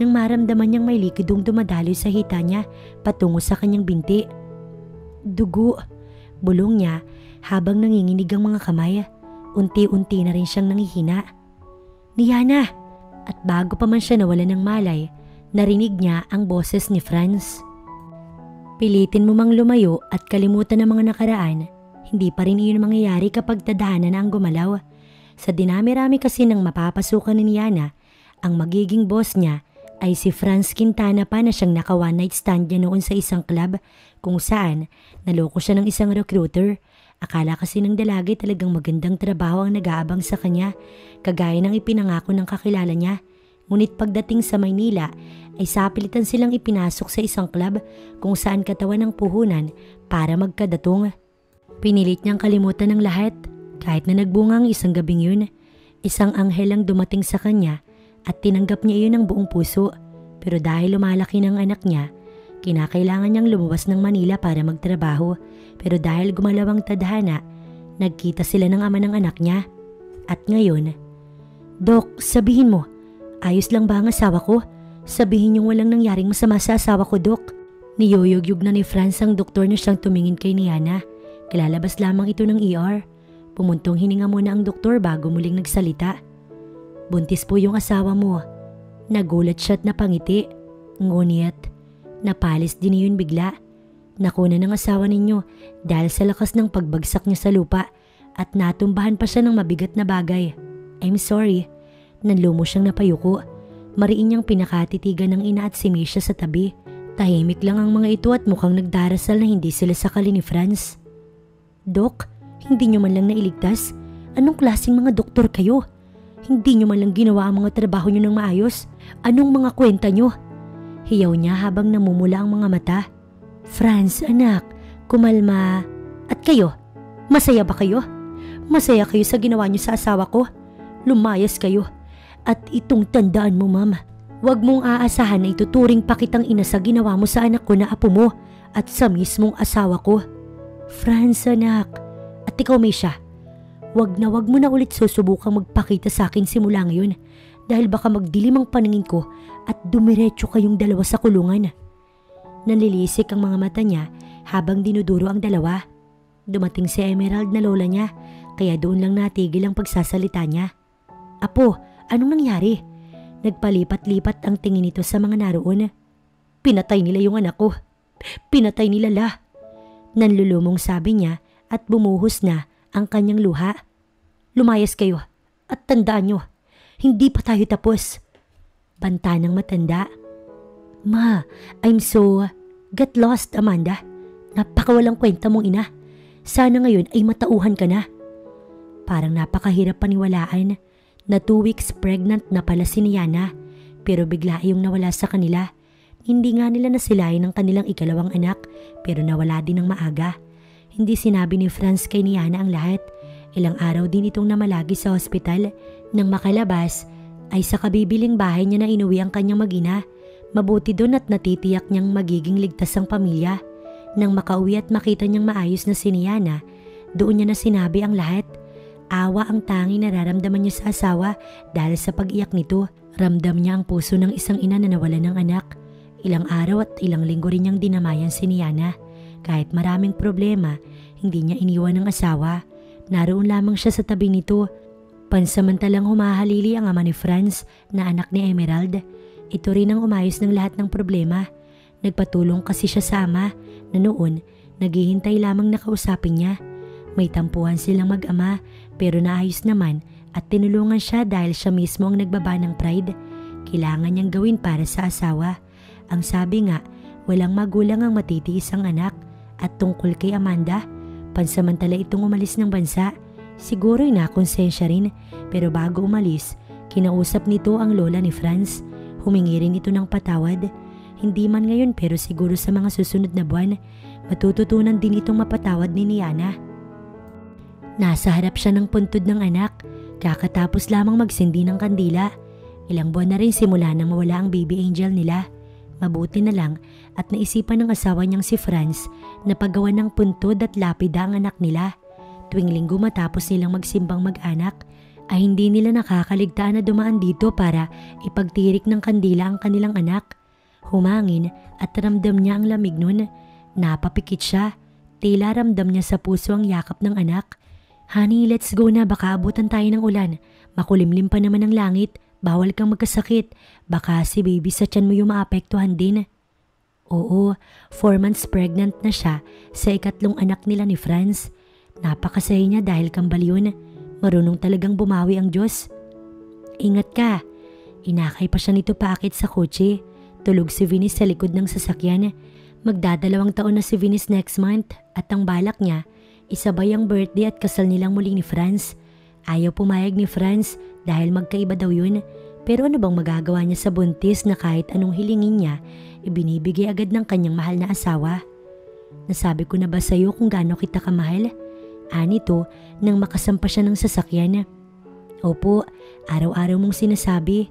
nang maramdaman niyang may likidong dumadaloy sa hita niya patungo sa kanyang binti. Dugo, bulong niya habang nanginginig ang mga kamay. Unti-unti na rin siyang nangihina. Niana! At bago pa man siya nawala ng malay, narinig niya ang boses ni Franz. Pilitin mo mang lumayo at kalimutan ang mga nakaraan, hindi pa rin iyon mangyayari kapag tadhana na ang gumalaw. Sa dinami-rami kasi ng mapapasukan ni Niana, ang magiging boss niya ay si Franz Quintana pa na siyang naka one night stand niya noon sa isang club kung saan naloko siya ng isang recruiter. Akala kasi ng dalagi talagang magandang trabaho ang nag-aabang sa kanya, kagaya ng ipinangako ng kakilala niya. Ngunit pagdating sa Maynila ay sapilitan silang ipinasok sa isang club kung saan katawan ng puhunan para magkadatong. Pinilit niyang kalimutan ng lahat kahit na nagbunga ang isang gabing yun. Isang anghel ang dumating sa kanya at tinanggap niya iyon ng buong puso. Pero dahil lumalaki ng anak niya, kinakailangan niyang lumuwas ng Manila para magtrabaho. Pero dahil gumalaw ang tadhana, nagkita sila ng ama ng anak niya. At ngayon, Dok, sabihin mo, ayos lang ba ang asawa ko? Sabihin niyong walang nangyaring masama sa asawa ko, Dok. Niyuyugyug na ni Franz ang doktor na siyang tumingin kay Niana. Kalalabas lamang ito ng ER. Pumuntong hininga muna ang doktor bago muling nagsalita. Buntis po yung asawa mo. Nagulat siya at napangiti. Ngunit, napalis din niyon bigla. Nakuna ng asawa ninyo dahil sa lakas ng pagbagsak niya sa lupa at natumbahan pa siya ng mabigat na bagay. I'm sorry. Nanlumo siyang napayuko. Mariin niyang pinakatitigan ng ina at si Misha sa tabi. Tahimik lang ang mga ito at mukhang nagdarasal na hindi sila sakali ni Franz. Dok, hindi niyo man lang nailigtas? Anong klaseng mga doktor kayo? Hindi niyo man lang ginawa ang mga trabaho niyo ng maayos? Anong mga kwenta niyo? Hiyaw niya habang namumula ang mga mata. Franz, anak, kumalma. At kayo, masaya ba kayo? Masaya kayo sa ginawa niyo sa asawa ko? Lumayas kayo. At itong tandaan mo, ma'am, huwag mong aasahan na ituturing pa kitang ina sa ginawa mo sa anak ko na apo mo at sa mismong asawa ko. Franz, anak, at ikaw, Misha, wag mo na ulit susubukang magpakita sa akin simula ngayon dahil baka magdilim ang paningin ko at dumiretso kayong dalawa sa kulungan. Nanlilisik ang mga mata niya habang dinuduro ang dalawa. Dumating si Emerald na lola niya kaya doon lang natigil ang pagsasalita niya. Apo, anong nangyari? Nagpalipat-lipat ang tingin nito sa mga naroon. Pinatay nila yung anak ko. Pinatay nila La. Nanlulumong sabi niya at bumuhos na ang kanyang luha. Lumayas kayo at tandaan niyo, hindi pa tayo tapos. Banta ng matanda. Ma, I'm so... Get lost, Amanda. Napakawalang kwenta mong ina. Sana ngayon ay matauhan ka na. Parang napakahirap paniwalaan na 2 weeks pregnant na pala si Niana pero bigla yung nawala sa kanila. Hindi nga nila nasilayan ang kanilang ikalawang anak pero nawala din ng maaga. Hindi sinabi ni Franz kay Niana ang lahat. Ilang araw din itong namalagi sa ospital. Nang makalabas ay sa kabibiling bahay niya na inuwi ang kanyang mag-ina. Mabuti doon at natitiyak niyang magiging ligtas ang pamilya. Nang makauwi at makita niyang maayos na si Niana, doon niya na sinabi ang lahat. Awa ang tanging nararamdaman niya sa asawa dahil sa pag-iyak nito. Ramdam niya ang puso ng isang ina na nawalan ng anak. Ilang araw at ilang linggo rin niyang dinamayan si Niana. Kahit maraming problema, hindi niya iniwan ng asawa. Naroon lamang siya sa tabi nito. Pansamantalang humahalili ang ama ni Franz na anak ni Emerald. Ito rin ang umayos ng lahat ng problema. Nagpatulong kasi siya sa ama na noon naghihintay lamang na kausapin niya. May tampuhan silang mag-ama pero naayos naman at tinulungan siya dahil siya mismo ang nagbaba ng pride. Kailangan niyang gawin para sa asawa. Ang sabi nga, walang magulang ang matitiis ang anak. At tungkol kay Amanda, pansamantala itong umalis ng bansa. Siguro'y nakonsensya rin pero bago umalis, kinausap nito ang lola ni Franz. Humingi rin ito ng patawad. Hindi man ngayon pero siguro sa mga susunod na buwan, matututunan din itong mapatawad ni Niana. Nasa harap siya ng puntod ng anak, kakatapos lamang magsindi ng kandila. Ilang buwan na rin simula nang mawala ang baby angel nila. Mabuti na lang at naisipan ng asawa niyang si Franz na paggawa ng puntod at lapida ang anak nila. Tuwing linggo matapos nilang magsimbang mag-anak ay hindi nila nakakaligtaan na dumaan dito para ipagtirik ng kandila ang kanilang anak. Humangin at ramdam niya ang lamig nun. Napapikit siya. Tila ramdam niya sa puso ang yakap ng anak. Honey, let's go na, baka abutan tayo ng ulan. Makulimlim pa naman ang langit. Bawal kang magkasakit. Baka si baby sa tiyan mo yung maapektuhan din. Oo, 4 months pregnant na siya sa ikatlong anak nila ni Franz. Napakasaya niya dahil kambal yun. Marunong talagang bumawi ang Diyos. Ingat ka. Inakay pa siya nito paakit sa kotse. Tulog si Venus sa likod ng sasakyan. Magdadalawang taon na si Venus next month at ang balak niya, isabay ang birthday at kasal nilang muli ni Franz. Ayaw pumayag ni Franz dahil magkaiba daw yun. Pero ano bang magagawa niya sa buntis na kahit anong hilingin niya, ibinibigay agad ng kanyang mahal na asawa? Nasabi ko na ba sa'yo kung gaano kita kamahal? Anito nang makasampa siya ng sasakyan. Opo, araw-araw mong sinasabi.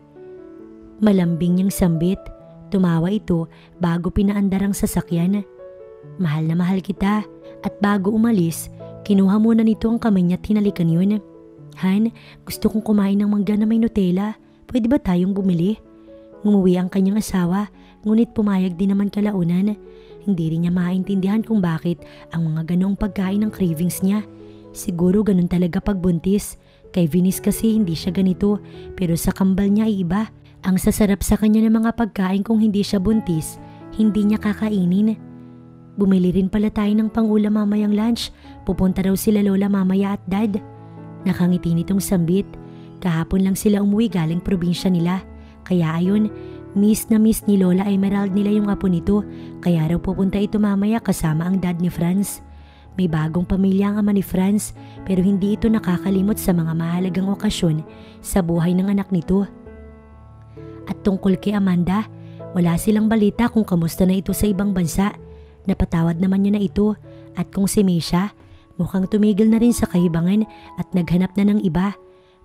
Malambing niyang sambit. Tumawa ito bago pinaandar ang sasakyan. Mahal na mahal kita. At bago umalis, kinuha muna nito ang kamay niya at hinalikan yun. Han, gusto kong kumain ng mangga na may Nutella. Pwede ba tayong bumili? Ngumuwi ang kanyang asawa, ngunit pumayag din naman kalaunan. Hindi rin niya maintindihan kung bakit ang mga ganoong pagkain ng cravings niya. Siguro ganun talaga pagbuntis. Kay Venus kasi hindi siya ganito, pero sa kambal niya ay iba. Ang sasarap sa kanya ng mga pagkain kung hindi siya buntis, hindi niya kakainin. Bumili rin pala tayo ng pangulam mamayang lunch. Pupunta raw sila lola mamaya at dad. Nakangiti nitong sambit. Kahapon lang sila umuwi galing probinsya nila. Kaya ayun, miss na miss ni Lola Emerald nila yung apo nito. Kaya raw pupunta ito mamaya kasama ang dad ni Franz. May bagong pamilya ang ama ni Franz, pero hindi ito nakakalimot sa mga mahalagang okasyon sa buhay ng anak nito. At tungkol kay Amanda, wala silang balita kung kamusta na ito sa ibang bansa. Napatawad naman niya na ito, at kung si Misha, mukhang tumigil na rin sa kahibangan at naghanap na ng iba.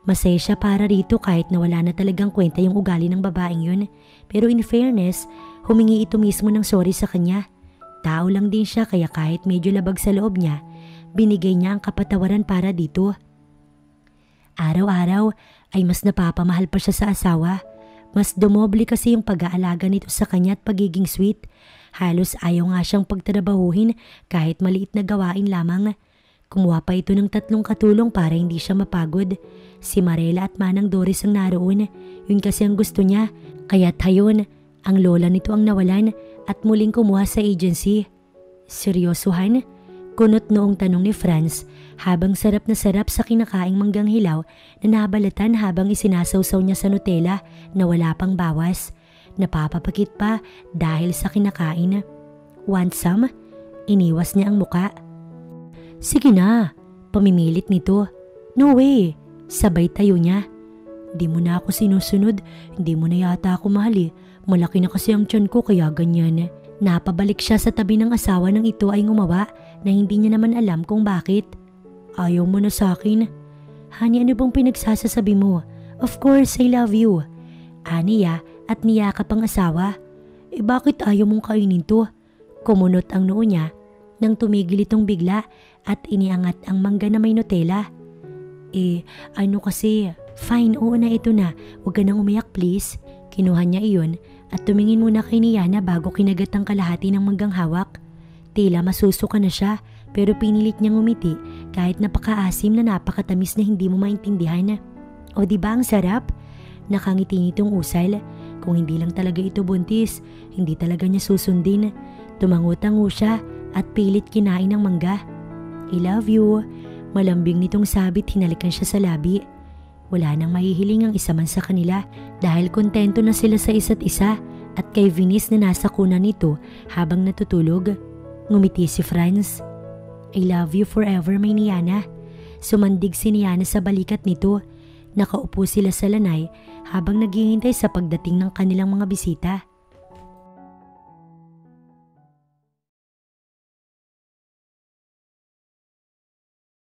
Masaya siya para rito kahit na wala na talagang kwenta yung ugali ng babaeng yun. Pero in fairness, humingi ito mismo ng sorry sa kanya. Tao lang din siya kaya kahit medyo labag sa loob niya, binigay niya ang kapatawaran para dito. Araw-araw ay mas napapamahal pa siya sa asawa. Mas dumoble kasi yung pag-aalaga nito sa kanya at pagiging sweet. Halos ayaw nga siyang pagtrabahuhin kahit maliit na gawain lamang. Kumuha pa ito ng 3 katulong para hindi siya mapagod. Si Marela at Manang Doris ang naroon. Yun kasi ang gusto niya. Kaya't hayon, ang lola nito ang nawalan at muling kumuha sa agency. Seryosohan? Kunot noong tanong ni Franz habang sarap na sarap sa kinakaing manggang hilaw na nabalatan habang isinasawsaw niya sa Nutella na wala pang bawas. Napapapakit pa dahil sa kinakain. Want some? Iniwas niya ang muka. Sige na, pamimilit nito. No way, sabay tayo niya. Di mo na ako sinusunod, hindi mo na yata ako mahal eh. Malaki na kasi ang tiyan ko kaya ganyan. Napabalik siya sa tabi ng asawa ng ito ay ngumawa na hindi niya naman alam kung bakit. Ayaw mo na sa akin? Honey, ano bang pinagsasasabi mo? Of course, I love you. Aniya at niyakap ang asawa. Bakit ayaw mong kainin to? Kumunot ang noo niya nang tumigil itong bigla at iniangat ang mangga na may Nutella. Ano kasi, fine, oo na ito na. Huwag ka nang umiyak please. Kinuha niya iyon at tumingin muna kay Niana bago kinagat ang kalahati ng manggang hawak. Tila masusuka na siya pero pinilit niyang umiti kahit napakaasim na napakatamis na hindi mo maintindihan. O diba ang sarap? Nakangiti nitong usal. Kung hindi lang talaga ito buntis, hindi talaga niya susundin. Tumango-tango siya at pilit kinain ng mangga. I love you. Malambing nitong sabit, hinalikan siya sa labi. Wala nang mahihiling ang isa man sa kanila dahil kontento na sila sa isa't isa at kay Venus na nasa kunan nito habang natutulog. Ngumiti si Franz. I love you forever, my Niana. Sumandig si Niana sa balikat nito. Nakaupo sila sa lanay habang naghihintay sa pagdating ng kanilang mga bisita.